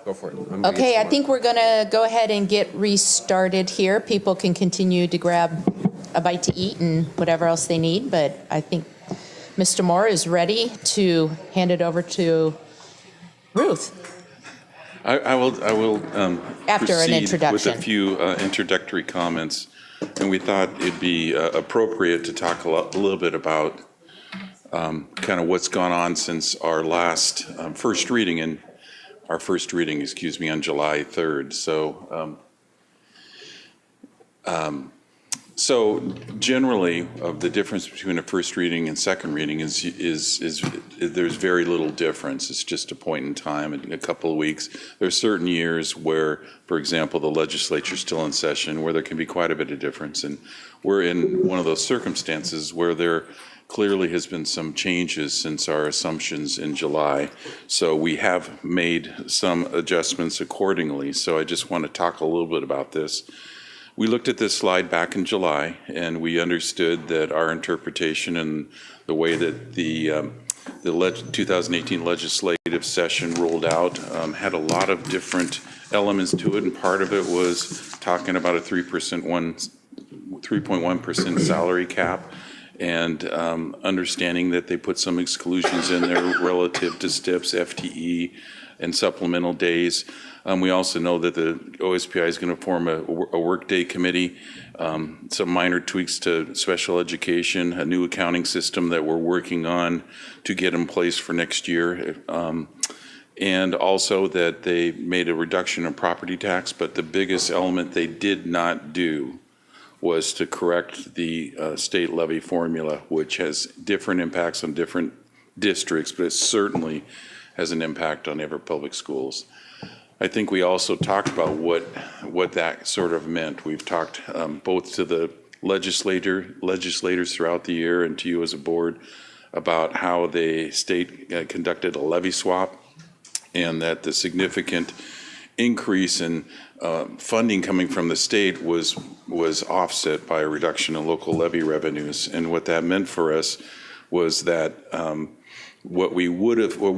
Go for it. I'm gonna Okay, get I think we're going to go ahead and get restarted here. People can continue to grab a bite to eat and whatever else they need, but I think Mr. Moore is ready to hand it over to Ruth. I will After an proceed introduction. with a few introductory comments, and we thought it'd be appropriate to talk a little bit about kind of what's gone on since our last first reading on July 3rd. So generally, the difference between a first reading and second reading is there's very little difference. It's just a point in time, in a couple of weeks. There are certain years where, for example, the legislature's still in session, where there can be quite a bit of difference. And we're in one of those circumstances where there clearly has been some changes since our assumptions in July. So we have made some adjustments accordingly. So I just want to talk a little bit about this. We looked at this slide back in July, and we understood that our interpretation and the way that the 2018 legislative session rolled out had a lot of different elements to it, and part of it was talking about a 3.1% salary cap, and understanding that they put some exclusions in there relative to STIPs, FTE, and supplemental days. We also know that the OSPI is going to form a workday committee, some minor tweaks to special education, a new accounting system that we're working on to get in place for next year, and also that they made a reduction in property tax, but the biggest element they did not do was to correct the state levy formula, which has different impacts on different districts, but it certainly has an impact on Everett Public Schools. I think we also talked about what that sort of meant. We've talked both to the legislators throughout the year and to you as a board about how the state conducted a levy swap, and that the significant increase in funding coming from the state was offset by a reduction in local levy revenues. And what that meant for us was that what we would have, or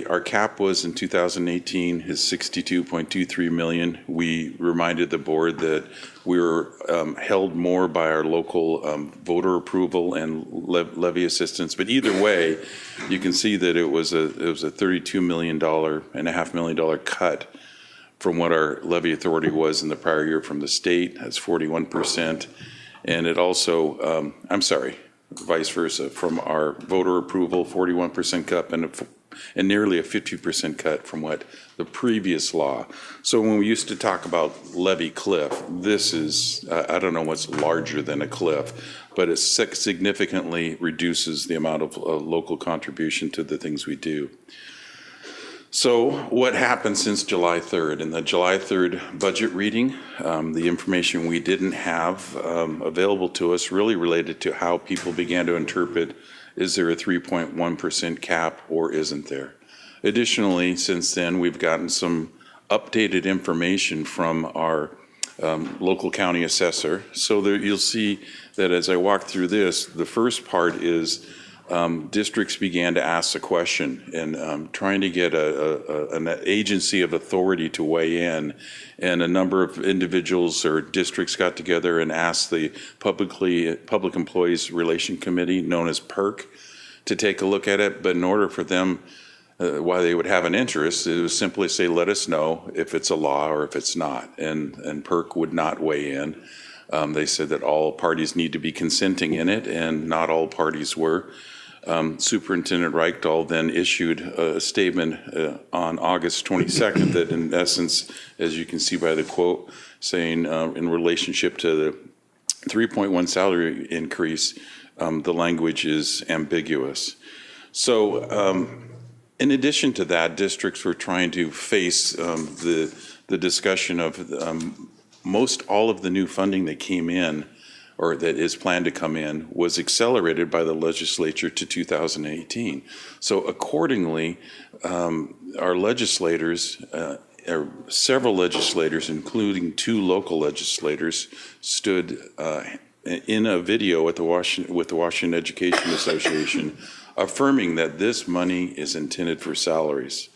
our cap was in 2018 is $62.23 million. We reminded the board that we were held more by our local voter approval and levy assistance. But either way, you can see that it was a $32.5 million cut from what our levy authority was in the prior year from the state. That's 41%, and it also, vice versa, from our voter approval, 41% cut, and nearly a 50% cut from what the previous law. So when we used to talk about levy cliff, this is, I don't know what's larger than a cliff, but it significantly reduces the amount of local contribution to the things we do. So what happened since July 3rd? In the July 3rd budget reading, the information we didn't have available to us really related to how people began to interpret, is there a 3.1% cap or isn't there? Additionally, since then, we've gotten some updated information from our local county assessor. So there, you'll see that as I walk through this, the first part is districts began to ask the question and trying to get an agency of authority to weigh in. And a number of individuals or districts got together and asked the Public Employees Relation Committee, known as PERC, to take a look at it. But in order for them, why they would have an interest, it was simply say, let us know if it's a law or if it's not. And PERC would not weigh in. They said that all parties need to be consenting in it, and not all parties were. Superintendent Reichdahl then issued a statement on August 22nd that in essence, as you can see by the quote, saying in relationship to the 3.1 salary increase, the language is ambiguous. So in addition to that, districts were trying to face the discussion of most all of the new funding that came in, or that is planned to come in, was accelerated by the legislature to 2018. So accordingly, our legislators, several legislators, including 2 local legislators, stood in a video with the Washington Education Association, affirming that this money is intended for salaries.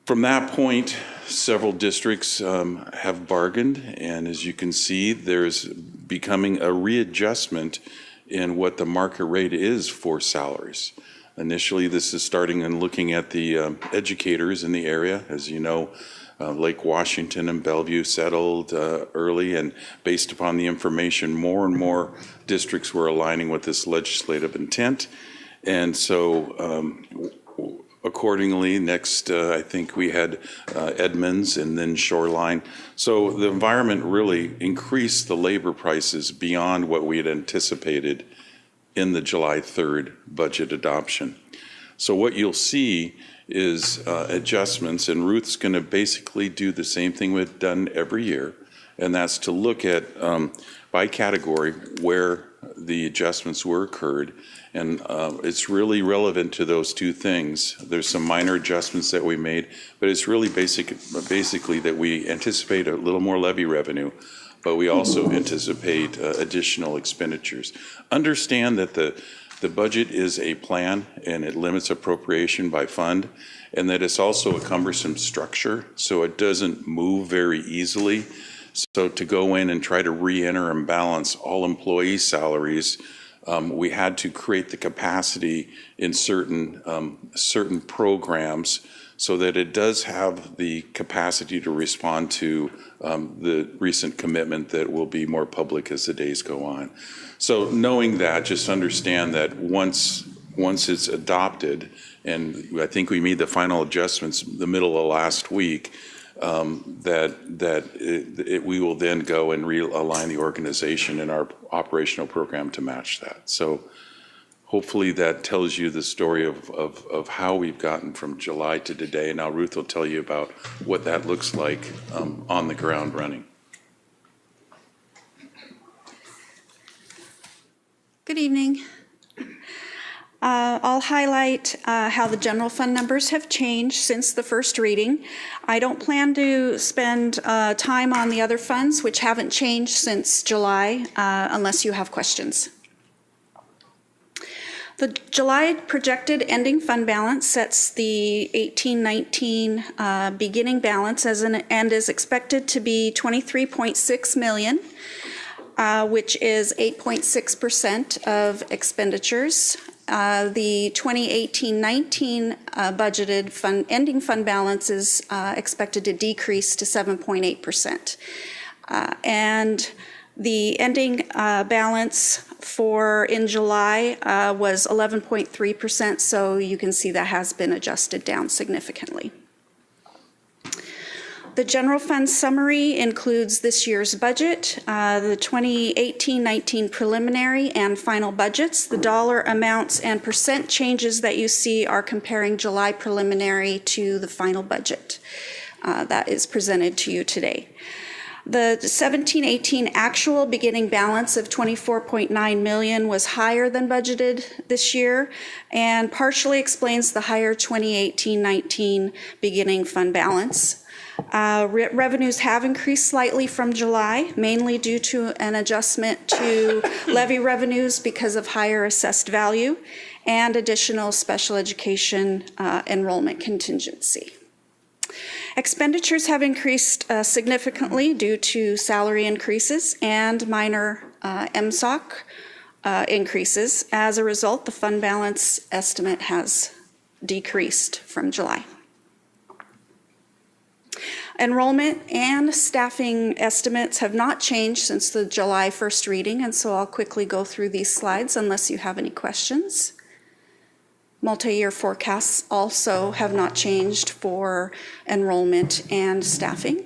From that point, several districts have bargained, and as you can see, there's becoming a readjustment in what the market rate is for salaries. Initially, this is starting and looking at the educators in the area. As you know, Lake Washington and Bellevue settled early, and based upon the information, more and more districts were aligning with this legislative intent. And so accordingly, next, I think we had Edmonds and then Shoreline. So the environment really increased the labor prices beyond what we had anticipated in the July 3rd budget adoption. So what you'll see is adjustments, and Ruth's going to basically do the same thing we've done every year, and that's to look at by category where the adjustments were occurred. And it's really relevant to those two things. There's some minor adjustments that we made, but it's really basically that we anticipate a little more levy revenue, but we also anticipate additional expenditures. Understand that the budget is a plan and it limits appropriation by fund, and that it's also a cumbersome structure, so it doesn't move very easily. So to go in and try to re-enter and balance all employee salaries, we had to create the capacity in certain programs so that it does have the capacity to respond to the recent commitment that will be more public as the days go on. So knowing that, just understand that once it's adopted, and I think we made the final adjustments the middle of last week, we will then go and realign the organization and our operational program to match that. So hopefully that tells you the story of how we've gotten from July to today. Now Ruth will tell you about what that looks like on the ground running. Good evening. I'll highlight how the general fund numbers have changed since the first reading. I don't plan to spend time on the other funds, which haven't changed since July, unless you have questions. The July projected ending fund balance sets the 18-19 beginning balance and is expected to be $23.6 million, which is 8.6% of expenditures. The 2018-19 budgeted ending fund balance is expected to decrease to 7.8%. And the ending balance in July was 11.3%, so you can see that has been adjusted down significantly. The general fund summary includes this year's budget, the 2018-19 preliminary and final budgets. The dollar amounts and percent changes that you see are comparing July preliminary to the final budget that is presented to you today. The 17-18 actual beginning balance of $24.9 million was higher than budgeted this year and partially explains the higher 2018-19 beginning fund balance. Revenues have increased slightly from July, mainly due to an adjustment to levy revenues because of higher assessed value and additional special education enrollment contingency. Expenditures have increased significantly due to salary increases and minor MSOC increases. As a result, the fund balance estimate has decreased from July. Enrollment and staffing estimates have not changed since the July 1st reading, and so I'll quickly go through these slides unless you have any questions. Multi-year forecasts also have not changed for enrollment and staffing.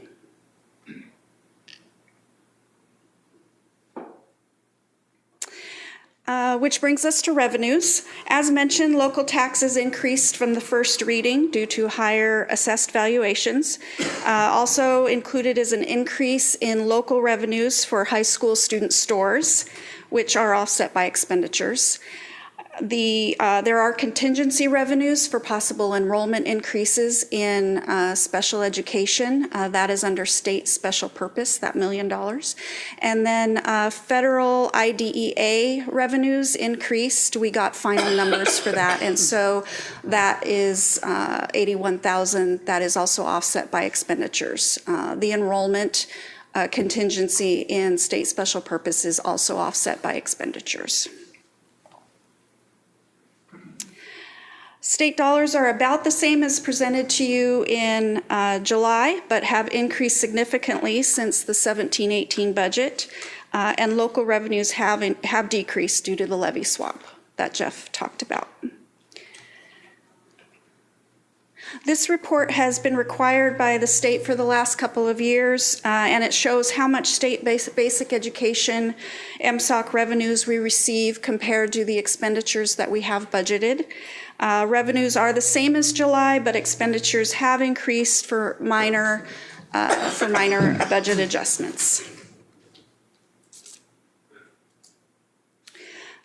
Which brings us to revenues. As mentioned, local taxes increased from the first reading due to higher assessed valuations. Also included is an increase in local revenues for high school student stores, which are offset by expenditures. There are contingency revenues for possible enrollment increases in special education. That is under state special purpose, that $1 million. And then federal IDEA revenues increased. We got final numbers for that. And so that is $81,000. That is also offset by expenditures. The enrollment contingency in state special purpose is also offset by expenditures. State dollars are about the same as presented to you in July, but have increased significantly since the 17-18 budget, and local revenues have decreased due to the levy swap that Jeff talked about. This report has been required by the state for the last couple of years, and it shows how much state basic education MSOC revenues we receive compared to the expenditures that we have budgeted. Revenues are the same as July, but expenditures have increased for minor budget adjustments.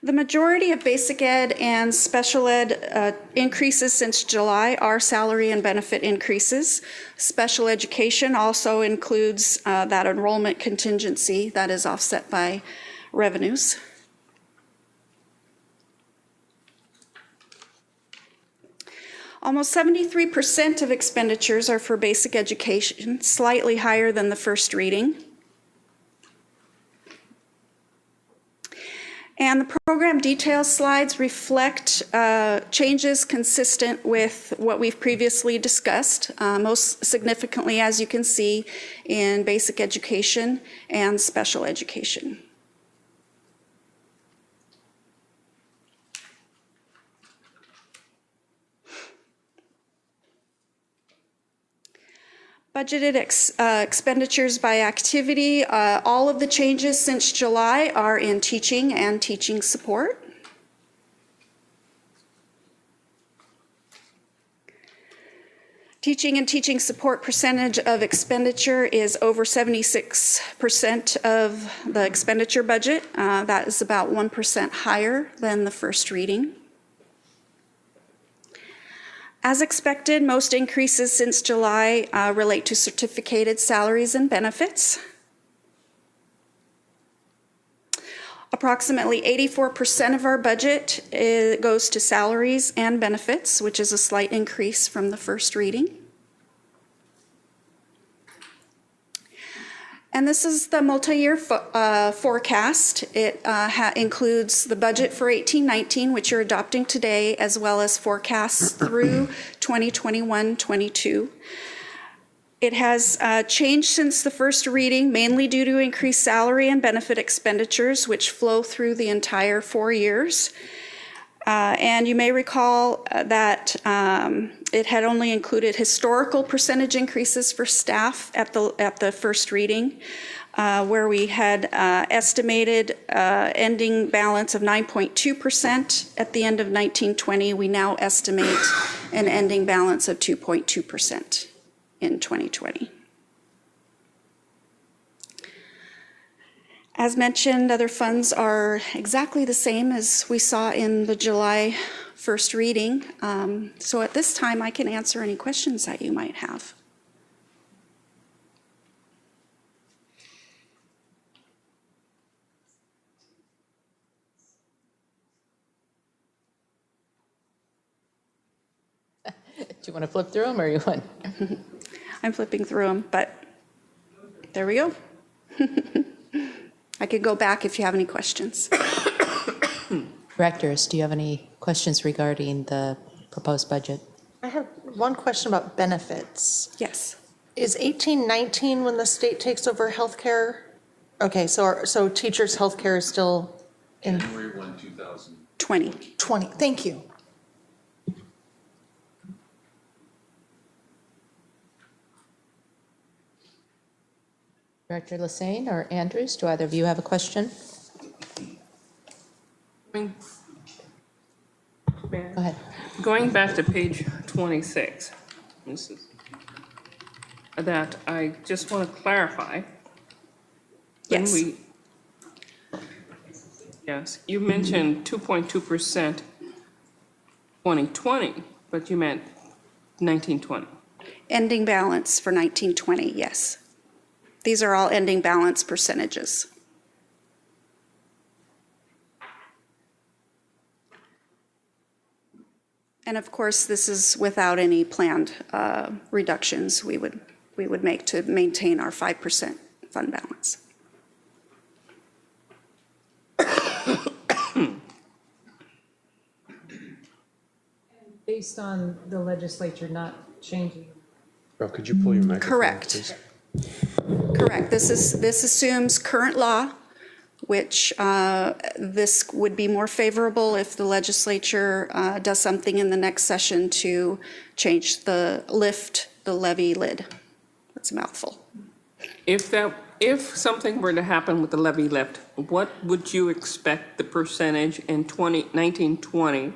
The majority of basic ed and special ed increases since July are salary and benefit increases. Special education also includes that enrollment contingency that is offset by revenues. Almost 73% of expenditures are for basic education, slightly higher than the first reading. And the program details slides reflect changes consistent with what we've previously discussed, most significantly, as you can see, in basic education and special education. Budgeted expenditures by activity. All of the changes since July are in teaching and teaching support. Teaching and teaching support percentage of expenditure is over 76% of the expenditure budget. That is about 1% higher than the first reading. As expected, most increases since July relate to certificated salaries and benefits. Approximately 84% of our budget goes to salaries and benefits, which is a slight increase from the first reading. And this is the multi-year forecast. It includes the budget for 18-19, which you're adopting today, as well as forecasts through 2021-22. It has changed since the first reading, mainly due to increased salary and benefit expenditures, which flow through the entire 4 years. And you may recall that it had only included historical percentage increases for staff at the first reading, where we had estimated ending balance of 9.2% at the end of 1920. We now estimate an ending balance of 2.2% in 2020. As mentioned, other funds are exactly the same as we saw in the July first reading. So at this time, I can answer any questions that you might have. Do you want to flip through them or you want? I'm flipping through them, but there we go. I could go back if you have any questions. Directors, do you have any questions regarding the proposed budget? I have one question about benefits. Yes. Is 18-19 when the state takes over healthcare? Okay, so teachers' healthcare is still in January 1, 2020. 20. Thank you. Director Lassane or Andrews, do either of you have a question? Go ahead. Going back to page 26, this is that I just want to clarify. Yes. Yes, you mentioned 2.2% 2020, but you meant 1920. Ending balance for 1920, yes. These are all ending balance percentages. And of course, this is without any planned reductions we would make to maintain our 5% fund balance. Based on the legislature not changing. Well, could you pull your microphone, Correct. please? Correct. This assumes current law, which this would be more favorable if the legislature does something in the next session to change lift the levy lid. That's a mouthful. If something were to happen with the levy lift, what would you expect the percentage in 1920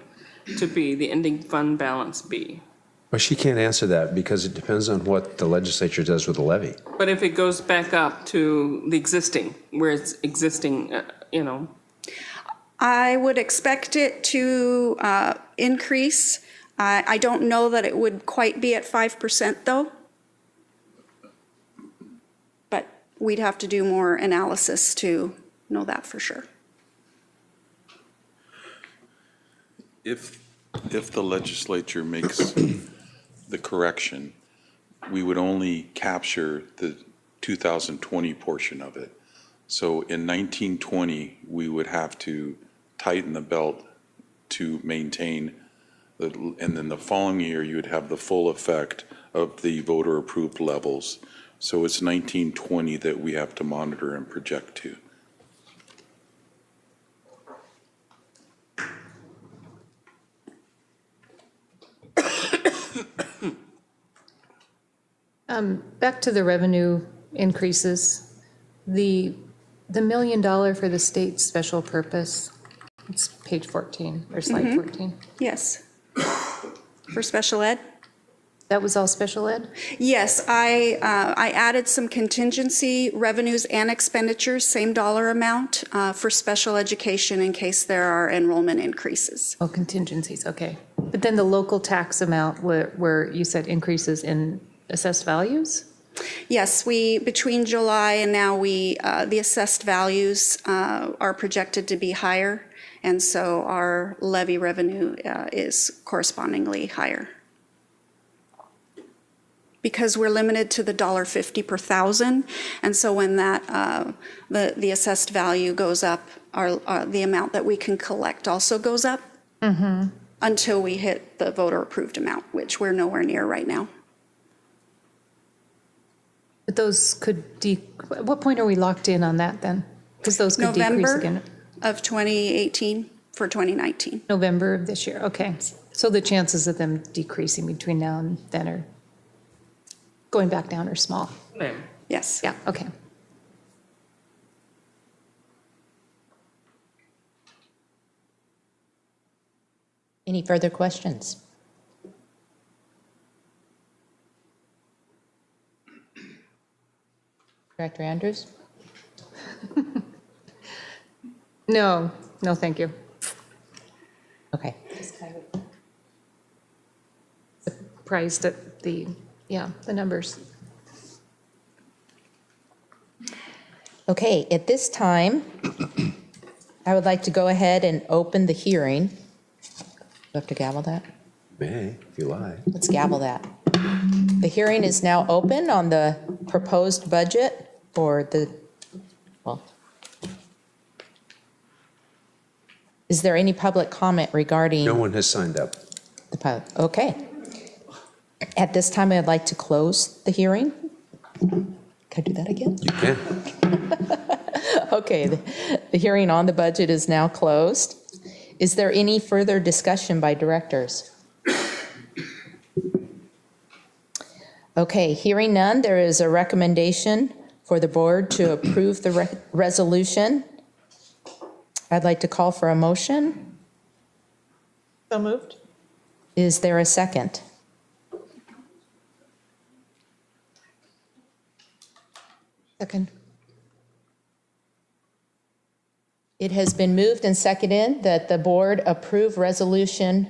to be, the ending fund balance be? Well, she can't answer that because it depends on what the legislature does with the levy. But if it goes back up to the existing, where it's existing, I would expect it to increase. I don't know that it would quite be at 5% though. But we'd have to do more analysis to know that for sure. If the legislature makes the correction, we would only capture the 2020 portion of it. So in 1920, we would have to tighten the belt to maintain, and then the following year, you would have the full effect of the voter-approved levels. So it's 1920 that we have to monitor and project to. Back to the revenue increases, the $1 million for the state special purpose, it's page 14, or slide 14. Yes. For special ed? That was all special ed? Yes, I added some contingency revenues and expenditures, same dollar amount, for special education in case there are enrollment increases. Oh, contingencies, okay. But then the local tax amount where you said increases in assessed values? Yes, between July and now the assessed values are projected to be higher, and so our levy revenue is correspondingly higher. Because we're limited to the $1.50 per thousand, and so when that the assessed value goes up, the amount that we can collect also goes up until we hit the voter-approved amount, which we're nowhere near right now. But those could, at what point are we locked in on that then? Because those could decrease again. November of 2018 for 2019. November of this year, okay. So the chances of them decreasing between now and then are going back down are small? Yes. Yeah, okay. Any further questions? Director Andrews? No, thank you. Okay. Surprised at the numbers. Okay, at this time, I would like to go ahead and open the hearing. Do I have to gavel that? May, if you like. Let's gavel that. The hearing is now open on the proposed budget for is there any public comment regarding? No one has signed up. Okay. At this time, I'd like to close the hearing. Can I do that again? You can. Okay, the hearing on the budget is now closed. Is there any further discussion by directors? Okay, hearing none, there is a recommendation for the board to approve the resolution. I'd like to call for a motion. So moved. Is there a second? Second. It has been moved and seconded that the board approve resolution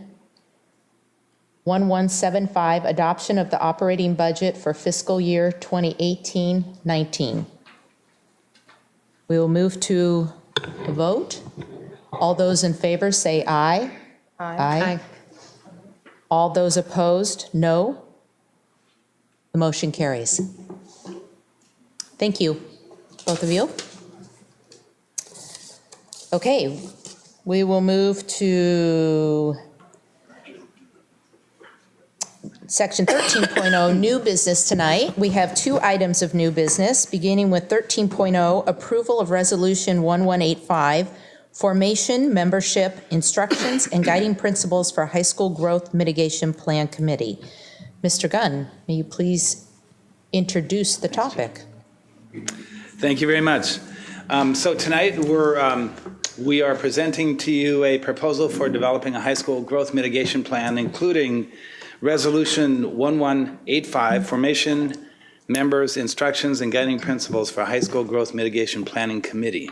1175, adoption of the operating budget for fiscal year 2018-19. We will move to a vote. All those in favor say aye. Aye. All those opposed, no. The motion carries. Thank you, both of you. Okay, we will move to Section 13.0, new business tonight. We have 2 items of new business, beginning with 13.0, approval of Resolution 1185, formation, membership, instructions, and guiding principles for High School Growth Mitigation Plan Committee. Mr. Gunn, may you please introduce the topic? Thank you very much. So tonight we are presenting to you a proposal for developing a high school growth mitigation plan, including Resolution 1185, formation, members, instructions, and guiding principles for High School Growth Mitigation Planning Committee.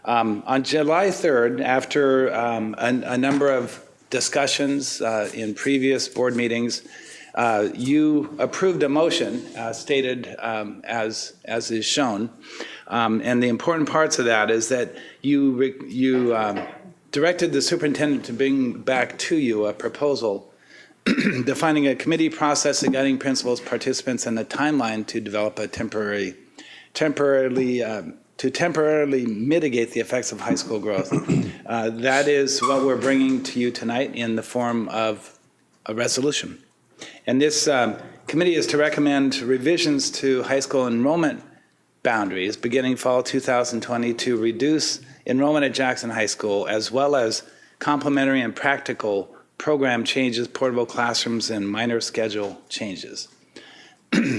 On July 3rd, after a number of discussions in previous board meetings, you approved a motion stated as is shown. And the important parts of that is that you directed the superintendent to bring back to you a proposal defining a committee process, the guiding principles, participants, and the timeline to develop a temporarily mitigate the effects of high school growth. That is what we're bringing to you tonight in the form of a resolution. And this committee is to recommend revisions to high school enrollment boundaries beginning fall 2020 to reduce enrollment at Jackson High School, as well as complementary and practical program changes, portable classrooms, and minor schedule changes.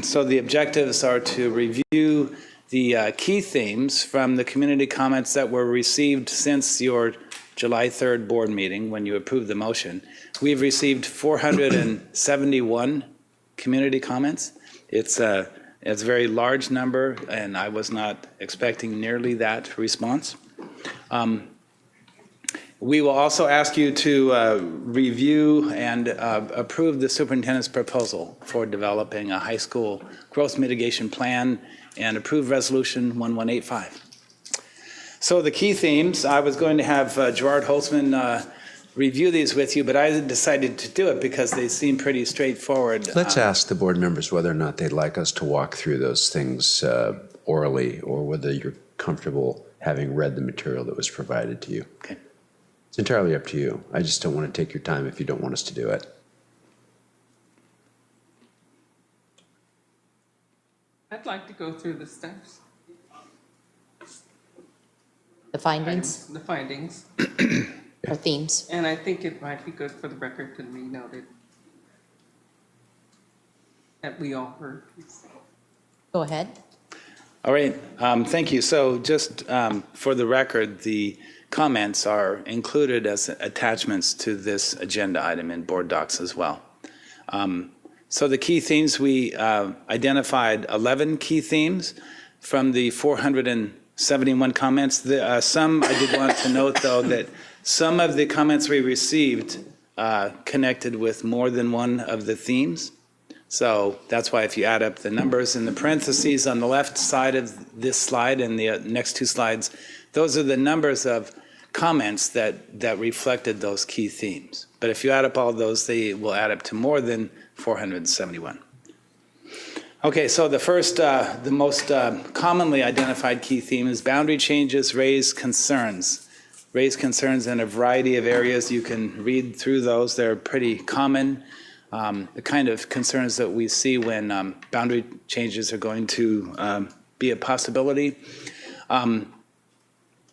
So the objectives are to review the key themes from the community comments that were received since your July 3rd board meeting when you approved the motion. We've received 471 community comments. It's a very large number, and I was not expecting nearly that response. We will also ask you to review and approve the superintendent's proposal for developing a high school growth mitigation plan and approve Resolution 1185. So the key themes, I was going to have Gerard Holtzman review these with you, but I decided to do it because they seem pretty straightforward. Let's ask the board members whether or not they'd like us to walk through those things orally, or whether you're comfortable having read the material that was provided to you. Okay. It's entirely up to you. I just don't want to take your time if you don't want us to do it. I'd like to go through the steps. The findings The findings. or themes? And I think it might be good for the record to be noted that we all heard. Go ahead. All right, thank you. So just for the record, the comments are included as attachments to this agenda item in board docs as well. So the key themes, we identified 11 key themes from the 471 comments. Some, I did want to note though that some of the comments we received connected with more than one of the themes. So that's why if you add up the numbers in the parentheses on the left side of this slide and the next 2 slides, those are the numbers of comments that reflected those key themes. But if you add up all those, they will add up to more than 471. Okay, so the first, the most commonly identified key theme is boundary changes raise concerns. Raise concerns in a variety of areas. You can read through those. They're pretty common. The kind of concerns that we see when boundary changes are going to be a possibility.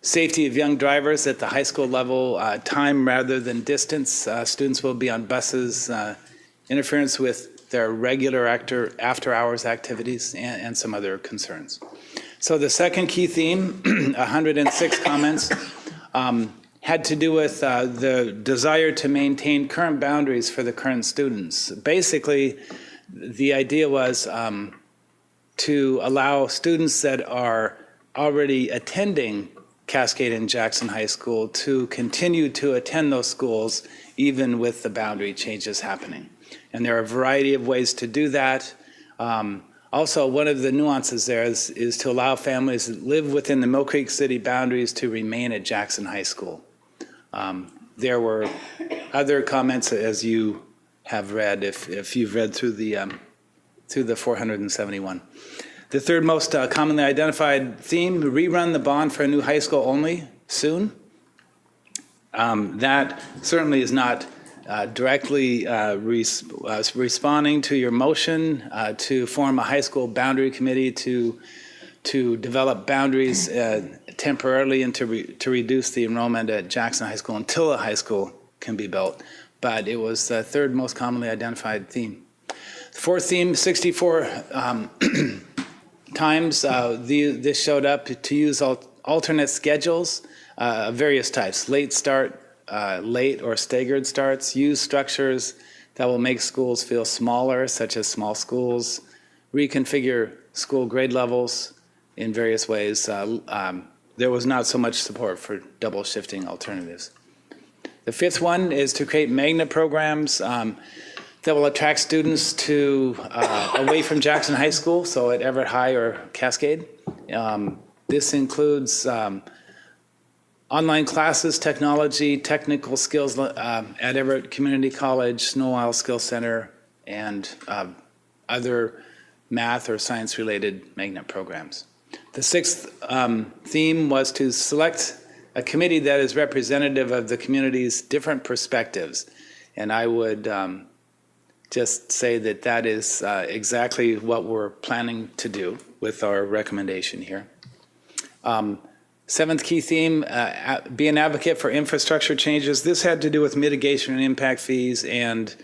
Safety of young drivers at the high school level, time rather than distance. Students will be on buses, interference with their regular after-hours activities, and some other concerns. So the second key theme, 106 comments, had to do with the desire to maintain current boundaries for the current students. Basically, the idea was to allow students that are already attending Cascade and Jackson High School to continue to attend those schools even with the boundary changes happening. And there are a variety of ways to do that. Also, one of the nuances there is to allow families that live within the Mill Creek City boundaries to remain at Jackson High School. There were other comments, as you have read, if you've read through the 471. The third most commonly identified theme, rerun the bond for a new high school only soon. That certainly is not directly responding to your motion to form a high school boundary committee to develop boundaries temporarily and to reduce the enrollment at Jackson High School until a high school can be built. But it was the third most commonly identified theme. The fourth theme, 64 times this showed up to use alternate schedules of various types, late start, late or staggered starts, use structures that will make schools feel smaller, such as small schools, reconfigure school grade levels in various ways. There was not so much support for double shifting alternatives. The fifth one is to create magnet programs that will attract students to away from Jackson High School, so at Everett High or Cascade. This includes online classes, technology, technical skills at Everett Community College, Snow Isle Skills Center, and other math or science-related magnet programs. The sixth theme was to select a committee that is representative of the community's different perspectives. And I would just say that that is exactly what we're planning to do with our recommendation here. Seventh key theme, be an advocate for infrastructure changes. This had to do with mitigation and impact fees and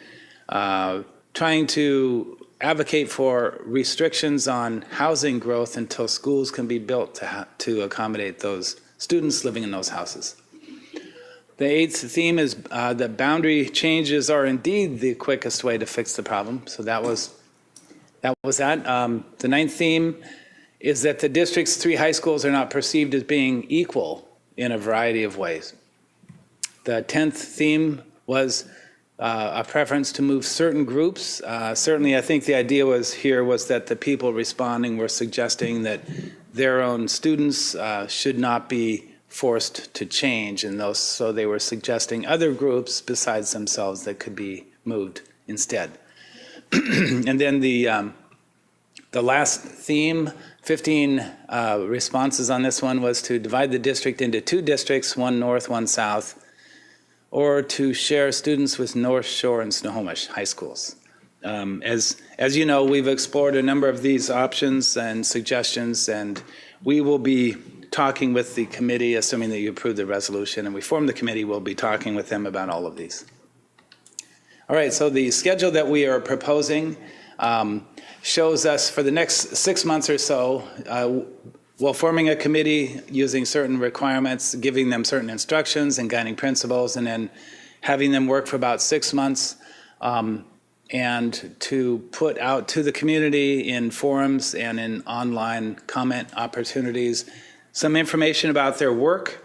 trying to advocate for restrictions on housing growth until schools can be built to accommodate those students living in those houses. The eighth theme is that boundary changes are indeed the quickest way to fix the problem. So that was that. The ninth theme is that the district's 3 high schools are not perceived as being equal in a variety of ways. The 10th theme was a preference to move certain groups. Certainly, I think the idea was that the people responding were suggesting that their own students should not be forced to change, and so they were suggesting other groups besides themselves that could be moved instead. And then the last theme, 15 responses on this one, was to divide the district into 2 districts, one north, one south, or to share students with North Shore and Snohomish high schools. As you know, we've explored a number of these options and suggestions, and we will be talking with the committee, assuming that you approve the resolution, and we form the committee, we'll be talking with them about all of these. All right, so the schedule that we are proposing shows us for the next 6 months or so, while forming a committee using certain requirements, giving them certain instructions and guiding principles, and then having them work for about 6 months, and to put out to the community in forums and in online comment opportunities some information about their work.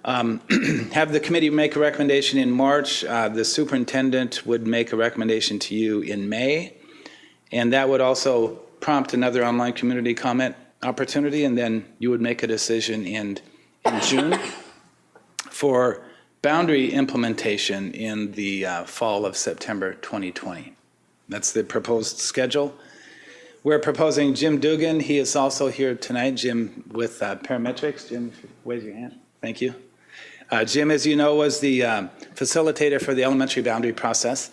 Have the committee make a recommendation in March. The superintendent would make a recommendation to you in May, and that would also prompt another online community comment opportunity, and then you would make a decision in June for boundary implementation in the fall of September 2020. That's the proposed schedule. We're proposing Jim Dugan. He is also here tonight. Jim with Parametrics. Jim, raise your hand. Thank you. Jim, as you know, was the facilitator for the elementary boundary process.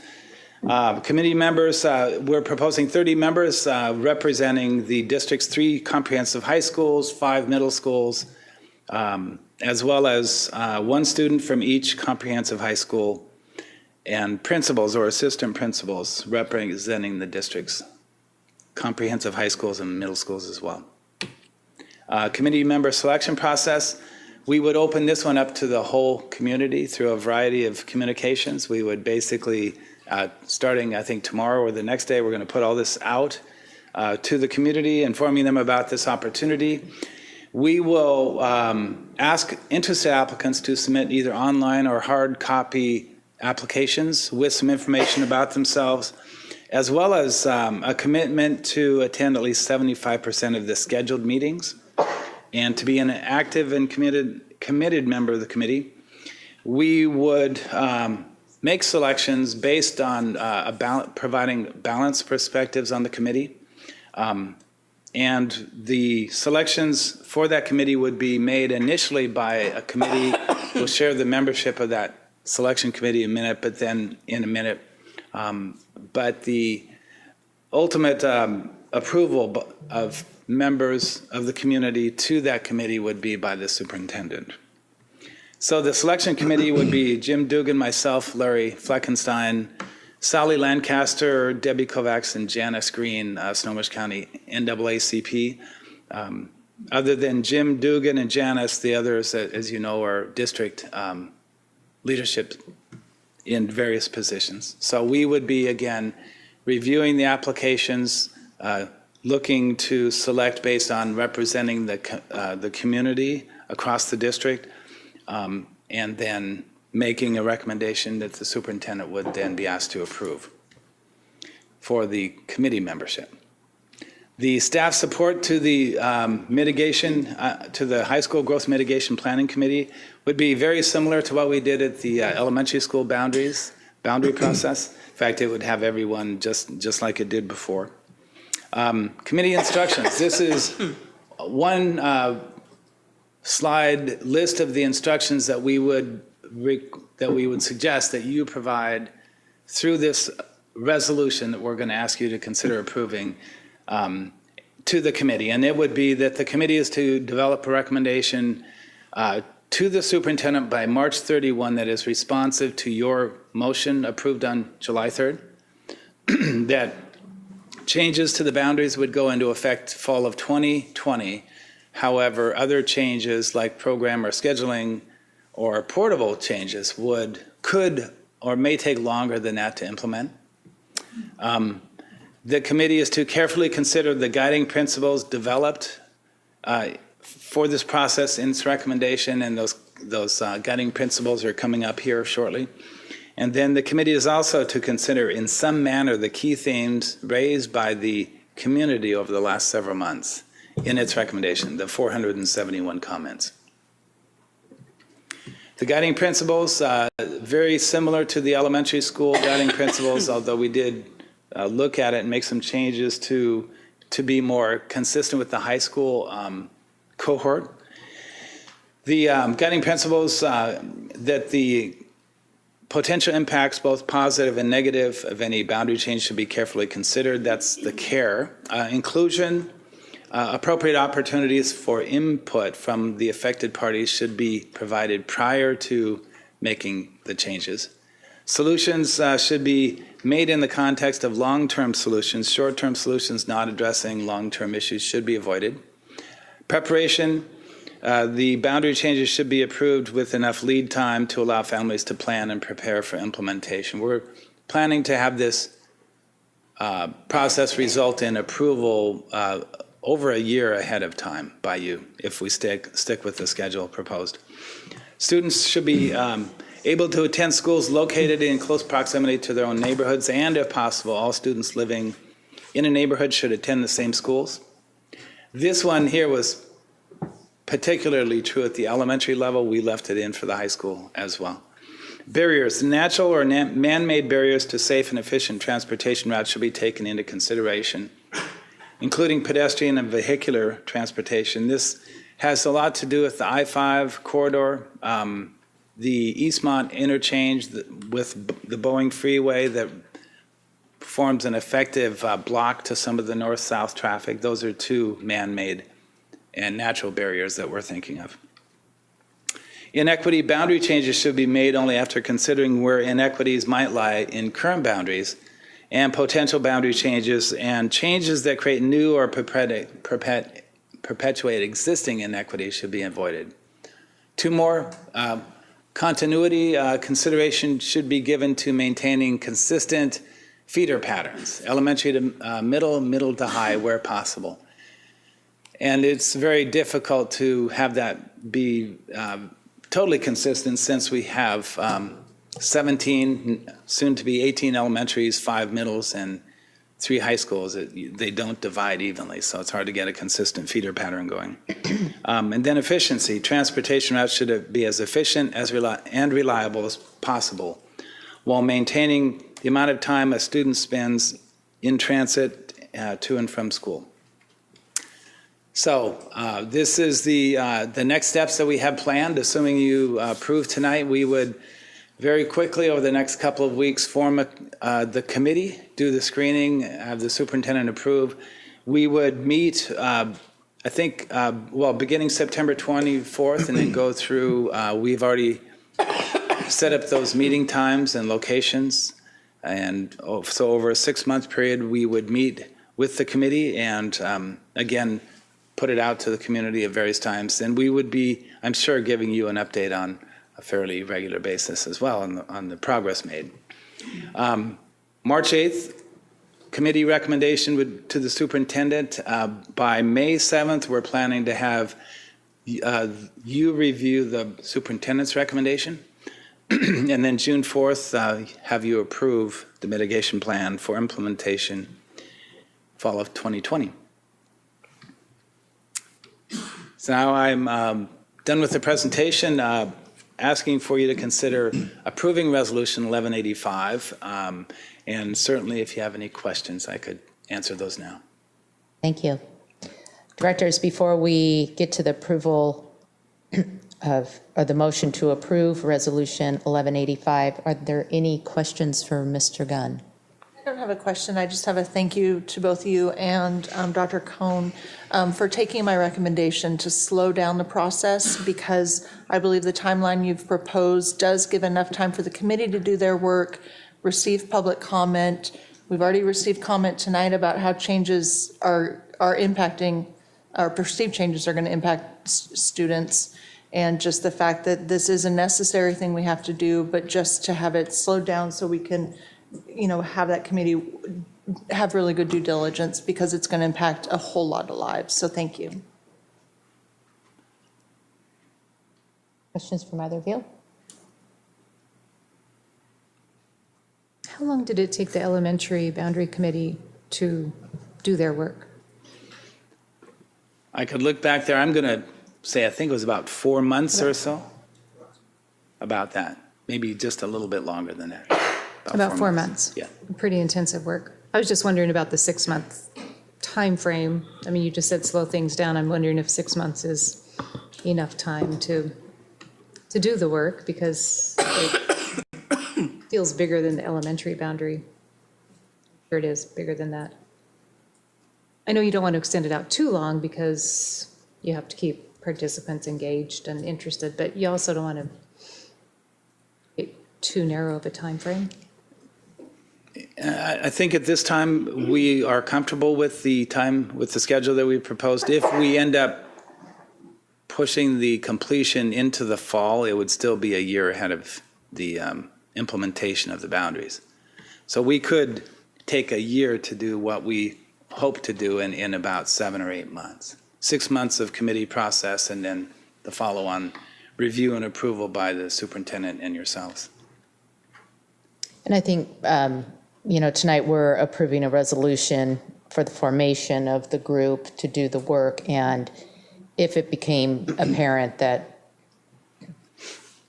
Committee members, we're proposing 30 members representing the district's 3 comprehensive high schools, 5 middle schools, as well as 1 student from each comprehensive high school, and principals or assistant principals representing the district's comprehensive high schools and middle schools as well. Committee member selection process, we would open this one up to the whole community through a variety of communications. We would basically, starting I think tomorrow or the next day, we're going to put all this out to the community, informing them about this opportunity. We will ask interested applicants to submit either online or hard copy applications with some information about themselves, as well as a commitment to attend at least 75% of the scheduled meetings and to be an active and committed member of the committee. We would make selections based on providing balanced perspectives on the committee. And the selections for that committee would be made initially by a committee. We'll share the membership of that selection committee in a minute, but then in a minute. But the ultimate approval of members of the community to that committee would be by the superintendent. So the selection committee would be Jim Dugan, myself, Larry Fleckenstein, Sally Lancaster, Debbie Kovacs, and Janice Green, Snohomish County NAACP. Other than Jim Dugan and Janice, the others, as you know, are district leadership in various positions. So we would be, again, reviewing the applications, looking to select based on representing the community across the district, and then making a recommendation that the superintendent would then be asked to approve for the committee membership. The staff support to the mitigation, to the high school growth mitigation planning committee would be very similar to what we did at the elementary school boundary process. In fact, it would have everyone just like it did before. Committee instructions. This is one slide list of the instructions that we would suggest that you provide through this resolution that we're going to ask you to consider approving to the committee. And it would be that the committee is to develop a recommendation to the superintendent by March 31 that is responsive to your motion approved on July 3rd, that changes to the boundaries would go into effect fall of 2020. However, other changes like program or scheduling or portable changes could or may take longer than that to implement. The committee is to carefully consider the guiding principles developed for this process in its recommendation, and those guiding principles are coming up here shortly. And then the committee is also to consider in some manner the key themes raised by the community over the last several months in its recommendation, the 471 comments. The guiding principles, very similar to the elementary school guiding principles, although we did look at it and make some changes to be more consistent with the high school cohort. The guiding principles that the potential impacts, both positive and negative, of any boundary change should be carefully considered. That's the care. Inclusion, appropriate opportunities for input from the affected parties should be provided prior to making the changes. Solutions should be made in the context of long-term solutions. Short-term solutions not addressing long-term issues should be avoided. Preparation, the boundary changes should be approved with enough lead time to allow families to plan and prepare for implementation. We're planning to have this process result in approval over a year ahead of time by you if we stick with the schedule proposed. Students should be able to attend schools located in close proximity to their own neighborhoods, and if possible, all students living in a neighborhood should attend the same schools. This one here was particularly true at the elementary level. We left it in for the high school as well. Barriers, natural or man-made barriers to safe and efficient transportation routes should be taken into consideration, including pedestrian and vehicular transportation. This has a lot to do with the I-5 corridor, the Eastmont interchange with the Boeing freeway that forms an effective block to some of the north-south traffic. Those are two man-made and natural barriers that we're thinking of. Inequity boundary changes should be made only after considering where inequities might lie in current boundaries and potential boundary changes, and changes that create new or perpetuate existing inequities should be avoided. Two more, continuity consideration should be given to maintaining consistent feeder patterns, elementary to middle to high where possible. And it's very difficult to have that be totally consistent since we have 17, soon to be 18 elementaries, 5 middles, and 3 high schools. They don't divide evenly, so it's hard to get a consistent feeder pattern going. And then efficiency. Transportation routes should be as efficient and reliable as possible while maintaining the amount of time a student spends in transit to and from school. So this is the next steps that we have planned. Assuming you approve tonight, we would very quickly over the next couple of weeks form the committee, do the screening, have the superintendent approve. We would meet, I think, beginning September 24th and then go through, we've already set up those meeting times and locations. And so over a 6-month period, we would meet with the committee and again, put it out to the community at various times. And we would be, I'm sure, giving you an update on a fairly regular basis as well on the progress made. March 8th, committee recommendation to the superintendent. By May 7th, we're planning to have you review the superintendent's recommendation. And then June 4th, have you approve the mitigation plan for implementation fall of 2020. So now I'm done with the presentation, asking for you to consider approving Resolution 1185. And certainly if you have any questions, I could answer those now. Thank you. Directors, before we get to the approval of the motion to approve Resolution 1185, are there any questions for Mr. Gunn? I don't have a question. I just have a thank you to both you and Dr. Cohn for taking my recommendation to slow down the process, because I believe the timeline you've proposed does give enough time for the committee to do their work, receive public comment. We've already received comment tonight about how changes are impacting, or perceived changes are going to impact students, and just the fact that this is a necessary thing we have to do, but just to have it slowed down so we can have that committee have really good due diligence, because it's going to impact a whole lot of lives. So thank you. Questions from either of you? How long did it take the elementary boundary committee to do their work? I could look back there. I'm going to say I think it was about 4 months or so. About that. Maybe just a little bit longer than that. About 4 months. Yeah. Pretty intensive work. I was just wondering about the 6-month time frame. I mean, you just said slow things down. I'm wondering if 6 months is enough time to do the work, because it feels bigger than the elementary boundary. Sure, it is bigger than that. I know you don't want to extend it out too long because you have to keep participants engaged and interested, but you also don't want to get too narrow of a time frame. I think at this time, we are comfortable with the schedule that we proposed. If we end up pushing the completion into the fall, it would still be a year ahead of the implementation of the boundaries. So we could take a year to do what we hope to do in about 7 or 8 months. 6 months of committee process, and then the follow-on review and approval by the superintendent and yourselves. And I think, tonight we're approving a resolution for the formation of the group to do the work. And if it became apparent that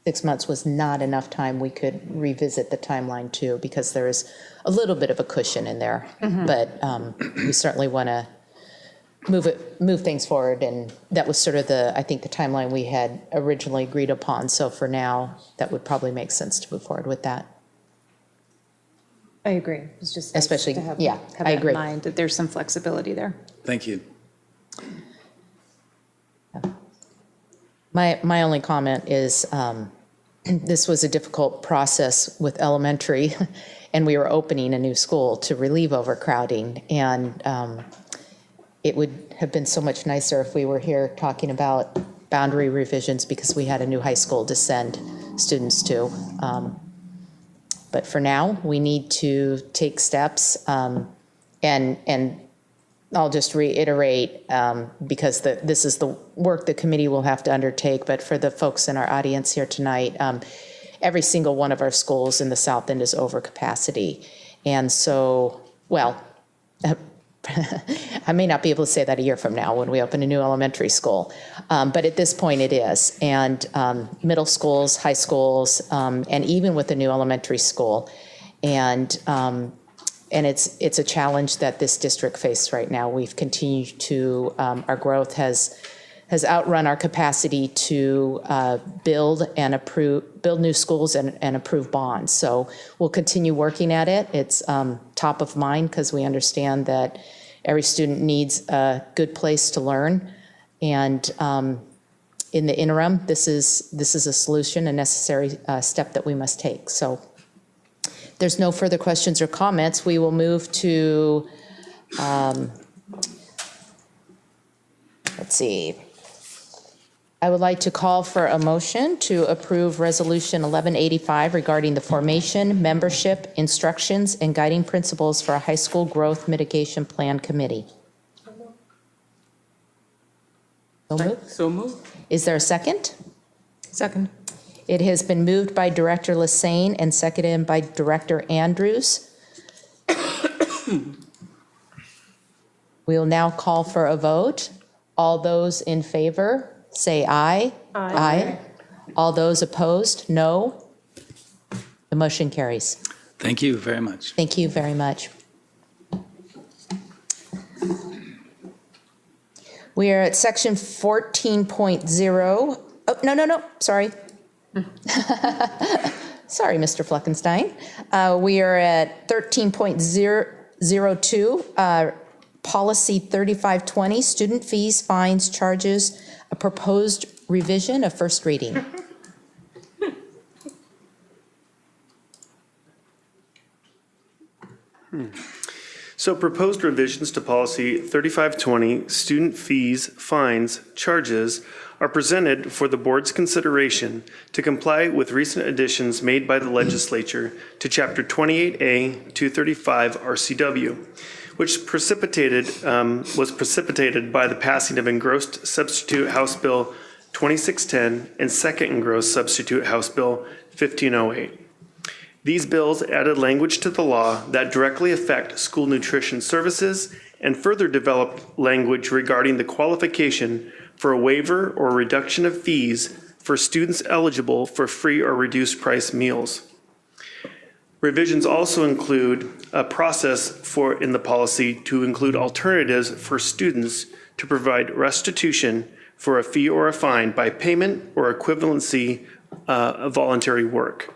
6 months was not enough time, we could revisit the timeline too, because there is a little bit of a cushion in there. Mm-hmm. But we certainly want to move things forward. And that was sort of the timeline we had originally agreed upon. So for now, that would probably make sense to move forward with that. I agree. It's just nice especially to have, I that agree. in mind that there's some flexibility there. Thank you. My only comment is this was a difficult process with elementary, and we were opening a new school to relieve overcrowding. And it would have been so much nicer if we were here talking about boundary revisions, because we had a new high school to send students to. But for now, we need to take steps, and I'll just reiterate, because this is the work the committee will have to undertake, but for the folks in our audience here tonight, every single one of our schools in the South End is over capacity. And so, well, I may not be able to say that a year from now when we open a new elementary school, but at this point it is. And middle schools, high schools, and even with the new elementary school. And it's a challenge that this district faces right now. We've continued to, our growth has outrun our capacity to build new schools and approve bonds. So we'll continue working at it. It's top of mind because we understand that every student needs a good place to learn. And in the interim, this is a solution, a necessary step that we must take. So if there's no further questions or comments, we will move to, let's see. I would like to call for a motion to approve Resolution 1185 regarding the formation, membership, instructions, and guiding principles for a high school growth mitigation plan committee. So moved. So moved. Is there a second? Second. It has been moved by Director Lassane and seconded by Director Andrews. We will now call for a vote. All those in favor, say aye. Aye. Aye. All those opposed, no. The motion carries. Thank you very much. Thank you very much. We are at section 14.0. Oh, no, sorry. Sorry, Mr. Fleckenstein. We are at 13.002, policy 3520, student fees, fines, charges, a proposed revision of first reading. So proposed revisions to policy 3520, student fees, fines, charges, are presented for the board's consideration to comply with recent additions made by the legislature to Chapter 28A 235 RCW, which was precipitated by the passing of engrossed substitute House Bill 2610 and second engrossed substitute House Bill 1508. These bills added language to the law that directly affect school nutrition services and further developed language regarding the qualification for a waiver or reduction of fees for students eligible for free or reduced price meals. Revisions also include a process in the policy to include alternatives for students to provide restitution for a fee or a fine by payment or equivalency of voluntary work.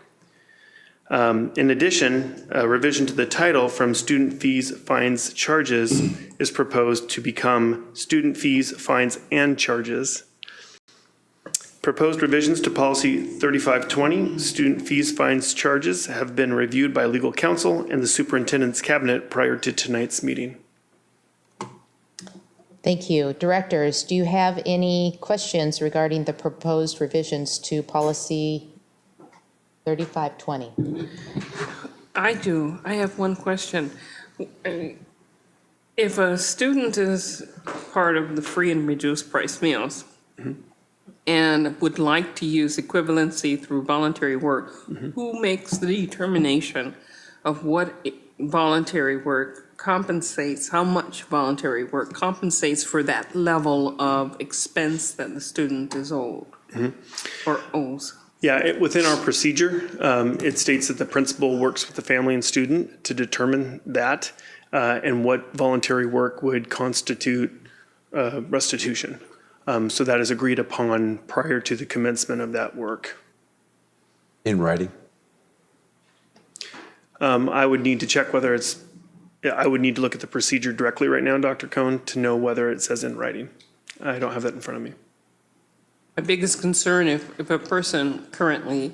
In addition, a revision to the title from student fees, fines, charges is proposed to become student fees, fines, and charges. Proposed revisions to policy 3520, student fees, fines, charges, have been reviewed by legal counsel and the superintendent's cabinet prior to tonight's meeting. Thank you. Directors, do you have any questions regarding the proposed revisions to policy 3520? I do. I have one question. If a student is part of the free and reduced price meals and would like to use equivalency through voluntary work, who makes the determination of what voluntary work compensates, how much voluntary work compensates for that level of expense that the student is owed or owes? Yeah, within our procedure, it states that the principal works with the family and student to determine that and what voluntary work would constitute restitution. So that is agreed upon prior to the commencement of that work. In writing? I would need to check whether I would need to look at the procedure directly right now, Dr. Cohn, to know whether it says in writing. I don't have that in front of me. My biggest concern, if a person currently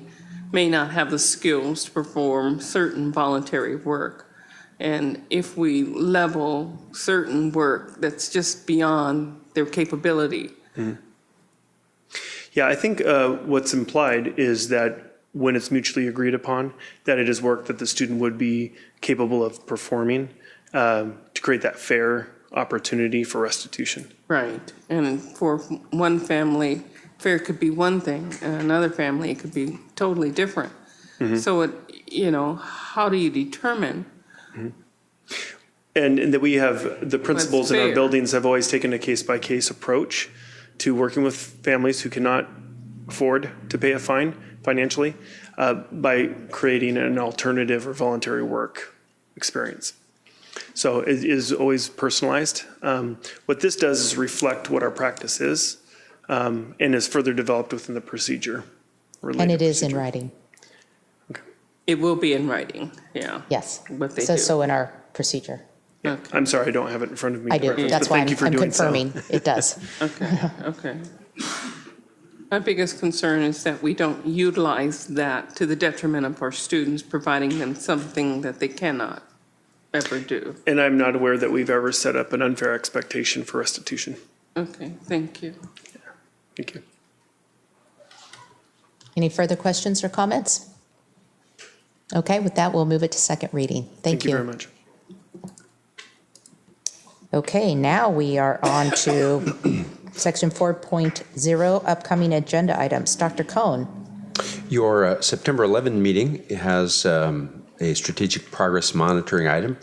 may not have the skills to perform certain voluntary work, and if we level certain work that's just beyond their capability. Yeah, I think what's implied is that when it's mutually agreed upon, that it is work that the student would be capable of performing to create that fair opportunity for restitution. Right, and for one family, fair could be one thing, and another family, it could be totally different. So, how do you determine? And that we have, the principals in our fair. buildings have always taken a case-by-case approach to working with families who cannot afford to pay a fine financially by creating an alternative or voluntary work experience. So it is always personalized. What this does is reflect what our practice is and is further developed within the procedure. And it is in writing. It will be in writing, yeah. Yes. What they It says do. so in our procedure. Okay. I'm sorry, I don't have it in front of me. I do. Reference, That's but why thank you for I'm doing so. confirming. It does. Okay. My biggest concern is that we don't utilize that to the detriment of our students, providing them something that they cannot ever do. And I'm not aware that we've ever set up an unfair expectation for restitution. Okay, thank you. Thank you. Any further questions or comments? Okay, with that, we'll move it to second reading. Thank you very much. Okay, now we are on to section 4.0, upcoming agenda items. Dr. Cohn. Your September 11 meeting has a strategic progress monitoring item.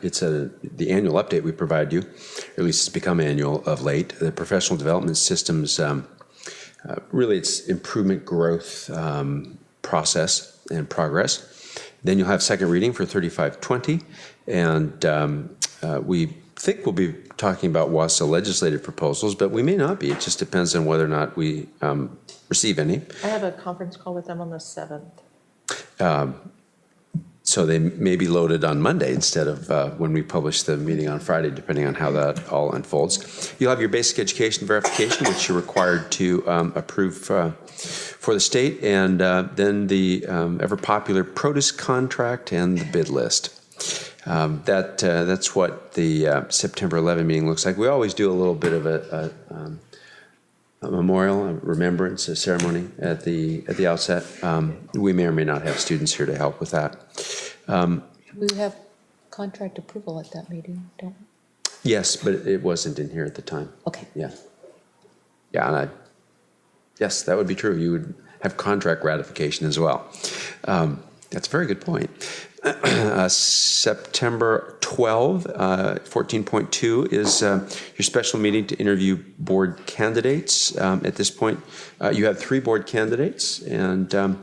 It's the annual update we provide you, or at least it's become annual of late. The professional development systems, really it's improvement growth process and progress. Then you'll have second reading for 3520, and we think we'll be talking about WASA legislative proposals, but we may not be. It just depends on whether or not we receive any. I have a conference call with them on the 7th. So they may be loaded on Monday instead of when we publish the meeting on Friday, depending on how that all unfolds. You'll have your basic education verification, which you're required to approve for the state, and then the ever popular produce contract and the bid list. That's what the September 11 meeting looks like. We always do a little bit of a memorial, a remembrance, a ceremony at the outset. We may or may not have students here to help with that. We have contract approval at that meeting, don't we? Yes, but it wasn't in here at the time. Okay. Yeah. Yeah, and yes, that would be true. You would have contract ratification as well. That's a very good point. September 12, 14.2 is your special meeting to interview board candidates. At this point, you have 3 board candidates and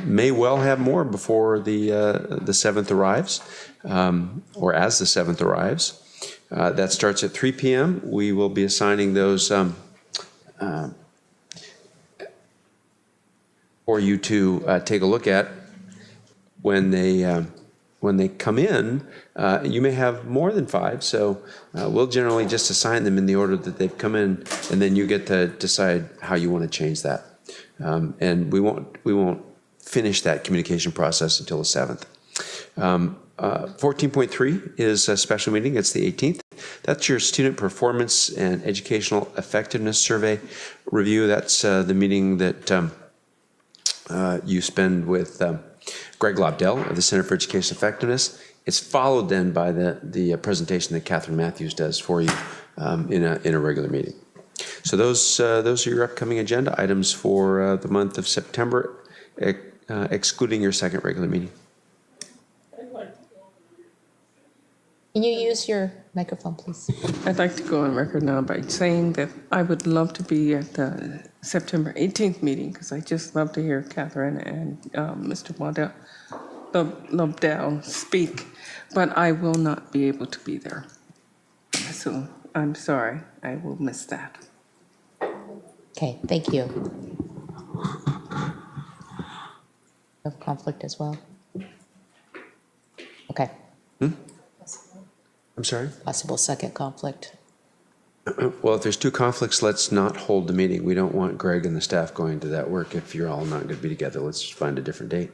may well have more before the 7th arrives, or as the 7th arrives. That starts at 3 p.m. We will be assigning those for you to take a look at. When they come in, you may have more than 5, so we'll generally just assign them in the order that they've come in, and then you get to decide how you want to change that. And we won't finish that communication process until the 7th. 14.3 is a special meeting. It's the 18th. That's your student performance and educational effectiveness survey review. That's the meeting that you spend with Greg Lobdell of the Center for Education Effectiveness. It's followed then by the presentation that Catherine Matthews does for you in a regular meeting. So those are your upcoming agenda items for the month of September, excluding your second regular meeting. Can you use your microphone, please? I'd like to go on record now by saying that I would love to be at the September 18th meeting, because I just love to hear Catherine and Mr. Lobdell speak, but I will not be able to be there. So I'm sorry, I will miss that. Okay, thank you. Have conflict as well? Okay. I'm sorry? Possible second conflict. Well, if there's 2 conflicts, let's not hold the meeting. We don't want Greg and the staff going to that work if you're all not going to be together. Let's find a different date.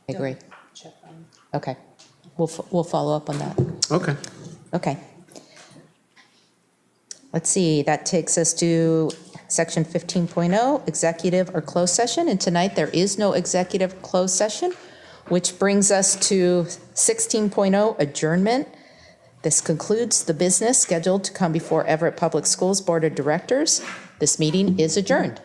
I agree. Okay. We'll follow up on that. Okay. Okay. Let's see, that takes us to section 15.0, executive or closed session. And tonight there is no executive closed session, which brings us to 16.0, adjournment. This concludes the business scheduled to come before Everett Public Schools Board of Directors. This meeting is adjourned.